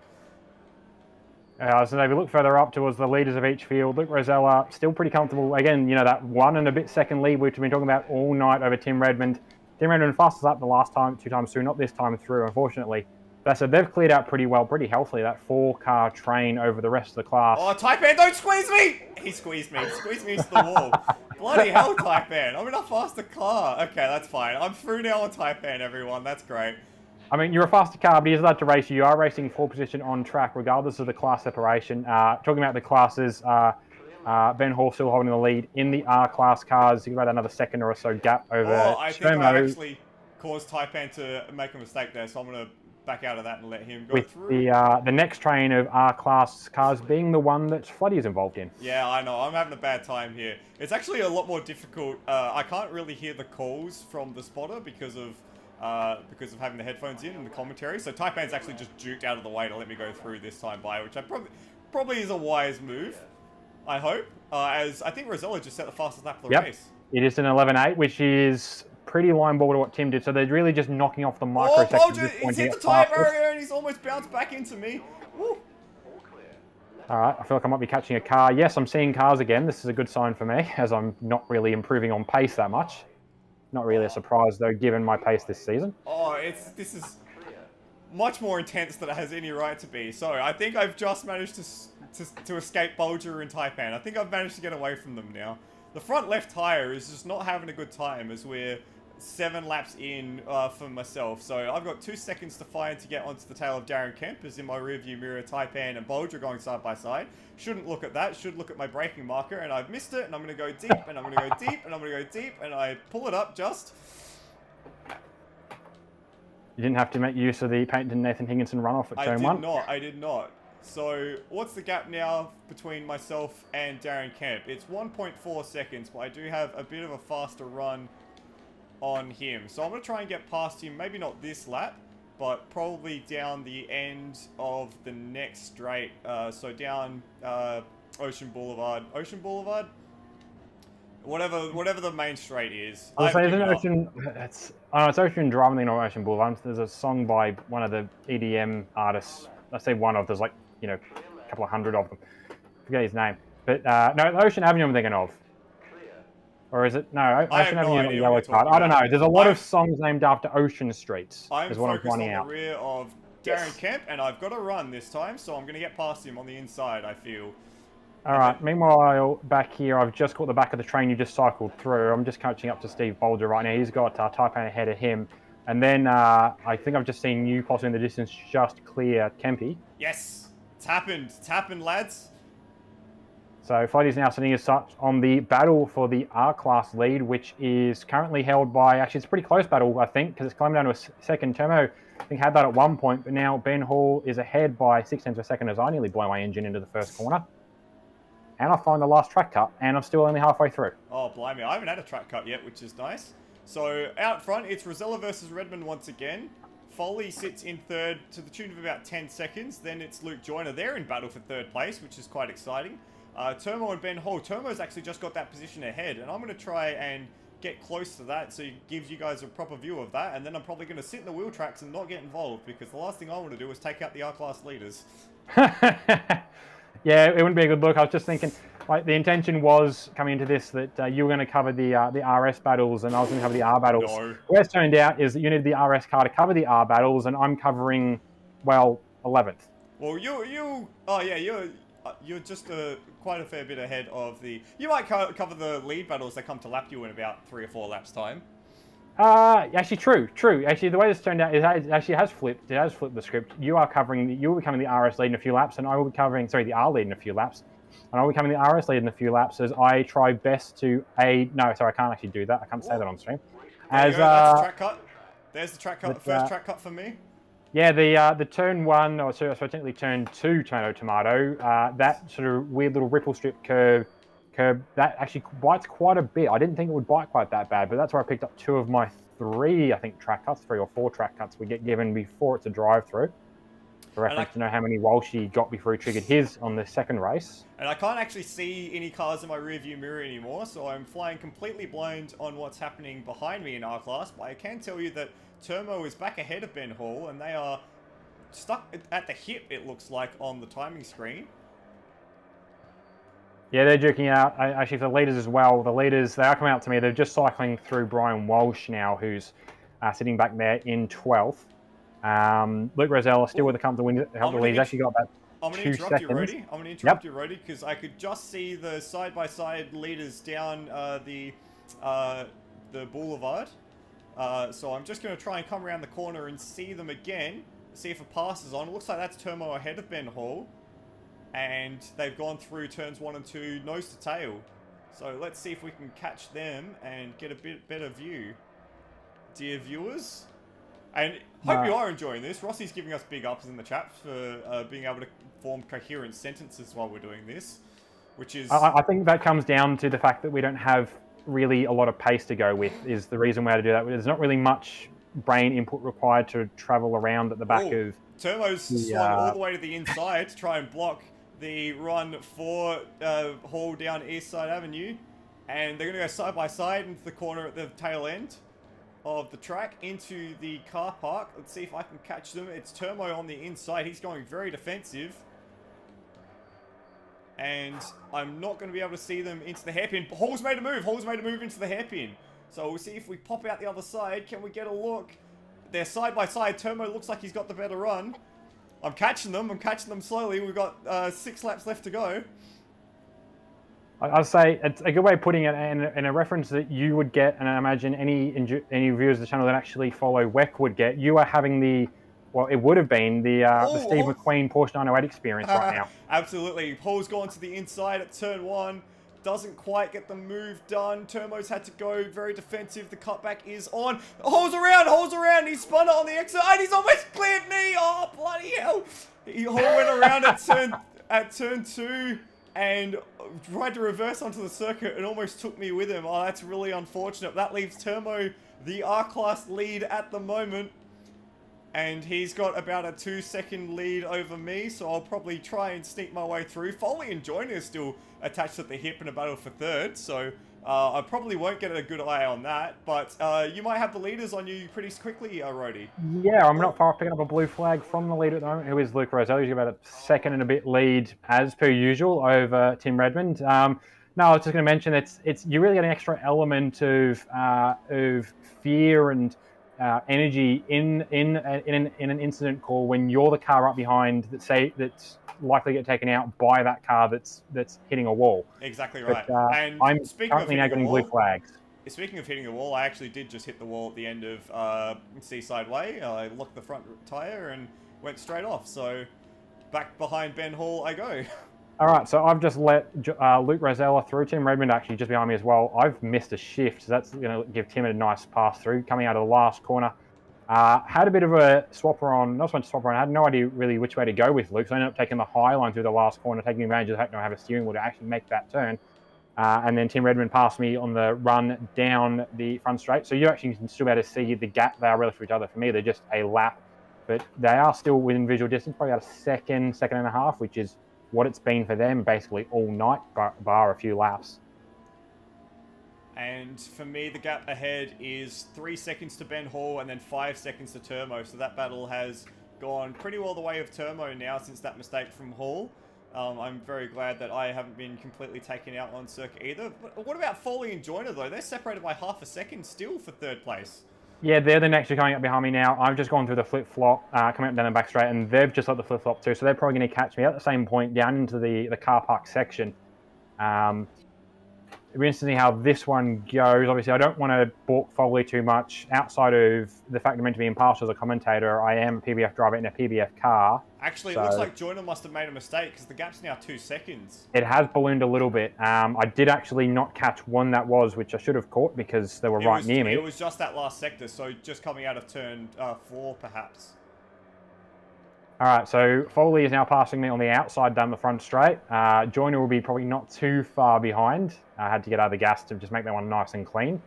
So if we look further up towards the leaders of each field, Luke Rosella still pretty comfortable. Again, that 1 and a bit second lead which we've been talking about all night over Tim Redmond. Tim Redmond fastest up the last time, 2 times through, not this time through, unfortunately. So they've cleared out pretty well, pretty healthily, that 4-car train over the rest of the class. Oh, Taipan, don't squeeze me! He squeezed me. He squeezed me into the wall. Bloody hell, Taipan. I'm in a faster car. Okay, that's fine. I'm through now on Taipan, everyone. That's great. I mean, you're a faster car, but he is allowed to race you. You are racing 4 position on track, regardless of the class separation. Talking about the classes, Ben Hall still holding the lead in the R-class cars. He's about another second or so gap over I think I actually caused Taipan to make a mistake there, so I'm going to back out of that and let him go through. The next train of R-class cars being the one that Floody is involved in. Yeah, I know. I'm having a bad time here. It's actually a lot more difficult. I can't really hear the calls from the spotter because of because of having the headphones in and the commentary. So Taipan's actually just juked out of the way to let me go through this time by, which I probably is a wise move, I hope. As I think Rosella just set the fastest lap of the race. It is an 11.8, which is pretty line ball to what Tim did. So they're really just knocking off the microseconds. Oh, he's hit the tyre barrier and he's almost bounced back into me. Woo. All right, I feel like I might be catching a car. Yes, I'm seeing cars again. This is a good sign for me, as I'm not really improving on pace that much. Not really a surprise, though, given my pace this season. Oh, this is much more intense than it has any right to be. So I think I've just managed to escape Bulger and Taipan. I think I've managed to get away from them now. The front left tyre is just not having a good time as we're 7 laps in for myself. So I've got 2 seconds to find to get onto the tail of Darren Kemp, as in my rearview mirror, Taipan and Bulger going side by side. Shouldn't look at that, should look at my braking marker, and I've missed it, and I'm going to go deep, and I'm going to go deep, and I'm going to go deep, and I pull it up just. You didn't have to make use of the Peyton Nathan Higginson runoff at turn 1? I did not. So, what's the gap now between myself and Darren Kemp? It's 1.4 seconds, but I do have a bit of a faster run on him. So I'm going to try and get past him, maybe not this lap, but probably down the end of the next straight. So down Ocean Boulevard. Ocean Boulevard? Whatever the main straight is. I'll say it's Ocean Driving or Ocean Boulevard. There's a song by one of the EDM artists. I say one of, there's like, a couple of hundred of them. I forget his name. But no, Ocean Avenue I'm thinking of. Or is it? No, Ocean Avenue is a yellow card. I don't know. There's a lot of songs named after ocean streets. I'm focused on the rear of Darren Kemp, and I've got to run this time, so I'm going to get past him on the inside, I feel. All right. Meanwhile, back here, I've just got the back of the train you just cycled through. I'm just catching up to Steve Bolger right now. He's got Taipan ahead of him. And then I think I've just seen you possibly in the distance just clear Kempy. Yes. It's happened. It's happened, lads. So Floody's now sitting as such on the battle for the R-Class lead, which is currently held by, actually it's a pretty close battle, I think, because it's climbing down to a second. Termo, I think, had that at one point, but now Ben Hall is ahead by 0.6 of a second as I nearly blow my engine into the first corner. And I find the last track cut, and I'm still only halfway through. Oh, blimey. I haven't had a track cut yet, which is nice. So out front, it's Rosella versus Redmond once again. Foley sits in third to the tune of about 10 seconds. Then it's Luke Joyner. They're in battle for third place, which is quite exciting. Termo and Ben Hall. Termo's actually just got that position ahead, and I'm going to try and get close to that so it gives you guys a proper view of that, and then I'm probably going to sit in the wheel tracks and not get involved, because the last thing I want to do is take out the R-Class leaders. Yeah, it wouldn't be a good look. I was just thinking, like, the intention was coming into this that you were going to cover the RS battles and I was going to cover the R battles. No. Where it's turned out is that you need the RS car to cover the R battles, and I'm covering, well, 11th. Well, you're just quite a fair bit ahead of the... You might cover the lead battles that come to lap you in about 3 or 4 laps time. Actually, true. Actually, the way this turned out is it actually has flipped. It has flipped the script. You will be covering the RS lead in a few laps, and I will be covering, the R lead in a few laps. And I'll be covering the RS lead in a few laps as I try best to I can't actually do that. I can't say that on stream. That's the track cut. There's the track cut, the first track cut for me. Yeah, the turn 1, or so technically turn 2 Tomato, that sort of weird little ripple strip curb, that actually bites quite a bit. I didn't think it would bite quite that bad, but that's where I picked up 2 of my 3, I think, track cuts, 3 or 4 track cuts we get given before it's a drive-through. For reference to know how many Walshy got before he triggered his on the second race. And I can't actually see any cars in my rearview mirror anymore, so I'm flying completely blind on what's happening behind me in R-Class, but I can tell you that Termo is back ahead of Ben Hall, and they are stuck at the hip, it looks like, on the timing screen. Yeah, they're jerking out. Actually, for the leaders as well, they are coming out to me. They're just cycling through Brian Walsh now, who's sitting back there in 12th. Luke Rosella still with the come to win. Help the lead. He's actually got about 2 seconds. I'm going to interrupt you, Roddy, because I could just see the side-by-side leaders down the boulevard. So I'm just going to try and come around the corner and see them again, see if it passes on. It looks like that's Termo ahead of Ben Hall. And they've gone through turns 1 and 2 nose to tail. So let's see if we can catch them and get a bit better view. Dear viewers. And hope you are enjoying this. Rossi's giving us big ups in the chat for being able to form coherent sentences while we're doing this. Which is... I think that comes down to the fact that we don't have really a lot of pace to go with, is the reason we had to do that. There's not really much brain input required to travel around at the back of Turbo's swung all the way to the inside to try and block the run for Hall down East Side Avenue. And they're going to go side by side into the corner at the tail end of the track into the car park. Let's see if I can catch them. It's Turbo on the inside. He's going very defensive. And I'm not going to be able to see them into the hairpin. Hall's made a move. Hall's made a move into the hairpin. So we'll see if we pop out the other side. Can we get a look? They're side by side. Turbo looks like he's got the better run. I'm catching them. I'm catching them slowly. We've got 6 laps left to go. I'd say it's a good way of putting it in a reference that you would get, and I imagine any viewers of the channel that actually follow WEC would get. You are having it would have been the Steve McQueen Porsche 908 experience right now. Absolutely. Paul's gone to the inside at turn 1. Doesn't quite get the move done. Turbo's had to go very defensive. The cutback is on. Hole's around. He spun it on the exit. And he's almost cleared me. Oh, bloody hell. Hall went around at turn 2 and tried to reverse onto the circuit and almost took me with him. Oh, that's really unfortunate. That leaves Turbo the R-Class lead at the moment. And he's got about a 2-second lead over me, so I'll probably try and sneak my way through. Foley and Joyner are still attached at the hip in a battle for third, so I probably won't get a good eye on that. But you might have the leaders on you pretty quickly, Rody. Yeah, I'm not far off picking up a blue flag from the leader at the moment, who is Luke Rosell. He's got about a second and a bit lead, as per usual, over Tim Redmond. No, I was just going to mention it's you really get an extra element of fear and energy in an incident call when you're the car up behind that's likely to get taken out by that car that's hitting a wall. Exactly right. But, and I'm speaking currently now getting blue flags. Speaking of hitting a wall, I actually did just hit the wall at the end of Seaside Way. I locked the front tyre and went straight off. So back behind Ben Hall I go. All right, so I've just let Luke Rosella through. Tim Redmond actually just behind me as well. I've missed a shift, so that's going to give Tim a nice pass through. Coming out of the last corner. Had a bit of a swapper on, not so much swapper on, I had no idea really which way to go with Luke, so I ended up taking the high line through the last corner, taking advantage of the fact that I have a steering wheel to actually make that turn. And then Tim Redmond passed me on the run down the front straight. So you actually can still be able to see the gap they are relative to each other. For me, they're just a lap, but they are still within visual distance, probably about a second and a half, which is what it's been for them basically all night, bar a few laps. And for me, the gap ahead is 3 seconds to Ben Hall and then 5 seconds to Turmo. So that battle has gone pretty well the way of Turmo now since that mistake from Hall. I'm very glad that I haven't been completely taken out on circuit either. But what about Foley and Joyner though? They're separated by half a second still for third place. Yeah, they're the next two coming up behind me now. I've just gone through the flip-flop, coming up down the back straight, and they've just let the flip-flop too, so they're probably going to catch me at the same point down into the car park section. It'll be interesting to see how this one goes. Obviously, I don't want to balk Foley too much. Outside of the fact I'm meant to be impartial as a commentator, I am a PBF driver in a PBF car. Actually, it looks like Joyner must have made a mistake because the gap's now 2 seconds. It has ballooned a little bit. I did actually not catch one that was, which I should have caught because they were right near me. It was just that last sector, so just coming out of turn 4, perhaps. All right, so Foley is now passing me on the outside down the front straight. Joyner will be probably not too far behind. I had to get out of the gas to just make that one nice and clean.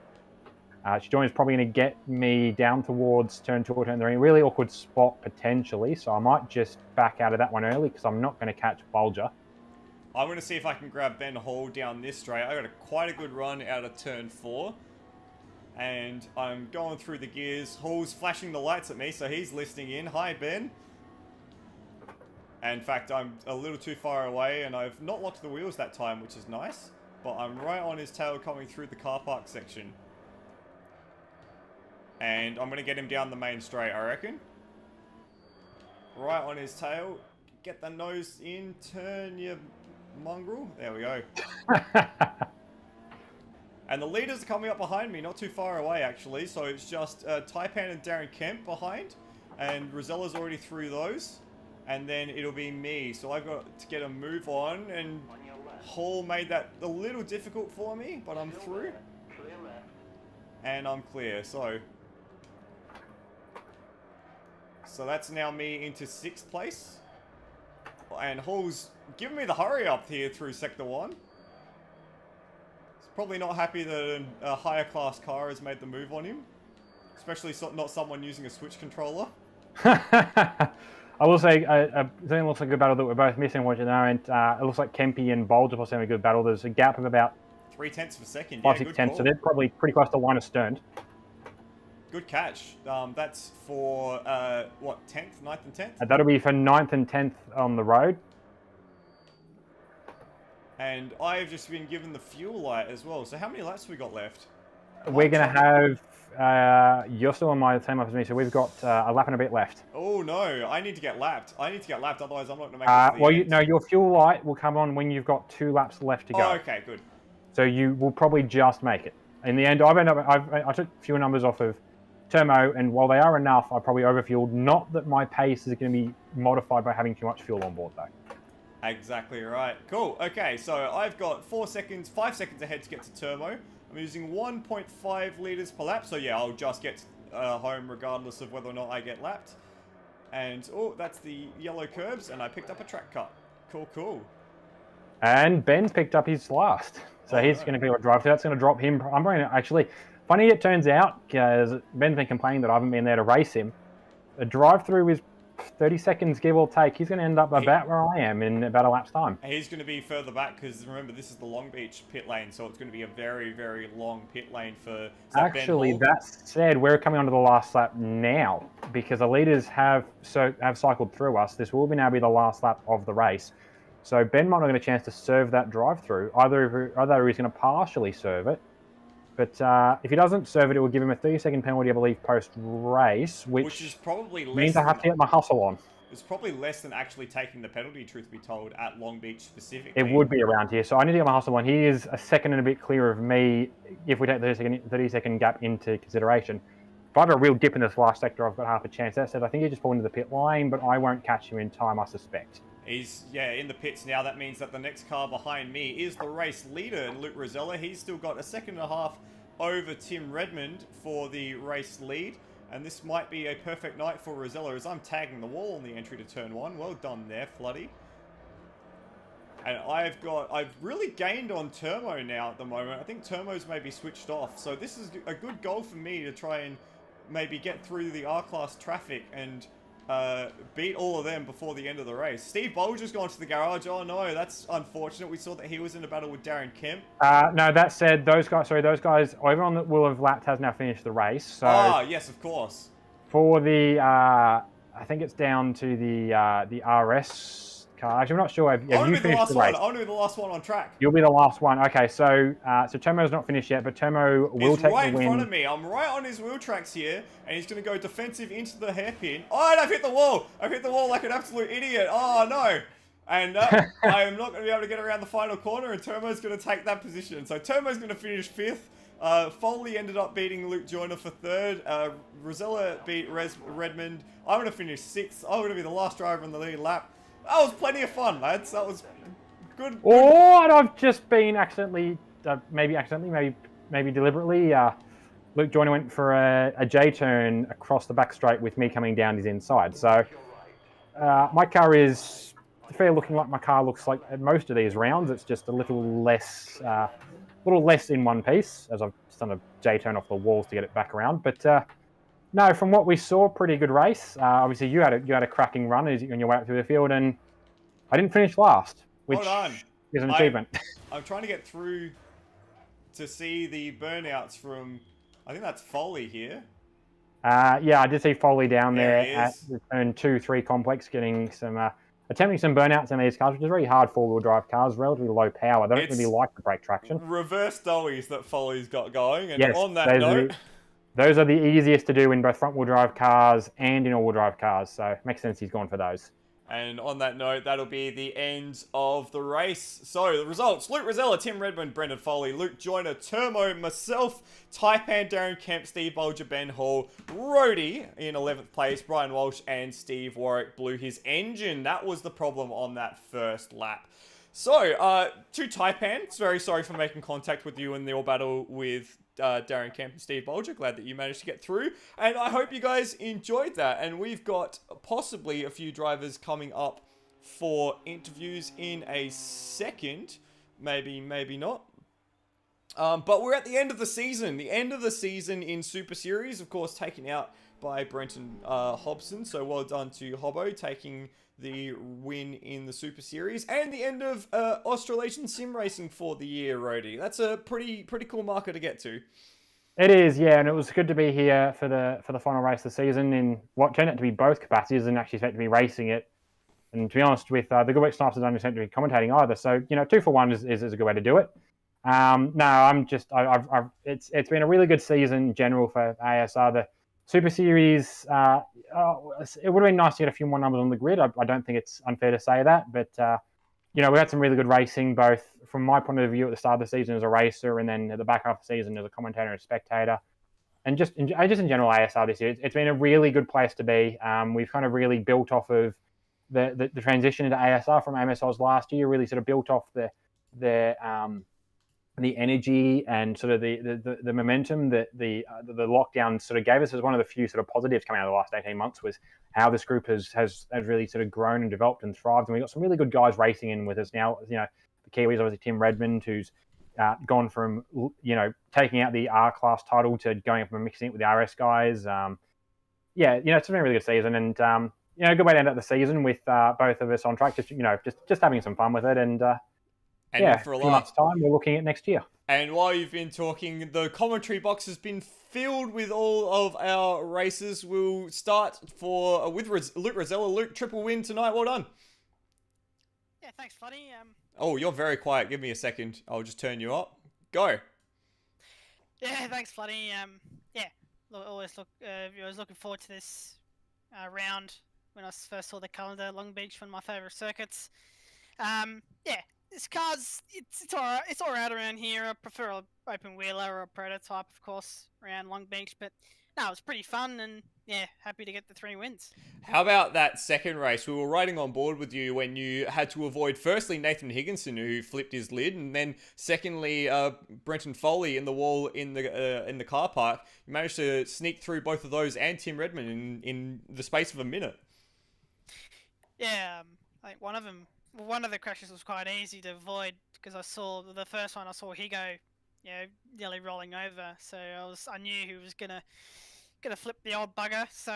Joyner's probably going to get me down towards turn 2 or turn 3. Really awkward spot potentially, so I might just back out of that one early because I'm not going to catch Bulger. I'm going to see if I can grab Ben Hall down this straight. I got quite a good run out of turn 4. And I'm going through the gears. Hall's flashing the lights at me, so he's listening in. Hi, Ben. In fact, I'm a little too far away, and I've not locked the wheels that time, which is nice. But I'm right on his tail coming through the car park section. And I'm going to get him down the main straight, I reckon. Right on his tail. Get the nose in. Turn your mongrel. There we go. And the leaders are coming up behind me, not too far away, actually. So it's just Taipan and Darren Kemp behind. And Rosella's already through those. And then it'll be me. So I've got to get a move on. And Hall made that a little difficult for me, but I'm through. And I'm clear. So that's now me into 6th place. And Hall's giving me the hurry up here through Sector 1. He's probably not happy that a higher class car has made the move on him. especially not someone using a Switch controller. I will say, it looks like a good battle that we're both missing. Watching now, and it looks like Kempy and Bulge are also having a good battle. There's a gap of about 0.3 of a second. 5, Yeah, 6 good tenths, call. so they're probably pretty close to line of stern. Good catch. That's for what, 10th, 9th, and 10th? That'll be for 9th and 10th on the road. And I've just been given the fuel light as well. So how many laps have we got left? We're going to have, you're still on my same lap as me, so we've got a lap and a bit left. Oh no, I need to get lapped. Otherwise I'm not going to make it to the end. No, your fuel light will come on when you've got 2 laps left to go. Oh, okay, good. So you will probably just make it. In the end, I took fuel numbers off of Turmo, and while they are enough, I probably overfueled. Not that my pace is going to be modified by having too much fuel on board, though. Exactly right. Cool. Okay, so I've got 5 seconds ahead to get to Turmo. I'm using 1.5 litres per lap, so yeah, I'll just get home regardless of whether or not I get lapped. And, oh, that's the yellow curbs, and I picked up a track cut. Cool, cool. And Ben's picked up his last. So he's going to be able to drive. So that's going to drop him. I'm going to actually... Funny it turns out, because Ben's been complaining that I haven't been there to race him. A drive-through is 30 seconds, give or take. He's going to end up about where I am in about a lap's time. He's going to be further back, because remember, this is the Long Beach pit lane, so it's going to be a very, very long pit lane for Actually, that said, we're coming onto the last lap now, because the leaders have cycled through us. This will now be the last lap of the race. So Ben might not get a chance to serve that drive-through. Either he's going to partially serve it, but if he doesn't serve it, it will give him a 30-second penalty, I believe, post-race, which is probably less means I have to get my hustle on. It's probably less than actually taking the penalty, truth be told, at Long Beach specifically. It would be around here, so I need to get my hustle on. He is a second and a bit clear of me if we take the 30-second gap into consideration. If I have a real dip in this last sector, I've got half a chance. That said, I think he just pulled into the pit lane, but I won't catch him in time, I suspect. He's, in the pits now. That means that the next car behind me is the race leader, Luke Rosella. He's still got a second and a half over Tim Redmond for the race lead. And this might be a perfect night for Rosella as I'm tagging the wall on the entry to turn 1. Well done there, Floody. And I've really gained on Turmo now at the moment. I think Turmo's maybe switched off. So this is a good goal for me to try and maybe get through the R-Class traffic and beat all of them before the end of the race. Steve Bolger's gone to the garage. Oh no, that's unfortunate. We saw that he was in a battle with Darren Kemp. No, that said, those guys, everyone that will have lapped has now finished the race. So yes, of course. For the, I think it's down to the RS car. Actually, I'm not sure. Have you finished the race? I want to be the last one on track. You'll be the last one. Okay, so Tomo's not finished yet, but Tomo will take the win. He's right in front of me. I'm right on his wheel tracks here, and he's going to go defensive into the hairpin. Oh, and I've hit the wall. I've hit the wall like an absolute idiot. Oh, no. And I am not going to be able to get around the final corner, and Tomo's going to take that position. So Tomo's going to finish 5th. Foley ended up beating Luke Joyner for 3rd. Rosella beat Redmond. I'm going to finish 6th. I'm going to be the last driver on the lead lap. That was plenty of fun, lads. That was good. Oh, and I've just been maybe deliberately. Luke Joyner went for a J-turn across the back straight with me coming down his inside. So my car is fair looking like my car looks like at most of these rounds. It's just a little less in one piece, as I've just done a J-turn off the walls to get it back around. But no, from what we saw, pretty good race. Obviously, you had a cracking run on your way up through the field, and I didn't finish last, which is an achievement. I'm trying to get through to see the burnouts from, I think that's Foley here. Yeah, I did see Foley down there at the turn 2-3 complex, getting attempting some burnouts in these cars, which is very hard four-wheel drive cars, relatively low power. They don't really like the brake traction. Reverse doughies that Foley's got going, and yes, on that note... Those are the easiest to do in both front-wheel drive cars and in all-wheel drive cars, so it makes sense he's gone for those. And on that note, that'll be the end of the race. So, the results. Luke Rosella, Tim Redmond, Brendan Foley, Luke Joyner, Turmo, myself, Taipan, Darren Kemp, Steve Bolger, Ben Hall, Rhodey in 11th place, Brian Walsh, and Steve Warwick blew his engine. That was the problem on that first lap. So, to Taipan, very sorry for making contact with you in your battle with Darren Kemp and Steve Bolger. Glad that you managed to get through. And I hope you guys enjoyed that. And we've got possibly a few drivers coming up for interviews in a second. Maybe, maybe not. But we're at the end of the season. The end of the season in Super Series, of course, taken out by Brenton Hobson. So well done to Hobbo taking the win in the Super Series, and the end of Australasian sim racing for the year, Rody. That's a pretty cool marker to get to. It is, yeah, and it was good to be here for the final race of the season in what turned out to be both capacities and actually expect to be racing it. And to be honest, with the Good Snipes, I don't expect to be commentating either. So 2-for-1 is a good way to do it. No, I'm just it's been a really good season in general for ASR. The Super Series, it would have been nice to get a few more numbers on the grid. I don't think it's unfair to say that, but we had some really good racing, both from my point of view at the start of the season as a racer, and then at the back half of the season as a commentator and a spectator. And just in general, ASR this year, it's been a really good place to be. We've kind of really built off of the transition into ASR from AMSOs last year. Really sort of built off the energy and sort of the momentum that the lockdown sort of gave us. As one of the few sort of positives coming out of the last 18 months was how this group has really sort of grown and developed and thrived. And we've got some really good guys racing in with us now. The Kiwis, obviously Tim Redmond, who's gone from taking out the R class title to going up and mixing it with the RS guys. It's been a really good season, and a good way to end up the season with both of us on track. Just having some fun with it, and for a few months' time, we're looking at next year. And while you've been talking, the commentary box has been filled with all of our races. We'll start with Luke Rosella. Luke, triple win tonight. Well done. Yeah, thanks, Floody. Oh, you're very quiet. Give me a second. I'll just turn you up. Go. Yeah, thanks, Floody. I was looking forward to this round when I first saw the calendar. Long Beach, one of my favourite circuits. This car's it's alright. It's alright around here. I prefer an open wheeler or a prototype, of course, around Long Beach. But no, it was pretty fun, and happy to get the 3 wins. How about that second race? We were riding on board with you when you had to avoid firstly Nathan Higginson, who flipped his lid, and then secondly Brenton Foley in the wall in the car park. You managed to sneak through both of those and Tim Redmond in the space of a minute. Yeah, I think one of the crashes was quite easy to avoid because I saw the first one. I saw Higo, nearly rolling over. So I knew he was gonna flip the old bugger. So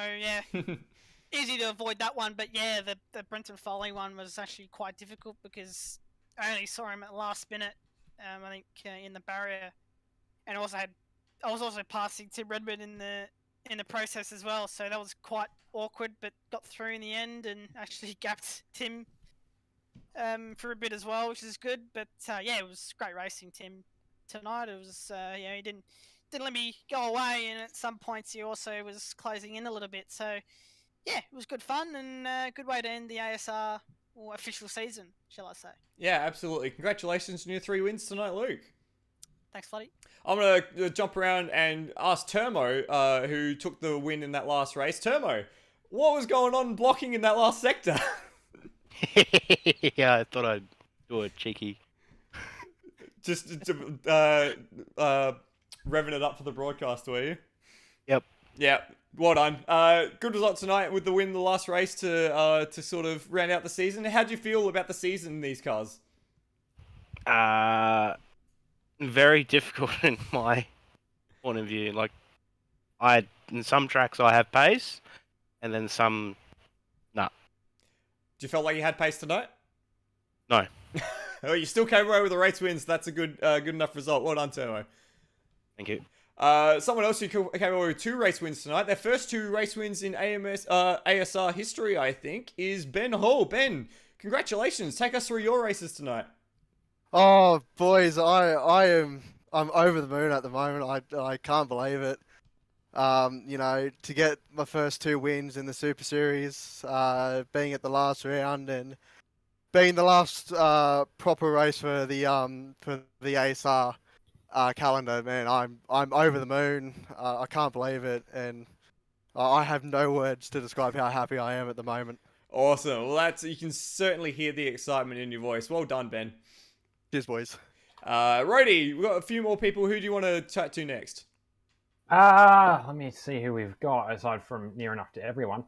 easy to avoid that one. But the Brenton Foley one was actually quite difficult because I only saw him at the last minute. I think in the barrier, and I was also passing Tim Redmond in the process as well. So that was quite awkward, but got through in the end and actually gapped Tim for a bit as well, which is good. But it was great racing, Tim, tonight. It was he didn't let me go away, and at some points he also was closing in a little bit. So it was good fun and a good way to end the ASR official season, shall I say. Yeah, absolutely. Congratulations on your 3 wins tonight, Luke. Thanks, Floody. I'm going to jump around and ask Termo, who took the win in that last race. Termo, what was going on blocking in that last sector? Yeah, I thought I'd do a cheeky. Just revving it up for the broadcast, were you? Yep. Yeah, well done. Good result tonight with the win in the last race to sort of round out the season. How do you feel about the season in these cars? Very difficult in my point of view. Like, in some tracks I have pace, and then some, nah. Do you feel like you had pace tonight? No. Oh, you still came away with the race wins. That's a good enough result. Well done, Termo. Thank you. Someone else who came away with 2 race wins tonight. Their first 2 race wins in ASR history, I think, is Ben Hall. Ben, congratulations. Take us through your races tonight. Oh, boys, I'm over the moon at the moment. I can't believe it. To get my first 2 wins in the Super Series, being at the last round and being the last proper race for the ASR calendar, man, I'm over the moon. I can't believe it, and I have no words to describe how happy I am at the moment. Awesome. Well, you can certainly hear the excitement in your voice. Well done, Ben. Cheers, boys. Rody, we've got a few more people. Who do you want to chat to next? Let me see who we've got, aside from near enough to everyone.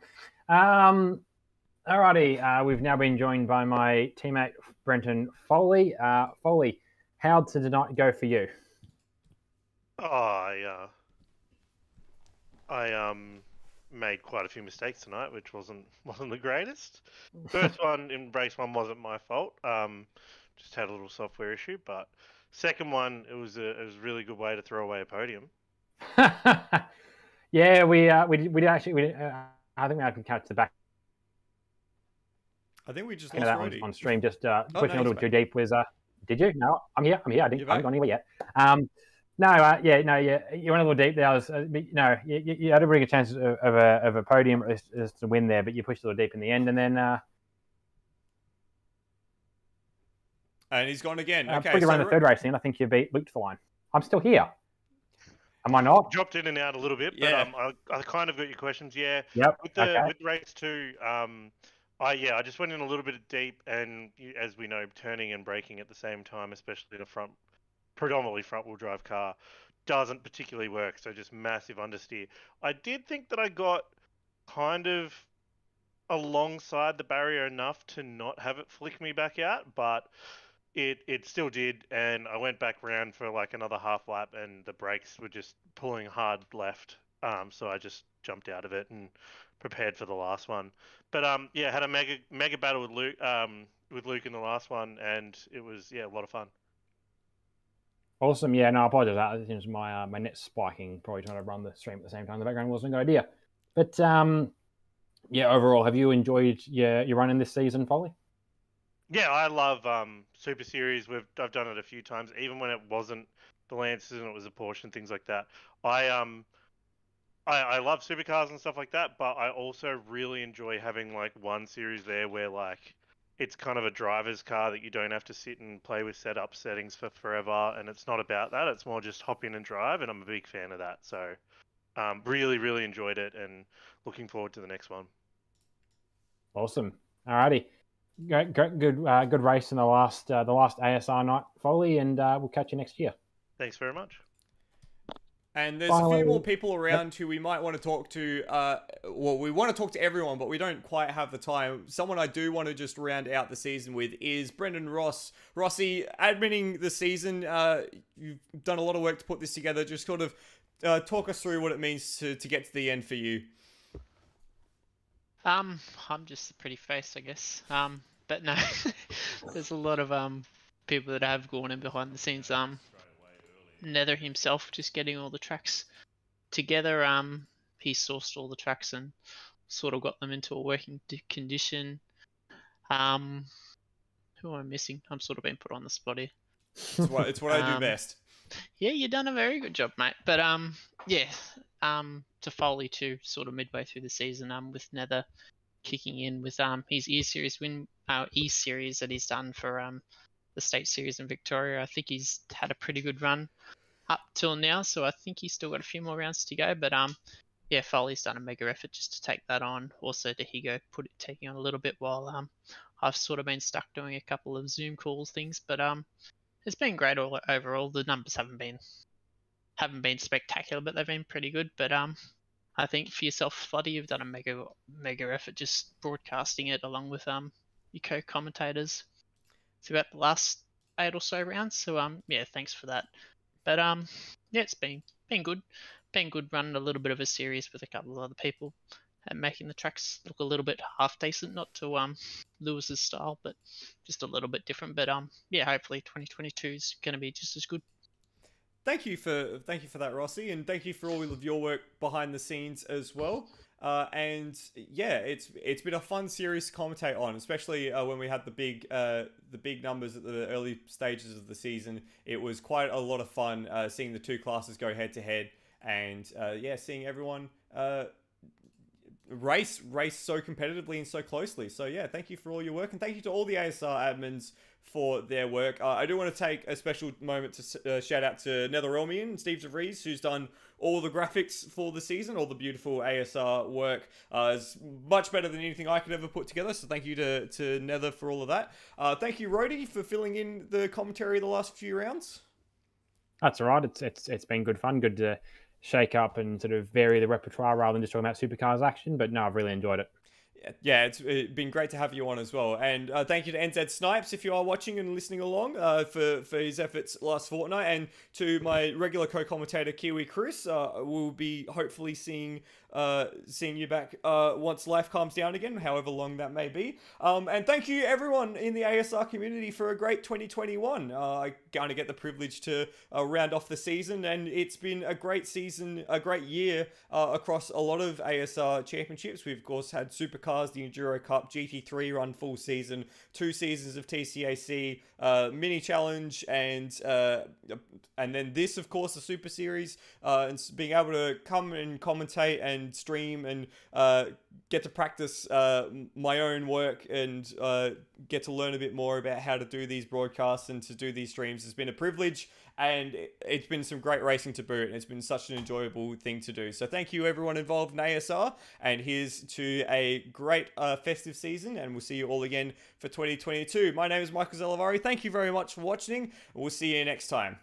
Alrighty, we've now been joined by my teammate, Brenton Foley. Foley, how did tonight go for you? Oh, I made quite a few mistakes tonight, which wasn't the greatest. First one in race one wasn't my fault. Just had a little software issue, but second one it was a really good way to throw away a podium. Yeah, we did actually. I think we can catch the back I think we just of lost that Rody. on stream. Just pushing no, a little he's too deep was. Did you? No, I'm here. I You're haven't back? gone anywhere yet. No, you went a little deep there. You had a really good chance of a podium as to win there, but you pushed a little deep in the end, and then And he's gone again. Okay, pretty around the third race, and I think you beat Luke to the line. I'm still here. Am I not? Dropped in and out a little bit, Yeah. but I kind of got your questions. Yeah. Yep. With race two, I just went in a little bit deep, and as we know, turning and braking at the same time, especially in a predominantly front-wheel drive car, doesn't particularly work. So just massive understeer. I did think that I got kind of alongside the barrier enough to not have it flick me back out, but it still did, and I went back round for like another half lap, and the brakes were just pulling hard left. So I just jumped out of it and prepared for the last one. But yeah, had a mega battle with Luke in the last one, and it was a lot of fun. Awesome. Yeah, no, I apologize. It was my net spiking, probably trying to run the stream at the same time in the background wasn't a good idea. But yeah, overall, have you enjoyed your run in this season, Foley? Yeah, I love Super Series. I've done it a few times, even when it wasn't the Lancers and it was a Porsche and things like that. I love supercars and stuff like that, but I also really enjoy having like one series there where like it's kind of a driver's car that you don't have to sit and play with settings for forever, and it's not about that. It's more just hop in and drive, and I'm a big fan of that. So really enjoyed it, and looking forward to the next one. Awesome. Alrighty. Good race in the last ASR night, Foley, and we'll catch you next year. Thanks very much. And there's a few more people around who we might want to talk to. Well, we want to talk to everyone, but we don't quite have the time. Someone I do want to just round out the season with is Brendan Ross. Rossi, admitting the season, you've done a lot of work to put this together. Just sort of talk us through what it means to get to the end for you. I'm just a pretty face, I guess. But no, there's a lot of people that have gone in behind the scenes. Nether himself just getting all the tracks together. He sourced all the tracks and sort of got them into a working condition. Who am I missing? I'm sort of being put on the spot here. It's what I do best. Yeah, you've done a very good job, mate. But yeah, to Foley too, sort of midway through the season, with Nether kicking in with his E-Series E-Series that he's done for the State Series in Victoria. I think he's had a pretty good run up till now, so I think he's still got a few more rounds to go. But yeah, Foley's done a mega effort just to take that on. Also, Dahigo taking on a little bit while I've sort of been stuck doing a couple of Zoom calls things. But it's been great overall. The numbers haven't been spectacular, but they've been pretty good. But I think for yourself, Floody, you've done a mega effort just broadcasting it along with your co-commentators throughout the last 8 or so rounds. So yeah, thanks for that. But yeah, it's been good. Been good running a little bit of a series with a couple of other people and making the tracks look a little bit half decent, not to Lewis's style, but just a little bit different. But yeah, hopefully 2022 is going to be just as good. Thank you for that, Rossi, and thank you for all of your work behind the scenes as well. And yeah, it's been a fun series to commentate on, especially when we had the big numbers at the early stages of the season. It was quite a lot of fun seeing the two classes go head to head, and yeah, seeing everyone race so competitively and so closely. So yeah, thank you for all your work, and thank you to all the ASR admins for their work. I do want to take a special moment to shout out to Netherelmian and Steve DeVries, who's done all the graphics for the season, all the beautiful ASR work. It's much better than anything I could ever put together, so thank you to Nether for all of that. Thank you, Rody, for filling in the commentary the last few rounds. That's all right. It's been good fun. Good to shake up and sort of vary the repertoire rather than just talking about supercars action. But no, I've really enjoyed it. Yeah, it's been great to have you on as well. And thank you to NZSnipes if you are watching and listening along for his efforts last fortnight. And to my regular co-commentator, Kiwi Chris, we'll be hopefully seeing you back once life calms down again, however long that may be. And thank you everyone in the ASR community for a great 2021. I kind of get the privilege to round off the season, and it's been a great season, a great year across a lot of ASR championships. We've of course had Supercars, the Enduro Cup, GT3 run full season, 2 seasons of TCAC, mini challenge, and then this, of course, the Super Series, and being able to come and commentate and stream and get to practice my own work and get to learn a bit more about how to do these broadcasts and to do these streams has been a privilege, and it's been some great racing to boot, and it's been such an enjoyable thing to do. So thank you everyone involved in ASR, and here's to a great festive season, and we'll see you all again for 2022. My name is Michael Zalavari. Thank you very much for watching. We'll see you next time.